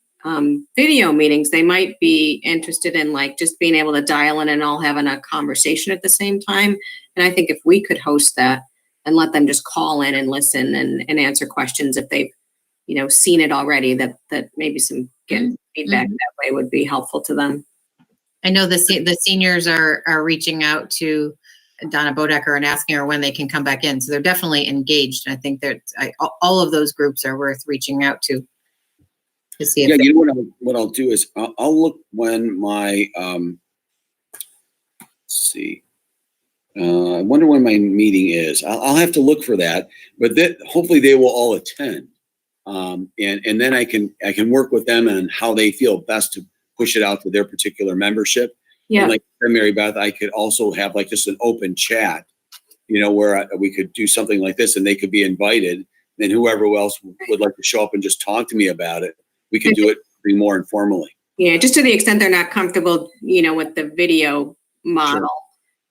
video meetings, they might be interested in like just being able to dial in and all having a conversation at the same time. And I think if we could host that and let them just call in and listen and answer questions if they've, seen it already, that maybe some getting feedback that way would be helpful to them. I know the seniors are reaching out to Donna Bodecker and asking her when they can come back in. So they're definitely engaged. And I think that all of those groups are worth reaching out to see if what I'll do is I'll look when my, let's see. I wonder when my meeting is. I'll have to look for that, but hopefully they will all attend. And then I can work with them on how they feel best to push it out to their particular membership. Yeah. And like Mary Beth, I could also have like just an open chat, where we could do something like this and they could be invited. And whoever else would like to show up and just talk to me about it, we could do it more informally. Yeah, just to the extent they're not comfortable, with the video model,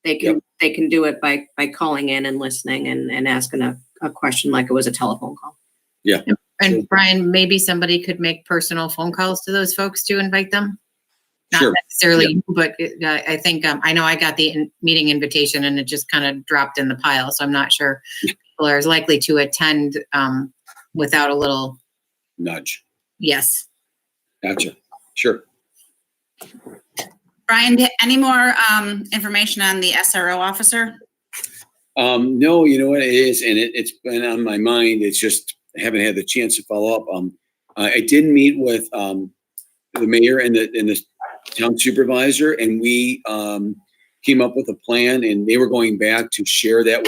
they can do it by calling in and listening and asking a question like it was a telephone call. Yeah. And Brian, maybe somebody could make personal phone calls to those folks to invite them. Not necessarily, you, but I think, I know I got the meeting invitation and it just kind of dropped in the pile. So I'm not sure people are as likely to attend without a little nudge. Yes. Gotcha. Sure. Brian, any more information on the SRO officer? No, you know what it is, and it's been on my mind. It's just I haven't had the chance to follow up. I did meet with the mayor and the town supervisor, and we came up with a plan, and they were going back to share that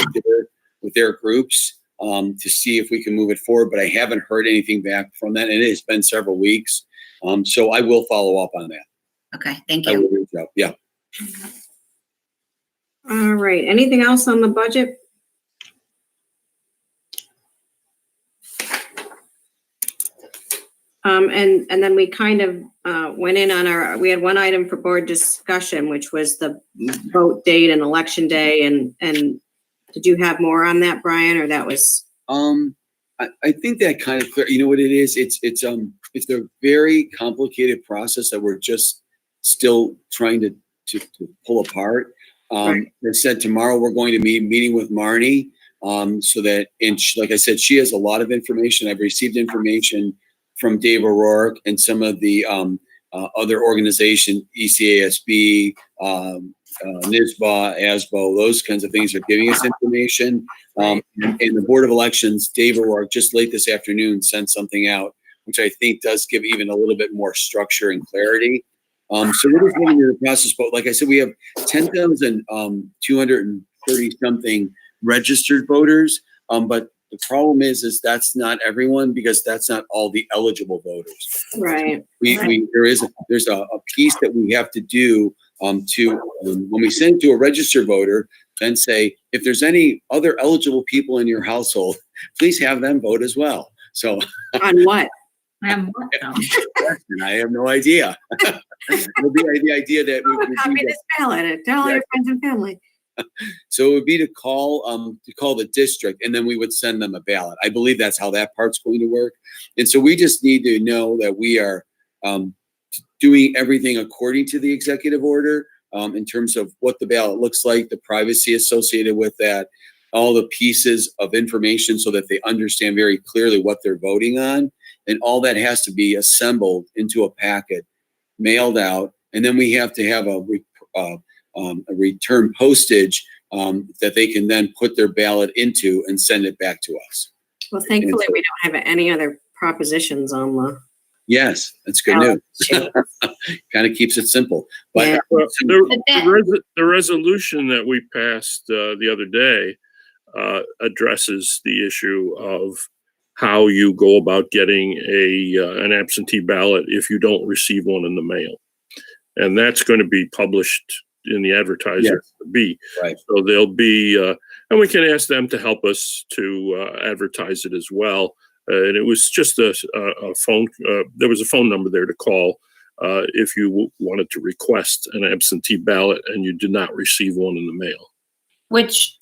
with their groups to see if we can move it forward. But I haven't heard anything back from that, and it has been several weeks. So I will follow up on that. Okay, thank I you. will reach out. Yeah. All right. Anything else on the budget? And then we kind of went in on we had one item for board discussion, which was the vote date and election day. And did you have more on that, Brian, or that was? I think that kind of clear. You know what it is? It's a very complicated process that we're just still trying to pull apart. Right. They said tomorrow we're going to be meeting with Marnie, so that, and like I said, she has a lot of information. I've received information from Dave O'Rourke and some of the other organization, ECASB, NISBA, ASBO, those kinds of things are giving us information. And the Board of Elections, Dave O'Rourke, just late this afternoon sent something out, which I think does give even a little bit more structure and clarity. So we're just going through the process, but like I said, we have 10,230 something registered voters. But the problem is that's not everyone, because that's not all the eligible voters. Right. There's a piece that we have to do when we send to a registered voter, then say, if there's any other eligible people in your household, please have them vote as well. So on what? I have no idea. It'll be the idea that copy this ballot and tell all your friends and family. So it would be to call the district, and then we would send them a ballot. I believe that's how that part's going to work. And so we just need to know that we are doing everything according to the executive order, in terms of what the ballot looks like, the privacy associated with that, all the pieces of information so that they understand very clearly what they're voting on. And all that has to be assembled into a packet, mailed out, and then we have to have a return postage that they can then put their ballot into and send it back to us. Well, thankfully, we don't have any other propositions on the. Yes, that's good news. Kind of keeps it simple. But Yeah. The resolution that we passed the other day addresses the issue of how you go about getting an absentee ballot if you don't receive one in the mail. And that's going to be published in the advertiser. Yes. Right. So there'll be, and we can ask them to help us to advertise it as well. And it was just a phone, there was a phone number there to call if you wanted to request an absentee ballot and you did not receive one in the mail. Which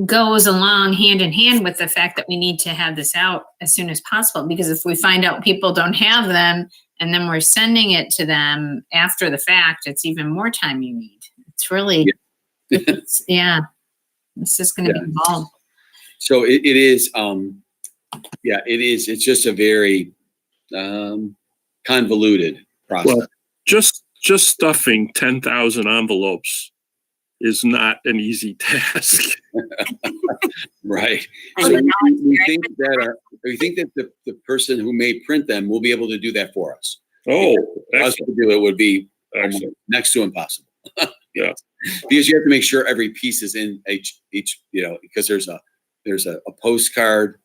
goes along hand in hand with the fact that we need to have this out as soon as possible, because if we find out people don't have them and then we're sending it to them after the fact, it's even more time you need. It's really, it's just going to be involved. So it is, it is. It's just a very convoluted process. Well, just stuffing 10,000 envelopes is not an easy task. Right. So we think that the person who may print them will be able to do that for us. Oh, us to do it would be next to impossible. Yeah. Because you have to make sure every piece is in each, because there's a postcard,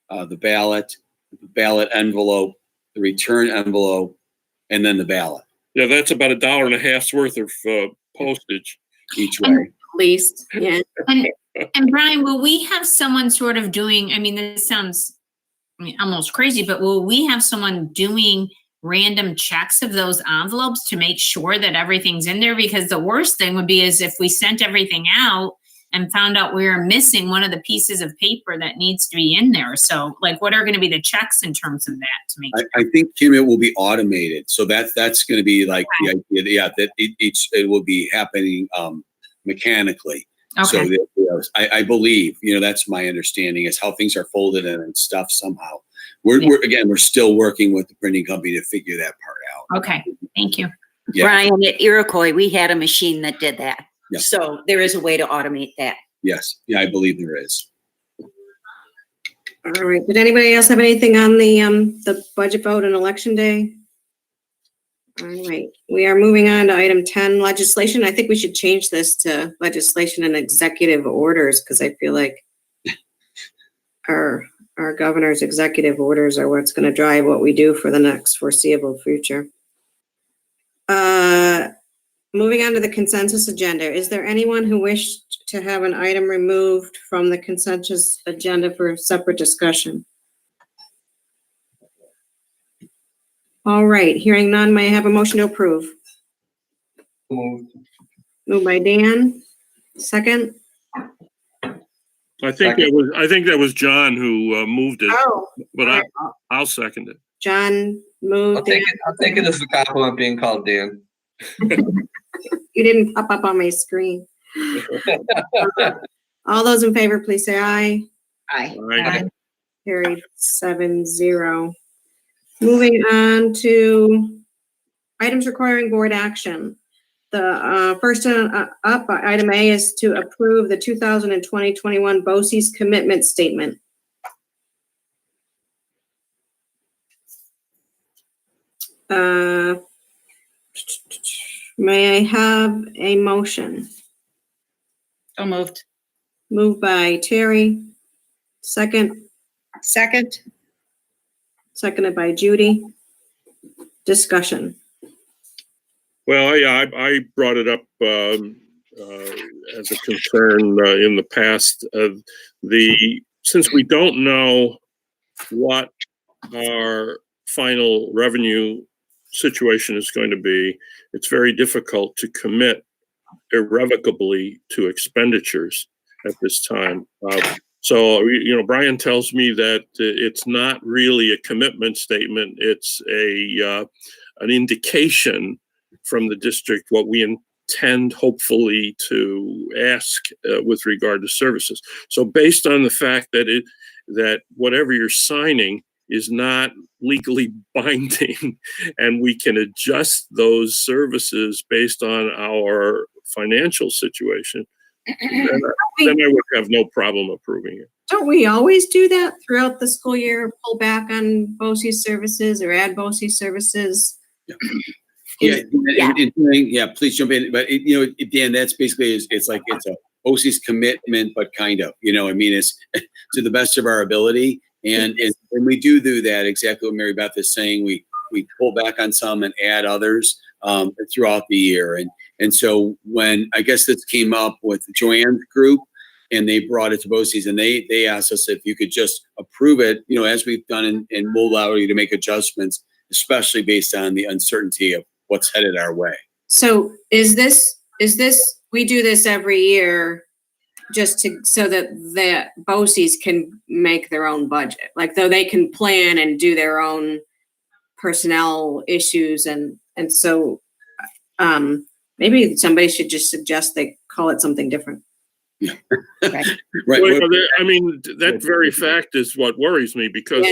the ballot envelope, the return envelope, and then the ballot. Yeah, that's about $1.50 worth of postage each way. At least, yeah. And Brian, will we have someone sort of doing, I mean, this sounds almost crazy, but will we have someone doing random checks of those envelopes to make sure that everything's in there? Because the worst thing would be is if we sent everything out and found out we were missing one of the pieces of paper that needs to be in there. So like, what are going to be the checks in terms of that to make sure? I think, Kim, it will be automated. So that's going to be like the idea, that it will be happening mechanically. Okay. So I believe, that's my understanding, is how things are folded in and stuff somehow. We're still working with the printing company to figure that part out. Okay, thank you. Yeah. Brian, at Iroquois, we had a machine that did that. Yeah. So there is a way to automate that. Yes. Yeah, I believe there is. All right. Did anybody else have anything on the budget vote and election day? All right. We are moving on to item 10, legislation. I think we should change this to legislation and executive orders, because I feel like our governor's executive orders are what's going to drive what we do for the next foreseeable future. Moving on to the consensus agenda. Is there anyone who wished to have an item removed from the consensus agenda for separate discussion? All right, hearing none, may I have a motion to approve? Moved by Dan, second. I think that was John who moved it. Oh, but I'll second it. John moved. I'll take it as a compliment being called Dan. You didn't pop up on my screen. All those in favor, please say aye. Aye. Aye. Carried 7-0. Moving on to items requiring board action. The first up, item A, is to approve the 2020-21 BOCES commitment statement. May I have a motion? So moved. Moved by Terry. Second. Second. Seconded by Judy. Discussion. Well, yeah, I brought it up as a concern in the past. Since we don't know what our final revenue situation is going to be, it's very difficult to commit irrevocably to expenditures at this time. So, Brian tells me that it's not really a commitment statement. It's an indication from the district what we intend, hopefully, to ask with regard to services. So based on the fact that whatever you're signing is not legally binding, and we can adjust those services based on our financial situation, then I would have no problem approving it. Don't we always do that throughout the school year? Pull back on BOCES services or add BOCES services? Yeah, please jump in. But Dan, that's basically it's a BOCES commitment, but kind of. It's to the best of our ability, and we do that. Exactly what Mary Beth is saying. We pull back on some and add others throughout the year, and so when I guess this came up with Joanne's group, and they brought it to BOCES, and they asked us if you could just approve it, as we've done, and we'll allow you to make adjustments, especially based on the uncertainty of what's headed our way. So is this, we do this every year, just so that the BOCES can make their own budget, like though they can plan and do their own personnel issues. And so maybe somebody should just suggest they call it something different. Yeah. Right. Well, I mean, that very fact is what worries me, because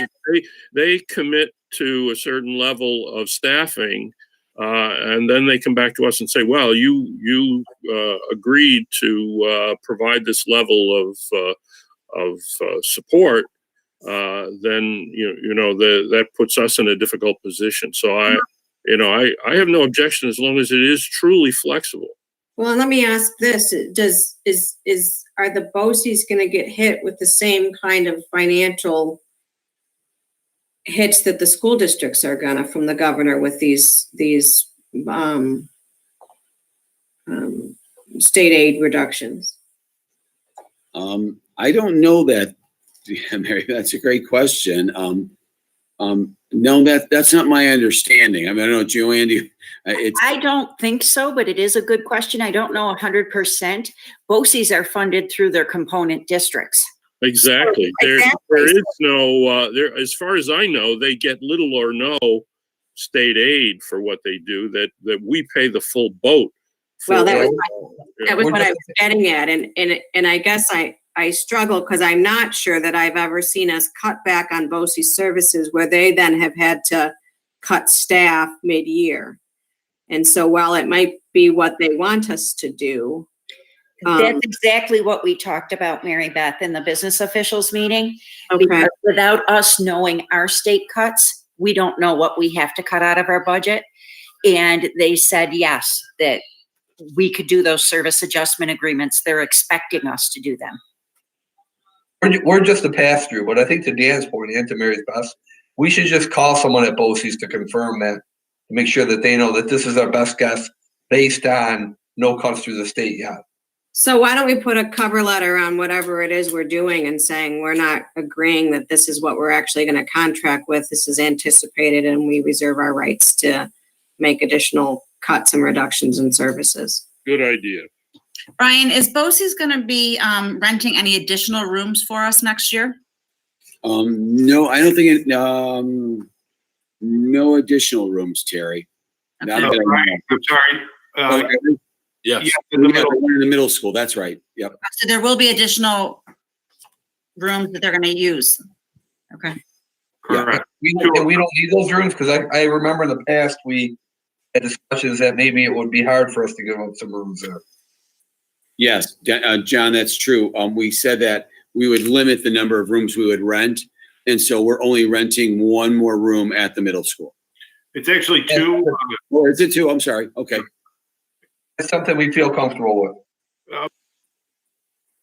they commit to a certain level of staffing, and then they come back to us and say, well, you agreed to provide this level of support, then that puts us in a difficult position. So I have no objection as long as it is truly flexible. Well, let me ask this: are the BOCES going to get hit with the same kind of financial hits that the school districts are gonna from the governor with these state aid reductions? I don't know that, Mary. That's a great question. No, that's not my understanding. I mean, I don't know, Joanne. I don't think so, but it is a good question. I don't know 100%. BOCES are funded through their component districts. Exactly. There is no, as far as I know, they get little or no state aid for what they do, that we pay the full boat. Well, that was what I was getting at. And I guess I struggle because I'm not sure that I've ever seen us cut back on BOCES services where they then have had to cut staff mid-year. And so while it might be what they want us to do, that's exactly what we talked about, Mary Beth, in the business officials meeting. Okay. Because without us knowing our state cuts, we don't know what we have to cut out of our budget. And they said, yes, that we could do those service adjustment agreements. They're expecting us to do them. We're just a pass-through, but I think to Dan's point and to Mary's best, we should just call someone at BOCES to confirm that, to make sure that they know that this is our best guess based on no cuts through the state yet. So why don't we put a cover letter on whatever it is we're doing and saying we're not agreeing that this is what we're actually going to contract with. This is anticipated, and we reserve our rights to make additional cuts and reductions in services. Good idea. Brian, is BOCES going to be renting any additional rooms for us next year? No, I don't think no additional rooms, Terry. Okay. Not that I know. I'm sorry. Yes. Yeah, in the middle school. That's right. Yep. So there will be additional rooms that they're going to use. Okay. Correct. We don't need those rooms, because I remember in the past we had discussions that maybe it would be hard for us to give up some rooms there. Yes, John, that's true. We said that we would limit the number of rooms we would rent, and so we're only renting one more room at the middle school. It's actually two. Or is it two? I'm sorry. Okay. It's something we feel comfortable with.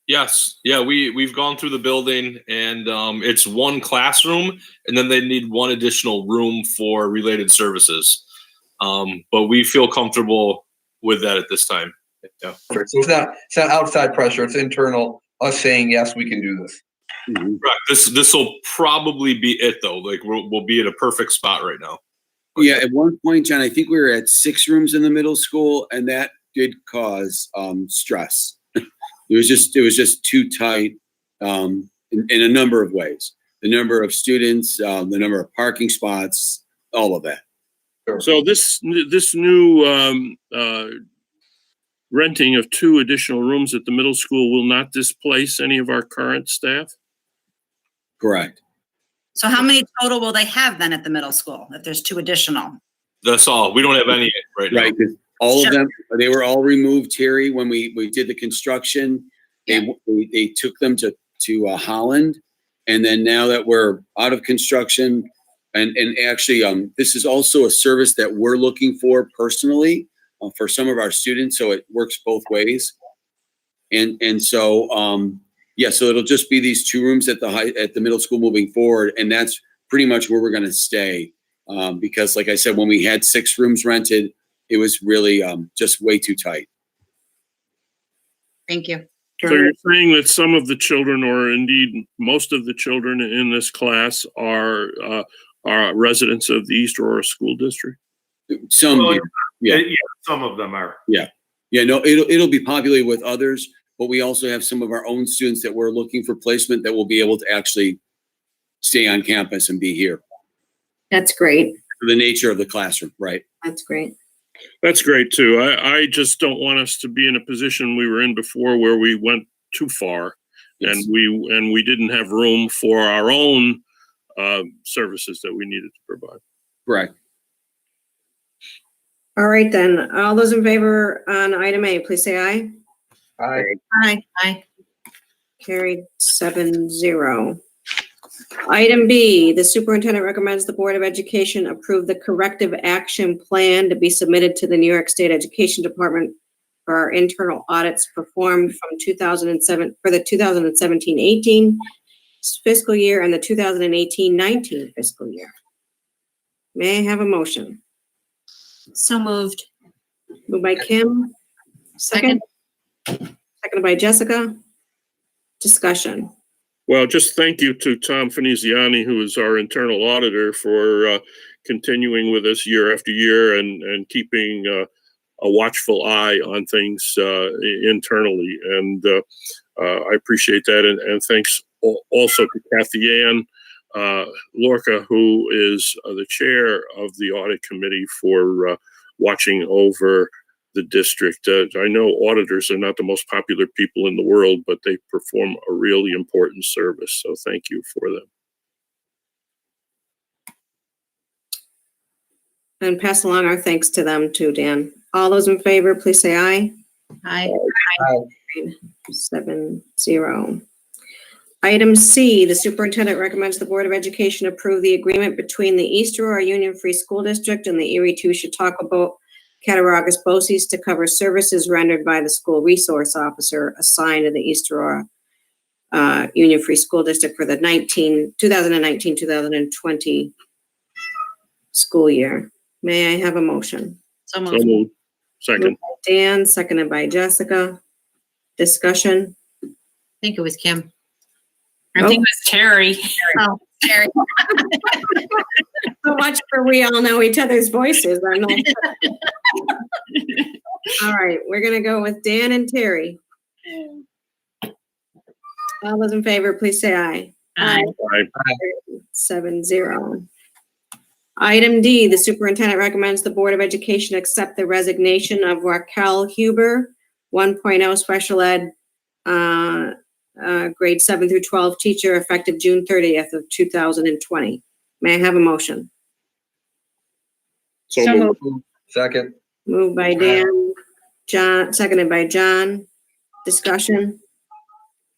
Yes. Yeah, we've gone through the building, and it's one classroom, and then they need one additional room for related services. But we feel comfortable with that at this time. Yeah. So it's not outside pressure. It's internal. Us saying yes, we can do this. Mm-hmm. Right. This will probably be it though. Like we'll be at a perfect spot right now. Yeah. At one point, John, I think we were at 6 rooms in the middle school, and that did cause stress. It was just too tight in a number of ways. The number of students, the number of parking spots, all of that. So this new renting of 2 additional rooms at the middle school will not displace any of our current staff? Correct. So how many total will they have then at the middle school if there's 2 additional? That's all. We don't have any right now. Right. All of them, they were all removed, Terry, when we did the construction. They took them to Holland. And then now that we're out of construction, and actually, this is also a service that we're looking for personally for some of our students. So it works both ways. And so, so it'll just be these 2 rooms at the middle school moving forward. And that's pretty much where we're going to stay. Because like I said, when we had 6 rooms rented, it was really just way too tight. Thank you. So you're saying that some of the children, or indeed most of the children in this class, are residents of the East Aurora School District? Some, yeah, some of them are. Yeah. No, it'll be populated with others, but we also have some of our own students that we're looking for placement that will be able to actually stay on campus and be here. That's great. The nature of the classroom, right? That's great. That's great too. I just don't want us to be in a position we were in before where we went too far and we didn't have room for our own services that we needed to provide. Correct. All right, then. All those in favor on item A, please say aye. Aye. Aye. Aye. Carried 7-0. Item B, the superintendent recommends the Board of Education approve the corrective action plan to be submitted to the New York State Education Department for our internal audits performed from 2007 for the 2017-18 fiscal year and the 2018-19 fiscal year. May I have a motion? So moved. Moved by Kim. Second. Seconded by Jessica. Discussion. Well, just thank you to Tom Finiziani, who is our internal auditor, for continuing with us year after year and keeping a watchful eye on things internally. And I appreciate that. And thanks also to Kathy Ann Lorca, who is the chair of the audit committee, for watching over the district. I know auditors are not the most popular people in the world, but they perform a really important service. So thank you for them. And pass along our thanks to them too, Dan. All those in favor, please say aye. Aye. Aye. 7-0. Item C, the superintendent recommends the Board of Education approve the agreement between the East Aurora Union Free School District and the Erie 2 Chautauqua Cattaraugus BOCES to cover services rendered by the school resource officer assigned to the East Aurora Union Free School District for the 2019-2020 school year. May I have a motion? So So moved. moved. Second. Moved by Dan, seconded by Jessica. Discussion. I think it was Kim. I think it was Terry. Oh, Terry. So much for we all know each other's voices. I'm not. All right, we're gonna go with Dan and Terry. All those in favor, please say aye. Aye. Aye. 7-0. Item D, the superintendent recommends the Board of Education accept the resignation of Raquel Huber, 1.0 special ed, grade 7 through 12 teacher, effective June 30th of 2020. May I have a motion? So moved. Second. Moved by Dan, John, seconded by John. Discussion.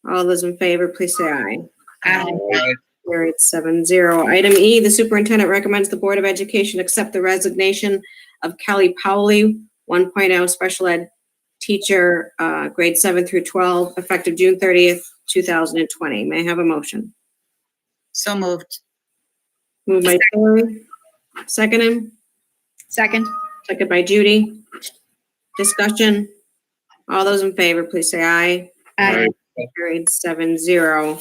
All those in favor, please say aye. Aye. Carried 7-0. Item E, the superintendent recommends the Board of Education accept the resignation of Kelly Powley, 1.0 special ed teacher, grade 7 through 12, effective June 30th, 2020. May I have a motion? So moved. Moved by Terry. Seconded. Second. Seconded by Judy. Discussion. All those in favor, please say aye. Aye. Carried 7-0.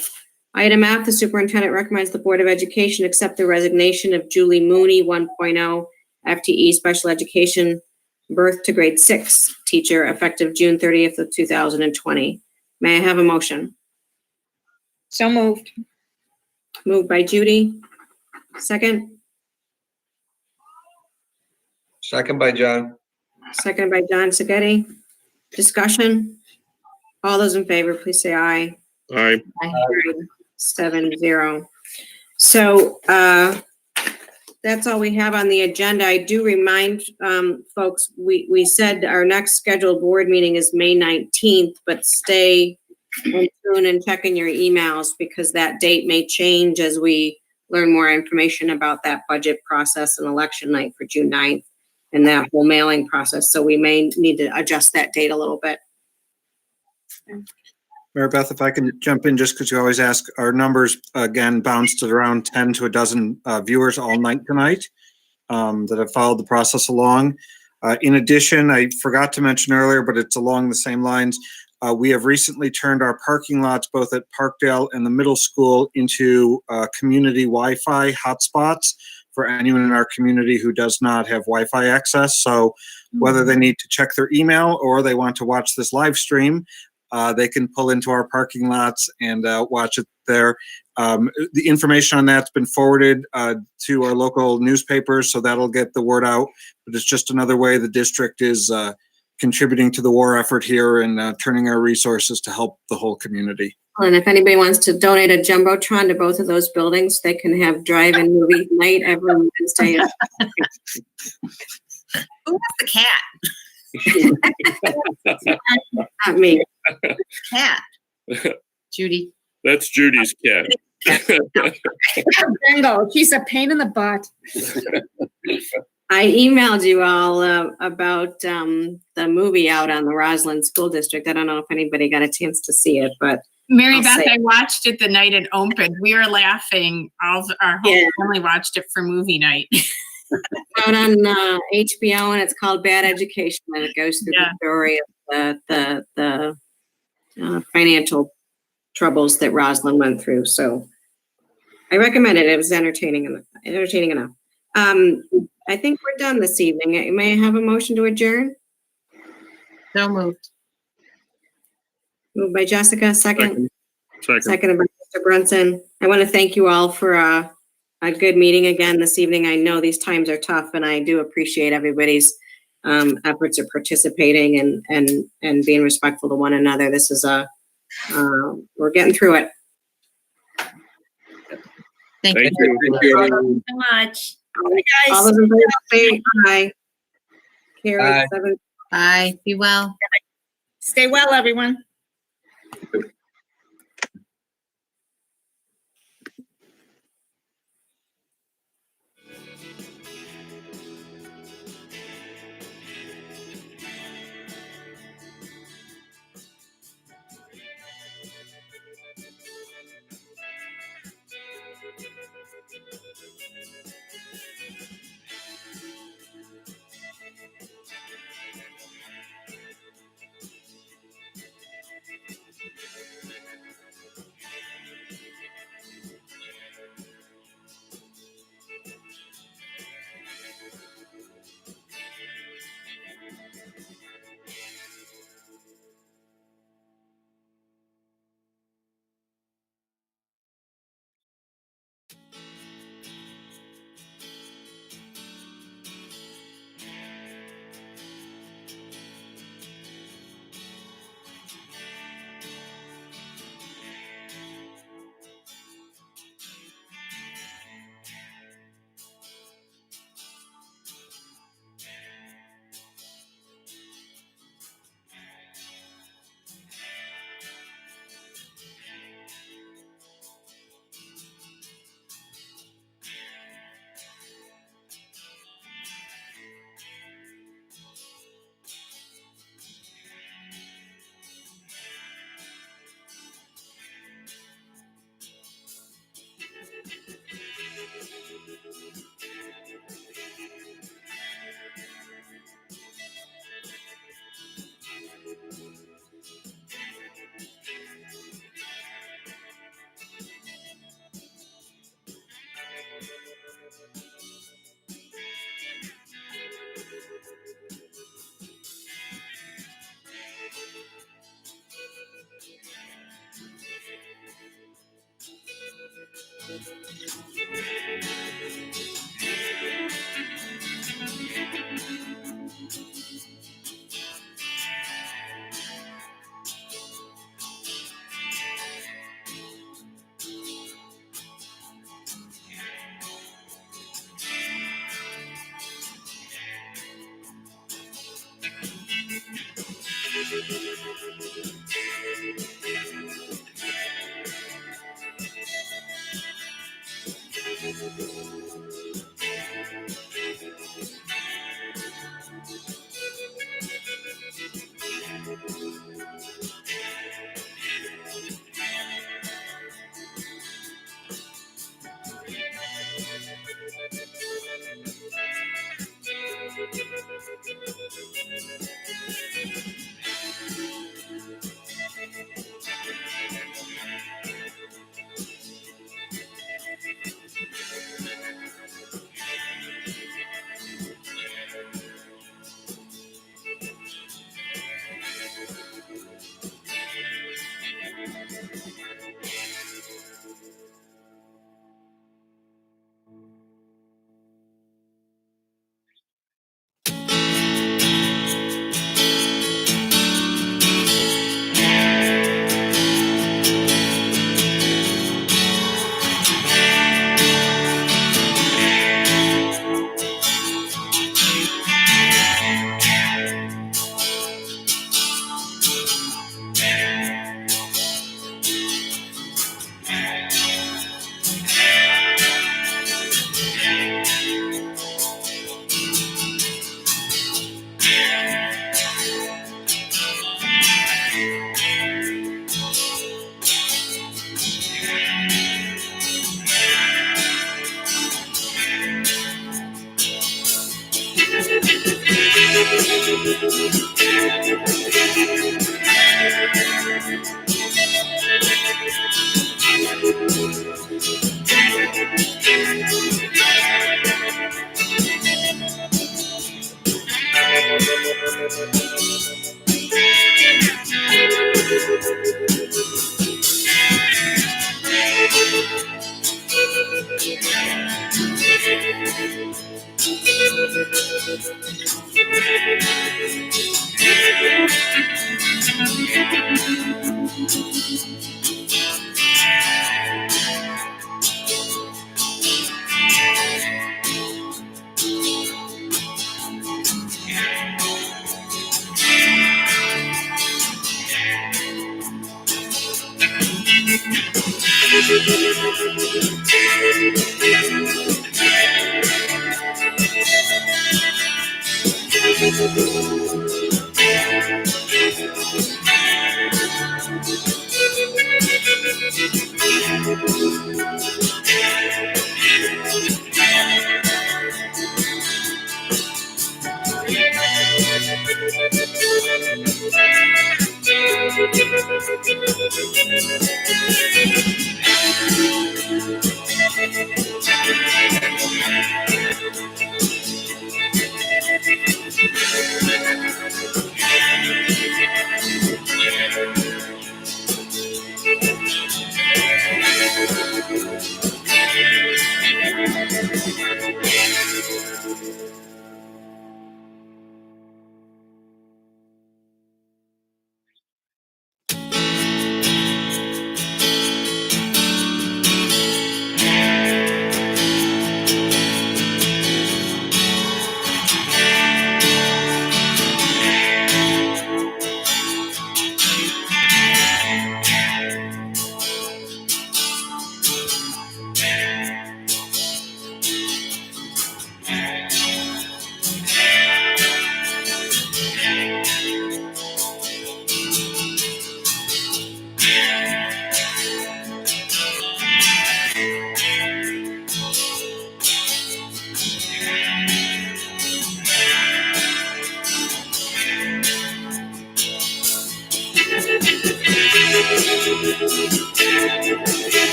Item F, the superintendent recommends the Board of Education accept the resignation of Julie Mooney, 1.0 FTE special education, birth to grade 6 teacher, effective June 30th of 2020. May I have a motion? So moved. Moved by Judy. Second. Second by John. Seconded by John Segretti. Discussion. All those in favor, please say aye. Aye. 7-0. So that's all we have on the agenda. I do remind folks, we said our next scheduled board meeting is May 19th, but stay in tune and check in your emails because that date may change as we learn more information about that budget process and election night for June 9th and that whole mailing process. So we may need to adjust that date a little bit. Mary Beth, if I can jump in, just because you always ask, our numbers again bounced at around 10 to a dozen viewers all night tonight that have followed the process along. In addition, I forgot to mention earlier, but it's along the same lines. We have recently turned our parking lots, both at Parkdale and the middle school, into community Wi-Fi hotspots for anyone in our community who does not have Wi-Fi access. So whether they need to check their email or they want to watch this live stream, they can pull into our parking lots and watch it there. The information on that's been forwarded to our local newspapers, so that'll get the word out. But it's just another way the district is contributing to the war effort here and turning our resources to help the whole community. And if anybody wants to donate a Jumbotron to both of those buildings, they can have drive-in movie night every Wednesday. Who was the cat? Not me. Cat. Judy. That's Judy's cat. Bingo. She's a pain in the butt. I emailed you all about the movie out on the Roslyn School District. I don't know if anybody got a chance to see it, but Mary I'll Beth, say- I watched it the night it opened. We were laughing. Our whole family watched it for movie night. out on HBO, and it's called Bad Education, and it goes through the story of the financial troubles that Roslyn went through. So I recommend it. It was entertaining enough. I think we're done this evening. May I have a motion to adjourn? So moved. Moved by Jessica, second. Second. Seconded by Mr. Brunson. I want to thank you all for a good meeting again this evening. I know these times are tough, and I do appreciate everybody's efforts of participating and being respectful to one another. This is we're getting through it. Thank you. you. Thank you, everyone. So much. All those in favor say aye. Carrie, Aye. 7. Bye. Be well. Stay well, everyone.